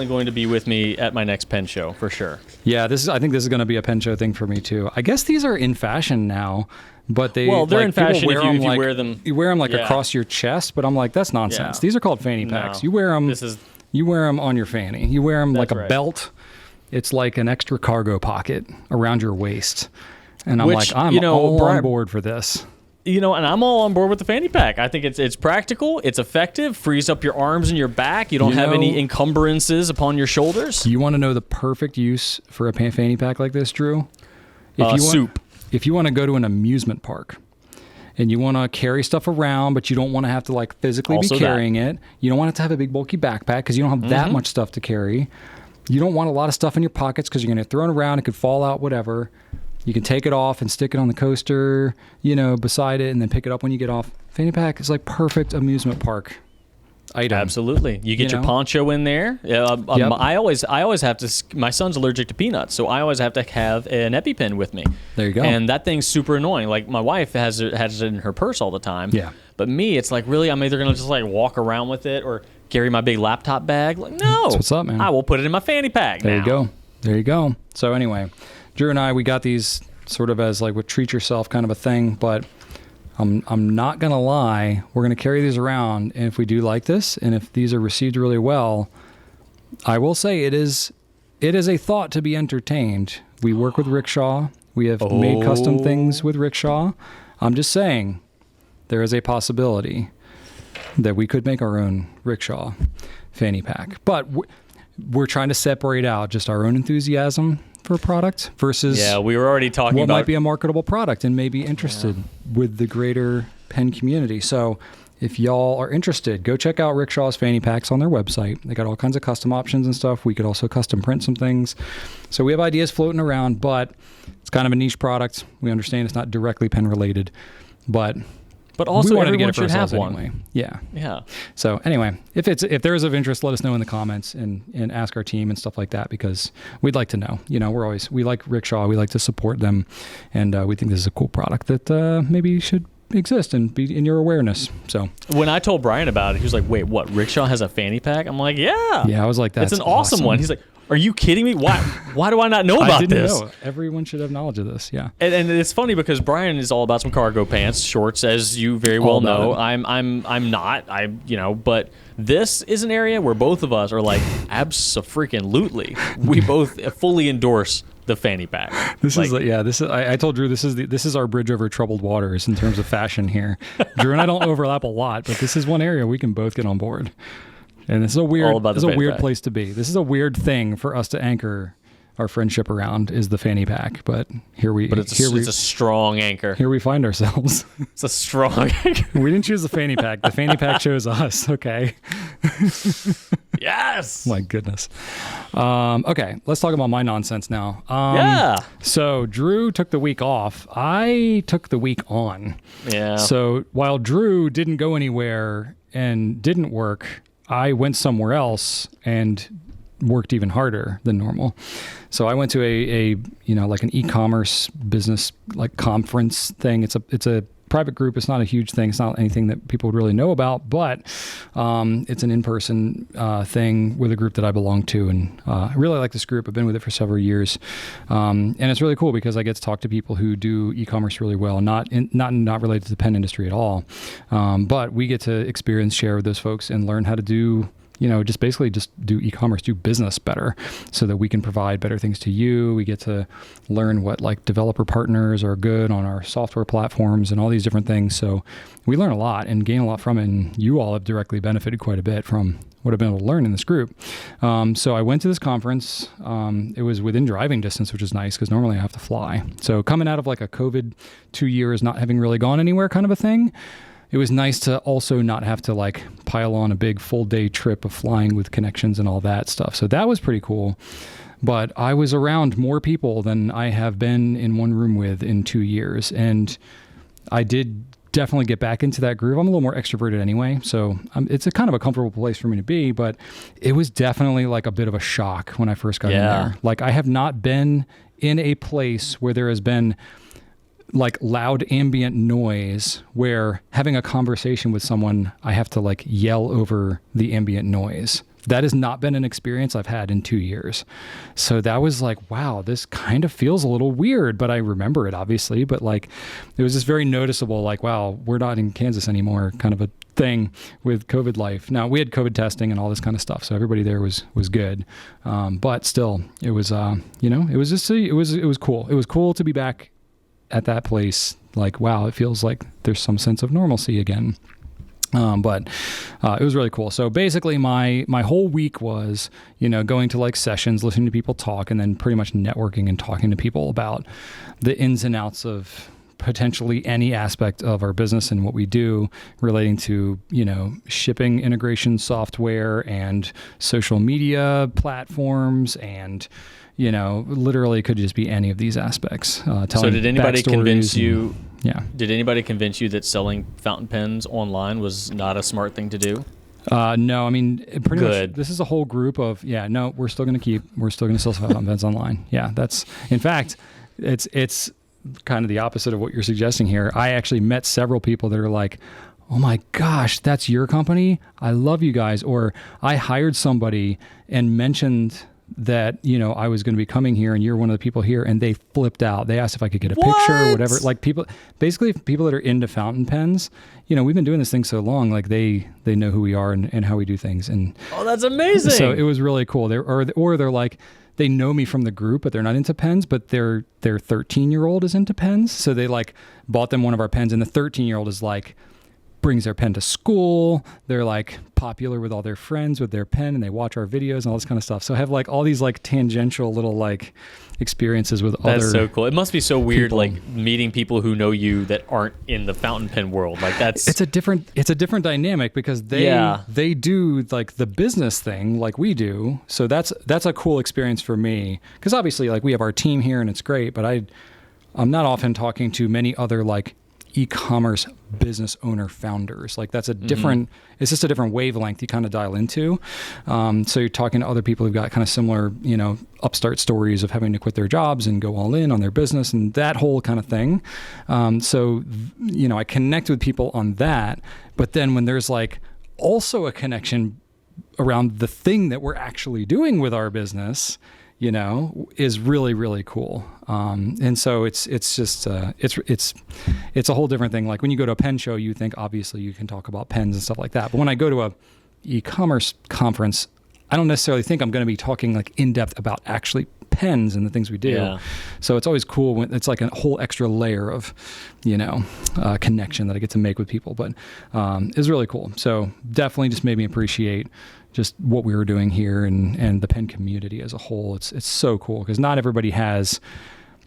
[SPEAKER 2] going to be with me at my next pen show for sure.
[SPEAKER 1] Yeah, I think this is going to be a pen show thing for me too. I guess these are in fashion now. But they're
[SPEAKER 2] in fashion if you wear them.
[SPEAKER 1] You wear them across your chest, but I'm like, that's nonsense.
[SPEAKER 2] Yeah.
[SPEAKER 1] These are called fanny packs.
[SPEAKER 2] No,
[SPEAKER 1] you wear them on your fanny. You wear them like a belt. It's like an extra cargo pocket around your waist. And I'm I'm all on board for this.
[SPEAKER 2] And I'm all on board with the fanny pack. I think it's practical, it's effective, frees up your arms and your back. You don't have any encumbrances upon your shoulders.
[SPEAKER 1] You want to know the perfect use for a fanny pack like this, Drew?
[SPEAKER 2] Soup.
[SPEAKER 1] If you want to go to an amusement park and you want to carry stuff around, but you don't want to have to like physically
[SPEAKER 2] Also
[SPEAKER 1] be carrying it. You don't want it to have a big bulky backpack because you don't have that much stuff to carry. You don't want a lot of stuff in your pockets because you're going to throw it around. It could fall out, whatever. You can take it off and stick it on the coaster, beside it, and then pick it up when you get off. Fanny pack is like perfect amusement park item.
[SPEAKER 2] Absolutely. You get your poncho in there.
[SPEAKER 1] Yep.
[SPEAKER 2] I always have to. My son's allergic to peanuts, so I always have to have an EpiPen with me.
[SPEAKER 1] There you go.
[SPEAKER 2] And that thing's super annoying. Like my wife has it in her purse all the time.
[SPEAKER 1] Yeah.
[SPEAKER 2] But me, it's like really, I'm either gonna just like walk around with it or carry my big laptop bag. Like no.
[SPEAKER 1] That's what's up, man.
[SPEAKER 2] I will put it in my fanny pack.
[SPEAKER 1] There you go. So anyway, Drew and I, we got these sort of as like with treat yourself kind of a thing, but I'm not going to lie. We're going to carry these around. And if we do like this, and if these are received really well, I will say it is a thought to be entertained. We work with Rickshaw. We have made custom things with Rickshaw. I'm just saying there is a possibility that we could make our own Rickshaw fanny pack. But we're trying to separate out just our own enthusiasm for a product versus
[SPEAKER 2] we were already talking
[SPEAKER 1] what
[SPEAKER 2] about
[SPEAKER 1] might be a marketable product and may be interested with the greater pen community. So if y'all are interested, go check out Rickshaw's fanny packs on their website. They got all kinds of custom options and stuff. We could also custom print some things. So we have ideas floating around, but it's kind of a niche product. We understand it's not directly pen related, but
[SPEAKER 2] also
[SPEAKER 1] we wanted to
[SPEAKER 2] everyone
[SPEAKER 1] get it for
[SPEAKER 2] should have
[SPEAKER 1] ourselves
[SPEAKER 2] one.
[SPEAKER 1] anyway. Yeah.
[SPEAKER 2] Yeah.
[SPEAKER 1] So anyway, if there is of interest, let us know in the comments and ask our team and stuff like that, because we'd like to know. We like Rickshaw. We like to support them, and we think this is a cool product that maybe should exist and be in your awareness. So
[SPEAKER 2] when I told Brian about it, he was like, "Wait, what? Rickshaw has a fanny pack?" I'm like, "Yeah."
[SPEAKER 1] Yeah, I was like, "That's
[SPEAKER 2] it's an awesome one." He's like, "Are you kidding me? Why do I not know about
[SPEAKER 1] I didn't
[SPEAKER 2] this?"
[SPEAKER 1] know. Everyone should have knowledge of this. Yeah.
[SPEAKER 2] And it's funny because Brian is all about some cargo pants, shorts, as you very well know. I'm not. But this is an area where both of us are like, abso-freaking-lutely. We both fully endorse the fanny pack.
[SPEAKER 1] I told Drew this is our bridge over troubled waters in terms of fashion here. Drew and I don't overlap a lot, but this is one area we can both get on board. And this is a weird place to be. This is a weird thing for us to anchor our friendship around, is the fanny pack. But it's a strong anchor. Here we find ourselves.
[SPEAKER 2] It's a strong anchor.
[SPEAKER 1] We didn't choose the fanny pack. The fanny pack chose us. Okay.
[SPEAKER 2] Yes.
[SPEAKER 1] My goodness. Okay, let's talk about my nonsense now. So Drew took the week off. I took the week on.
[SPEAKER 2] Yeah.
[SPEAKER 1] So while Drew didn't go anywhere and didn't work, I went somewhere else and worked even harder than normal. So I went to a like an e-commerce business like conference thing. It's a private group. It's not a huge thing. It's not anything that people would really know about, but it's an in-person thing with a group that I belong to, and I really like this group. I've been with it for several years, and it's really cool because I get to talk to people who do e-commerce really well, not related to the pen industry at all, but we get to experience, share with those folks, and learn how to do. Just do e-commerce, do business better so that we can provide better things to you. We get to learn what like developer partners are good on our software platforms and all these different things. So we learn a lot and gain a lot from it. And you all have directly benefited quite a bit from what I've been able to learn in this group. So I went to this conference. It was within driving distance, which is nice because normally I have to fly. So coming out of like a COVID 2 years, not having really gone anywhere kind of a thing, it was nice to also not have to like pile on a big full day trip of flying with connections and all that stuff. So that was pretty cool. But I was around more people than I have been in one room with in 2 years. And I did definitely get back into that groove. I'm a little more extroverted anyway. So it's a kind of a comfortable place for me to be, but it was definitely like a bit of a shock when I first got in there. Like I have not been in a place where there has been like loud ambient noise where having a conversation with someone, I have to like yell over the ambient noise. That has not been an experience I've had in 2 years. So that was like, wow, this kind of feels a little weird, but I remember it obviously. But like, it was just very noticeable, like, wow, we're not in Kansas anymore kind of a thing with COVID life. Now we had COVID testing and all this kind of stuff. So everybody there was good. But still it was, it was just, it was cool. It was cool to be back at that place. Like, wow, it feels like there's some sense of normalcy again. But it was really cool. So basically my whole week was, going to like sessions, listening to people talk, and then pretty much networking and talking to people about the ins and outs of potentially any aspect of our business and what we do relating to, shipping integration software and social media platforms and, literally could just be any of these aspects.
[SPEAKER 2] So did anybody convince you?
[SPEAKER 1] Yeah.
[SPEAKER 2] Did anybody convince you that selling fountain pens online was not a smart thing to do?
[SPEAKER 1] No, I mean, pretty
[SPEAKER 2] Good.
[SPEAKER 1] much this is a whole group of, no, we're still going to sell fountain pens online. Yeah, in fact, it's kind of the opposite of what you're suggesting here. I actually met several people that are like, oh my gosh, that's your company? I love you guys. Or I hired somebody and mentioned that, I was going to be coming here and you're one of the people here, and they flipped out. They asked if I could get a picture or whatever. Like people that are into fountain pens, we've been doing this thing so long, like they know who we are and how we do things. And
[SPEAKER 2] oh, that's amazing.
[SPEAKER 1] So it was really cool. They're like, they know me from the group, but they're not into pens, but their 13-year-old is into pens. So they like bought them one of our pens, and the 13-year-old is like, brings their pen to school. They're like popular with all their friends with their pen, and they watch our videos and all this kind of stuff. So I have like all these like tangential little like experiences with other. That's
[SPEAKER 2] so cool. It must be so weird,
[SPEAKER 1] people.
[SPEAKER 2] like meeting people who know you that aren't in the fountain pen world. Like it's
[SPEAKER 1] a different dynamic because they do like the business thing like we do. So that's a cool experience for me, because obviously like we have our team here and it's great, but I'm not often talking to many other like e-commerce business owner founders. Like that's a different, it's just a different wavelength you kind of dial into. So you're talking to other people who've got kind of similar, upstart stories of having to quit their jobs and go all in on their business and that whole kind of thing. So I connect with people on that, but then when there's like also a connection around the thing that we're actually doing with our business, is really, really cool. And so it's just, it's a whole different thing. Like when you go to a pen show, you think obviously you can talk about pens and stuff like that. But when I go to a e-commerce conference, I don't necessarily think I'm going to be talking like in depth about actually pens and the things we do. Yeah. So it's always cool when it's like a whole extra layer of, connection that I get to make with people, but, it's really cool. So definitely just made me appreciate just what we were doing here and the pen community as a whole. It's so cool because not everybody has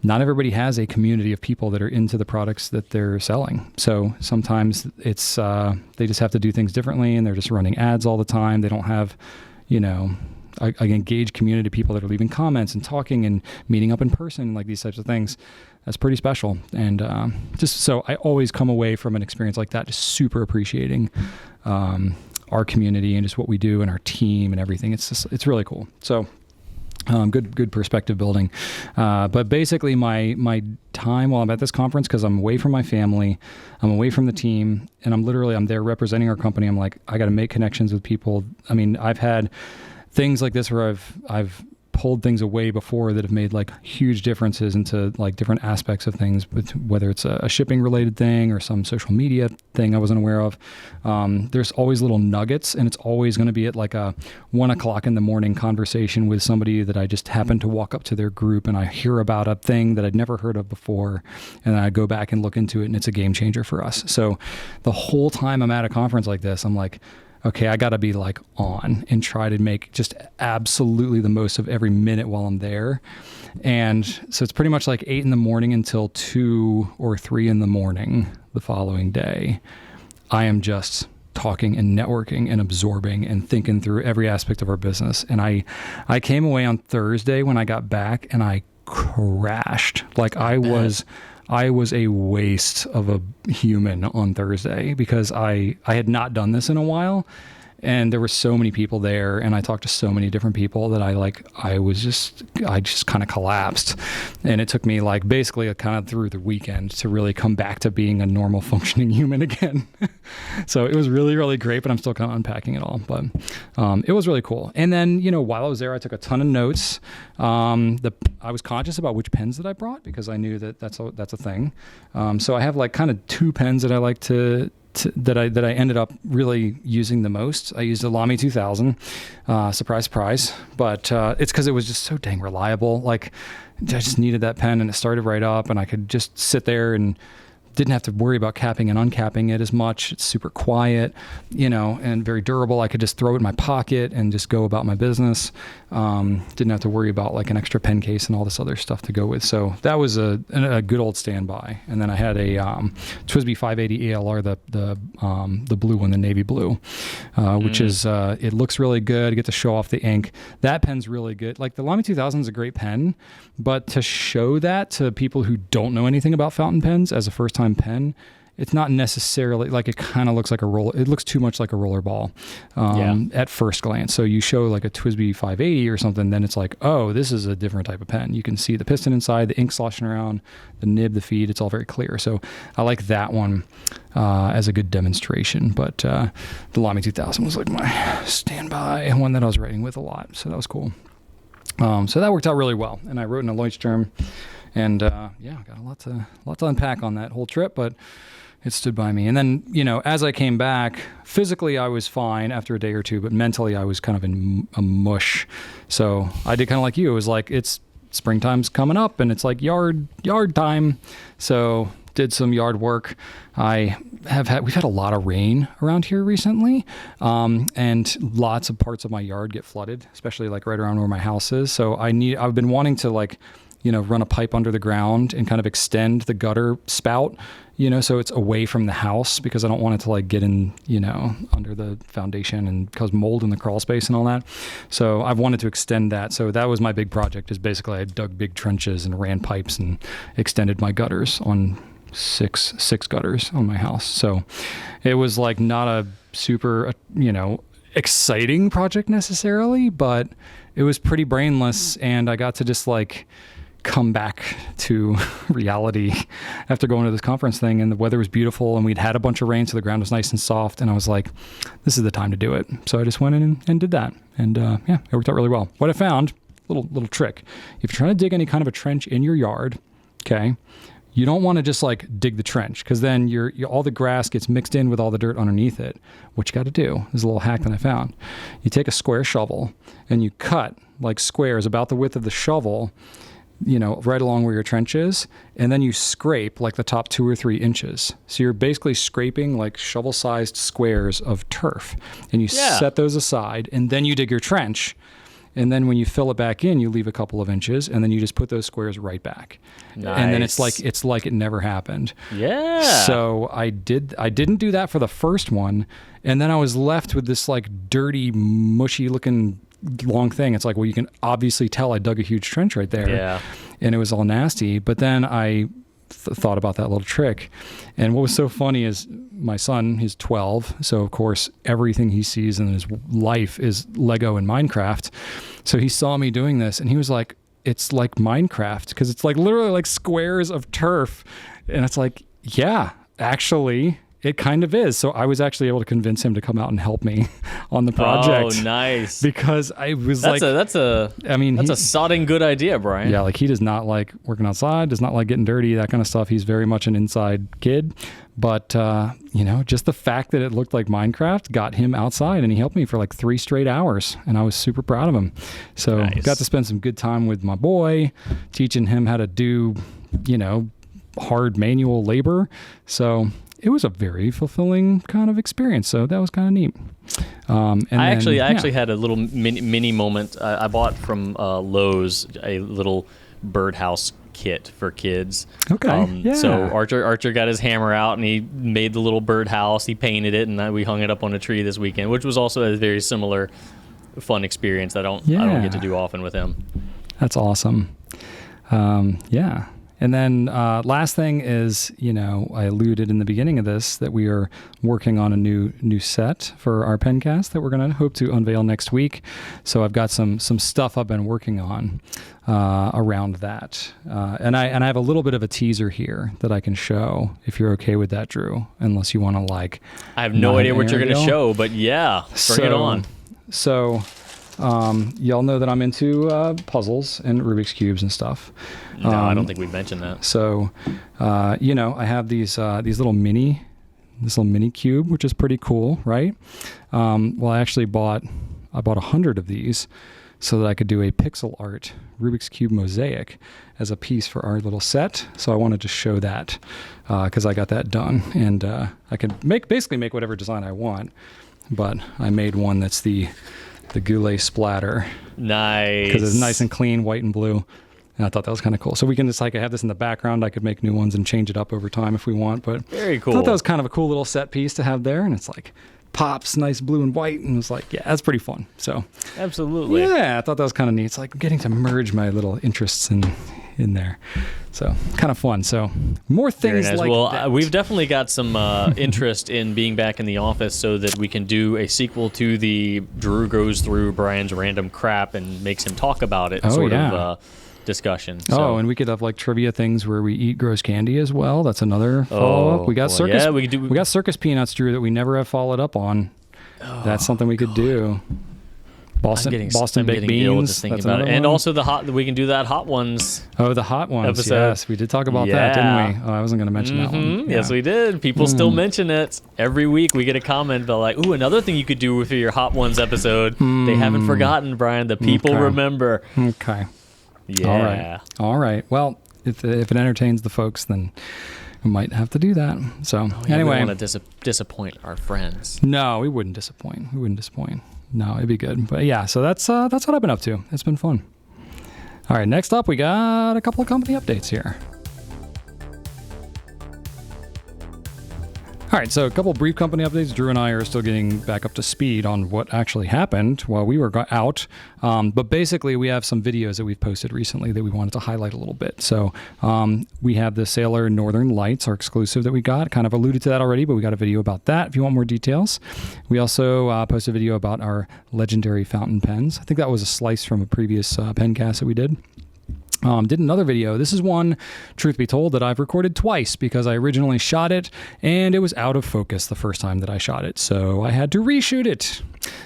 [SPEAKER 1] a community of people that are into the products that they're selling. So sometimes it's they just have to do things differently, and they're just running ads all the time. They don't have, a engaged community of people that are leaving comments and talking and meeting up in person, like these types of things. That's pretty special. And just so I always come away from an experience like that just super appreciating our community and just what we do and our team and everything. It's really cool. So good perspective building. But basically my time while I'm at this conference, because I'm away from my family, I'm away from the team, and I'm there representing our company. I'm like, I got to make connections with people. I mean, I've had things like this where I've pulled things away before that have made like huge differences into like different aspects of things, whether it's a shipping related thing or some social media thing I wasn't aware of. There's always little nuggets, and it's always going to be at like a 1:00 in the morning conversation with somebody that I just happen to walk up to their group and I hear about a thing that I'd never heard of before. And then I go back and look into it, and it's a game changer for us. So the whole time I'm at a conference like this, I'm like, okay, I got to be like on and try to make just absolutely the most of every minute while I'm there. And so it's pretty much like 8 in the morning until 2 or 3 in the morning the following day. I am just talking and networking and absorbing and thinking through every aspect of our business. And I came away on Thursday when I got back, and I crashed. Like I was a waste of a human on Thursday because I had not done this in a while, and there were so many people there, and I talked to so many different people that I just kind of collapsed. And it took me like basically kind of through the weekend to really come back to being a normal functioning human again. So it was really, really great, but I'm still kind of unpacking it all, but it was really cool. And then, while I was there, I took a ton of notes. I was conscious about which pens that I brought because I knew that that's a thing. So I have like kind of 2 pens that I like that I ended up really using the most. I used a Lamy 2000, surprise, but it's because it was just so dang reliable. Like I just needed that pen, and it started right up, and I could just sit there and didn't have to worry about capping and uncapping it as much. It's super quiet, and very durable. I could just throw it in my pocket and just go about my business. Didn't have to worry about like an extra pen case and all this other stuff to go with. So that was a good old standby. And then I had a TWSBI 580 ELR, the blue one, the navy blue, which is it looks really good. I get to show off the ink. That pen's really good. Like the Lamy 2000 is a great pen, but to show that to people who don't know anything about fountain pens as a first-time pen, it's not necessarily like, it kind of looks like a roller. It looks too much like a roller ball at first glance. So you show like a TWSBI 580 or something, then it's like, oh, this is a different type of pen. You can see the piston inside, the ink sloshing around, the nib, the feed. It's all very clear. So I like that one as a good demonstration. But the Lamy 2000 was like my standby, one that I was writing with a lot. So that was cool. So that worked out really well. And I wrote in a Leuchtturm. And got a lot to unpack on that whole trip, but it stood by me. And then, as I came back, physically I was fine after a day or two, but mentally I was kind of in a mush. So I did kind of like you. It was like, it's springtime's coming up and it's like yard time. So did some yard work. We've had a lot of rain around here recently, and lots of parts of my yard get flooded, especially like right around where my house is. So I've been wanting to like, run a pipe under the ground and kind of extend the gutter spout, so it's away from the house, because I don't want it to like get in, under the foundation and cause mold in the crawl space and all that. So I've wanted to extend that. So that was my big project, is basically I dug big trenches and ran pipes and extended my gutters on six gutters on my house. So it was like not a super, exciting project necessarily, but it was pretty brainless, and I got to just like come back to reality after going to this conference thing, and the weather was beautiful, and we'd had a bunch of rain, so the ground was nice and soft, and I was like, this is the time to do it. So I just went in and did that, and it worked out really well. What I found, little trick, if you're trying to dig any kind of a trench in your yard, okay, you don't want to just like dig the trench, because then all the grass gets mixed in with all the dirt underneath it. What you got to do is a little hack that I found. You take a square shovel and you cut like squares about the width of the shovel, right along where your trench is, and then you scrape like the top 2 or 3 inches. So you're basically scraping like shovel-sized squares of turf, and you set those aside, and then you dig your trench. And then when you fill it back in, you leave a couple of inches, and then you just put those squares right back. Nice. And then it's like it never happened.
[SPEAKER 2] Yeah.
[SPEAKER 1] So I didn't do that for the first one, and then I was left with this like dirty, mushy looking long thing. It's like, well, you can obviously tell I dug a huge trench right there.
[SPEAKER 2] Yeah.
[SPEAKER 1] And it was all nasty. But then I thought about that little trick. And what was so funny is my son, he's 12. So of course, everything he sees in his life is Lego and Minecraft. So he saw me doing this and he was like, it's like Minecraft, because it's like literally like squares of turf. And it's like, yeah, actually, it kind of is. So I was actually able to convince him to come out and help me on the project.
[SPEAKER 2] Oh, nice.
[SPEAKER 1] Because I was
[SPEAKER 2] that's a sodding good idea, Brian.
[SPEAKER 1] Yeah, like he does not like working outside, does not like getting dirty, that kind of stuff. He's very much an inside kid. But, just the fact that it looked like Minecraft got him outside, and he helped me for like 3 straight hours, and I was super proud of him. So nice. Got to spend some good time with my boy, teaching him how to do, hard manual labor. So it was a very fulfilling kind of experience. So that was kind of neat. I actually had a little mini moment. I bought from Lowe's a little birdhouse kit for kids. Okay.
[SPEAKER 2] So Archer got his hammer out and he made the little birdhouse. He painted it, and we hung it up on a tree this weekend, which was also a very similar fun experience that I don't get to do often with him.
[SPEAKER 1] That's awesome. And then last thing is, I alluded in the beginning of this that we are working on a new set for our Pencast that we're going to hope to unveil next week. So I've got some stuff I've been working on around that. And I have a little bit of a teaser here that I can show, if you're okay with that, Drew, unless you want to like...
[SPEAKER 2] I have no idea what you're going to show, but yeah, bring it on.
[SPEAKER 1] So... y'all know that I'm into puzzles and Rubik's Cubes and stuff.
[SPEAKER 2] No, I don't think we mentioned that.
[SPEAKER 1] So, I have this little mini cube, which is pretty cool, right? Well, I actually bought 100 of these so that I could do a pixel art Rubik's Cube mosaic as a piece for our little set. So I wanted to show that because I got that done, and I could basically make whatever design I want. But I made one that's the Goulet splatter.
[SPEAKER 2] Nice.
[SPEAKER 1] Because it's nice and clean, white and blue. And I thought that was kind of cool. So we can just like have this in the background. I could make new ones and change it up over time if we want. But
[SPEAKER 2] very cool.
[SPEAKER 1] I thought that was kind of a cool little set piece to have there. And it's like pops, nice blue and white. And it was like, yeah, that's pretty fun. So
[SPEAKER 2] absolutely.
[SPEAKER 1] Yeah, I thought that was kind of neat. It's like getting to merge my little interests in there. So kind of fun. So more things
[SPEAKER 2] nice.
[SPEAKER 1] like
[SPEAKER 2] well,
[SPEAKER 1] that.
[SPEAKER 2] We've definitely got some interest in being back in the office so that we can do a sequel to the Drew goes through Brian's random crap and makes him talk about it of discussion. So.
[SPEAKER 1] And we could have like trivia things where we eat gross candy as well. That's another follow-up. We got circus.
[SPEAKER 2] Yeah,
[SPEAKER 1] we got circus peanuts, Drew, that we never have followed up on. That's something we could do. Boston baked beans.
[SPEAKER 2] That's about it. And also we can do that hot ones.
[SPEAKER 1] Oh, the hot ones.
[SPEAKER 2] Episode.
[SPEAKER 1] Yes, we did talk about that, didn't we? Oh, I wasn't going to mention that one.
[SPEAKER 2] Yeah. Yes, we did. People still mention it. Every week we get a comment about like, ooh, another thing you could do with your hot ones episode. They haven't forgotten, Brian. The people remember.
[SPEAKER 1] Okay.
[SPEAKER 2] Yeah.
[SPEAKER 1] All right. Well, if it entertains the folks, then we might have to do that. So anyway.
[SPEAKER 2] We don't want to disappoint our friends.
[SPEAKER 1] No, we wouldn't disappoint. No, it'd be good. But yeah, so that's what I've been up to. It's been fun. All right, next up, we got a couple of company updates here. All right, so a couple of brief company updates. Drew and I are still getting back up to speed on what actually happened while we were out. But basically, we have some videos that we've posted recently that we wanted to highlight a little bit. So we have the Sailor Northern Lights, our exclusive that we got. Kind of alluded to that already, but we got a video about that if you want more details. We also posted a video about our legendary fountain pens. I think that was a slice from a previous pencast that we did. Did another video. This is one, truth be told, that I've recorded twice because I originally shot it and it was out of focus the first time that I shot it. So I had to reshoot it.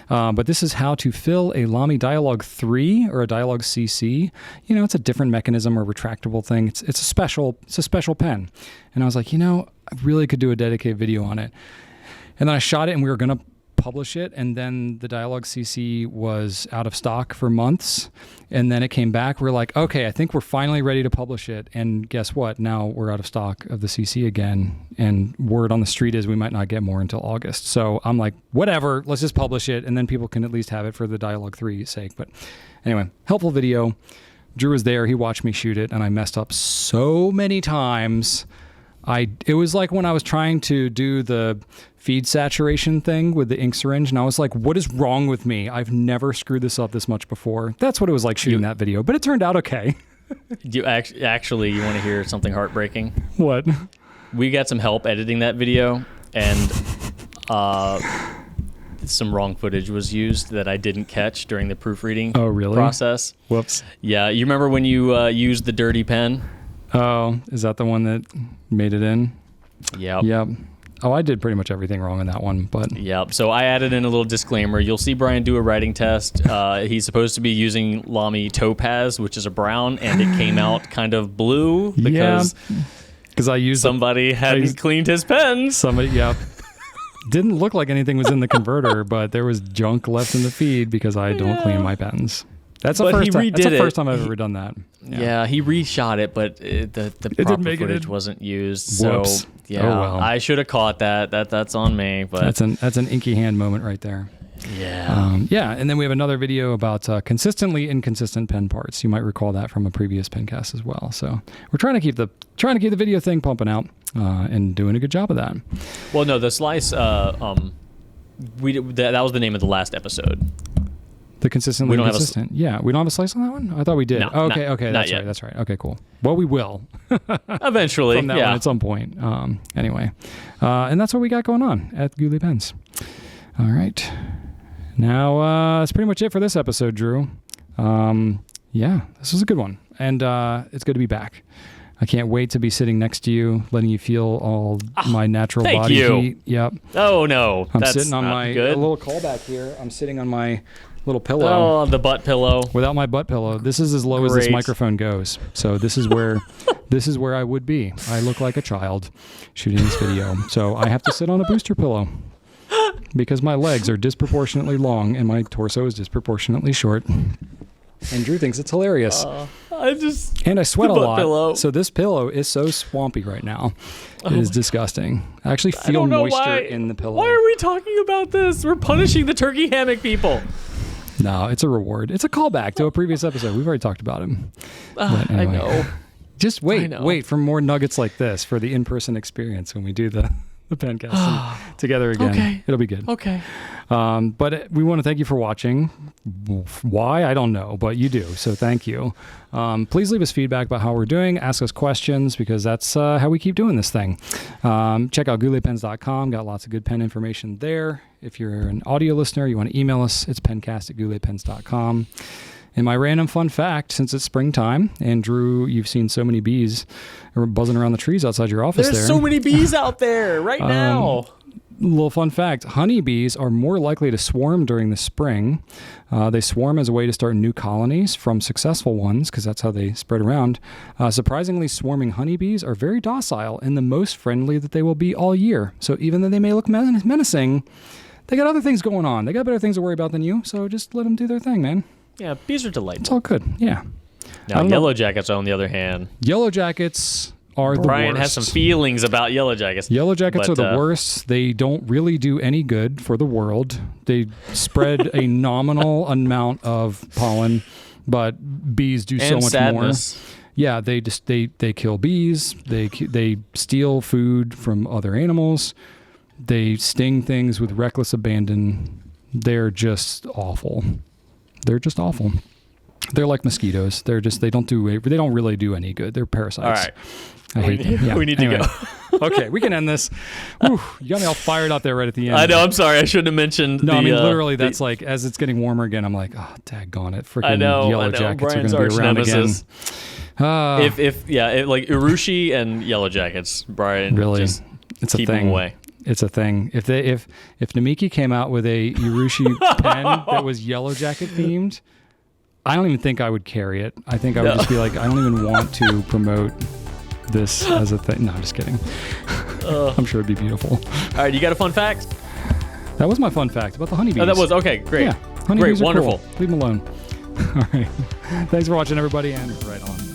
[SPEAKER 1] But this is how to fill a Lamy Dialogue 3 or a Dialogue CC. You know, it's a different mechanism or retractable thing. It's a special pen. And I was like, I really could do a dedicated video on it. And then I shot it and we were going to publish it, and then the Dialogue CC was out of stock for months, and then it came back. We're like, okay, I think we're finally ready to publish it, and guess what? Now we're out of stock of the CC again, and word on the street is we might not get more until August. So I'm like, whatever, let's just publish it, and then people can at least have it for the Dialogue 3's sake. But anyway, helpful video. Drew was there, he watched me shoot it, and I messed up so many times. It was like when I was trying to do the feed saturation thing with the ink syringe, and I was like, what is wrong with me? I've never screwed this up this much before. That's what it was like shooting that video, but it turned out okay.
[SPEAKER 2] You actually, you want to hear something heartbreaking?
[SPEAKER 1] What?
[SPEAKER 2] We got some help editing that video, and some wrong footage was used that I didn't catch during the proofreading process.
[SPEAKER 1] Whoops.
[SPEAKER 2] Yeah, you remember when you used the dirty pen?
[SPEAKER 1] Oh, is that the one that made it in?
[SPEAKER 2] Yep.
[SPEAKER 1] Oh, I did pretty much everything wrong in that one, but...
[SPEAKER 2] Yep. So I added in a little disclaimer. You'll see Brian do a writing test. He's supposed to be using Lamy Topaz, which is a brown, and it came out kind of blue because
[SPEAKER 1] I used
[SPEAKER 2] somebody hadn't cleaned his pens.
[SPEAKER 1] Didn't look like anything was in the converter, but there was junk left in the feed because I don't clean my pens. That's the first time I've ever done that.
[SPEAKER 2] Yeah, he reshot it, but the proper footage wasn't used. So I should have caught that. That's on me. But
[SPEAKER 1] that's an inky hand moment right there.
[SPEAKER 2] Yeah.
[SPEAKER 1] And then we have another video about consistently inconsistent pen parts. You might recall that from a previous pencast as well. So we're trying to keep the video thing pumping out and doing a good job of that.
[SPEAKER 2] Well, no, the slice. That was the name of the last episode.
[SPEAKER 1] The consistently inconsistent. We don't have a slice on that one? I thought we did.
[SPEAKER 2] No,
[SPEAKER 1] okay. That's right. Okay, cool. Well, we will.
[SPEAKER 2] Eventually.
[SPEAKER 1] From that one at some point. Anyway. And that's what we got going on at Goulet Pens. All right. Now, that's pretty much it for this episode, Drew. This was a good one. And it's good to be back. I can't wait to be sitting next to you, letting you feel all my natural body heat. Yep.
[SPEAKER 2] Oh, no.
[SPEAKER 1] I'm sitting on a little callback here. I'm sitting on my little pillow.
[SPEAKER 2] Oh, the butt pillow.
[SPEAKER 1] Without my butt pillow. This is as low as this microphone goes. So this is where I would be. I look like a child shooting this video. So I have to sit on a booster pillow because my legs are disproportionately long and my torso is disproportionately short. And Drew thinks it's hilarious. And I sweat a
[SPEAKER 2] butt
[SPEAKER 1] lot.
[SPEAKER 2] pillow.
[SPEAKER 1] So this pillow is so swampy right now. It is disgusting. I actually
[SPEAKER 2] I
[SPEAKER 1] feel
[SPEAKER 2] don't know
[SPEAKER 1] moisture
[SPEAKER 2] why.
[SPEAKER 1] in the pillow.
[SPEAKER 2] Why are we talking about this? We're punishing the turkey hammock people.
[SPEAKER 1] No, it's a reward. It's a callback to a previous episode. We've already talked about him. But
[SPEAKER 2] I
[SPEAKER 1] anyway.
[SPEAKER 2] know.
[SPEAKER 1] Just
[SPEAKER 2] I know.
[SPEAKER 1] wait for more nuggets like this for the in-person experience when we do the Pencast together again.
[SPEAKER 2] Okay.
[SPEAKER 1] It'll be good.
[SPEAKER 2] Okay.
[SPEAKER 1] But we want to thank you for watching. Why? I don't know, but you do. So thank you. Please leave us feedback about how we're doing. Ask us questions because that's how we keep doing this thing. Check out gouletpens.com. Got lots of good pen information there. If you're an audio listener, you want to email us. It's pencast@gouletpens.com. And my random fun fact, since it's springtime, and Drew, you've seen so many bees buzzing around the trees outside your office
[SPEAKER 2] There's
[SPEAKER 1] there.
[SPEAKER 2] so many bees out there right now.
[SPEAKER 1] Little fun fact, honeybees are more likely to swarm during the spring. They swarm as a way to start new colonies from successful ones, because that's how they spread around. Surprisingly, swarming honeybees are very docile and the most friendly that they will be all year. So even though they may look menacing, they got other things going on. They got better things to worry about than you, so just let them do their thing, man.
[SPEAKER 2] Yeah, bees are delightful.
[SPEAKER 1] It's all good, yeah.
[SPEAKER 2] Now, yellow jackets, on the other hand.
[SPEAKER 1] Yellow jackets are the
[SPEAKER 2] Brian
[SPEAKER 1] worst.
[SPEAKER 2] has some feelings about yellow jackets.
[SPEAKER 1] Yellow jackets are the worst. They don't really do any good for the world. They spread a nominal amount of pollen, but bees do so much
[SPEAKER 2] sadness.
[SPEAKER 1] more. Yeah, they kill bees. They steal food from other animals. They sting things with reckless abandon. They're just awful. They're just awful. They're like mosquitoes. They don't really do any good. They're parasites.
[SPEAKER 2] All right.
[SPEAKER 1] I hate them. Yeah.
[SPEAKER 2] We need to go.
[SPEAKER 1] Okay, we can end this. Whew, you got me all fired out there right at the end.
[SPEAKER 2] I know. I'm sorry. I shouldn't have mentioned.
[SPEAKER 1] No, I mean literally. That's like as it's getting warmer again. I'm like, oh, daggone it! Freaking yellow jackets
[SPEAKER 2] Brian's
[SPEAKER 1] are going to be around
[SPEAKER 2] nemesis.
[SPEAKER 1] again.
[SPEAKER 2] Like Urushi and yellow jackets, Brian.
[SPEAKER 1] Really,
[SPEAKER 2] just
[SPEAKER 1] it's a
[SPEAKER 2] keep
[SPEAKER 1] thing.
[SPEAKER 2] them away.
[SPEAKER 1] It's a thing. If Namiki came out with a Urushi pen that was yellow jacket themed, I don't even think I would carry it. I think I would just be like, I don't even want to promote this as a thing. No, I'm just kidding. I'm sure it'd be beautiful.
[SPEAKER 2] All right, you got a fun fact?
[SPEAKER 1] That was my fun fact about the honeybees.
[SPEAKER 2] Oh, that was okay. Great.
[SPEAKER 1] Yeah, honeybees
[SPEAKER 2] Great.
[SPEAKER 1] are
[SPEAKER 2] Wonderful.
[SPEAKER 1] Cool. Leave them alone. All right. Thanks for watching, everybody, and right on.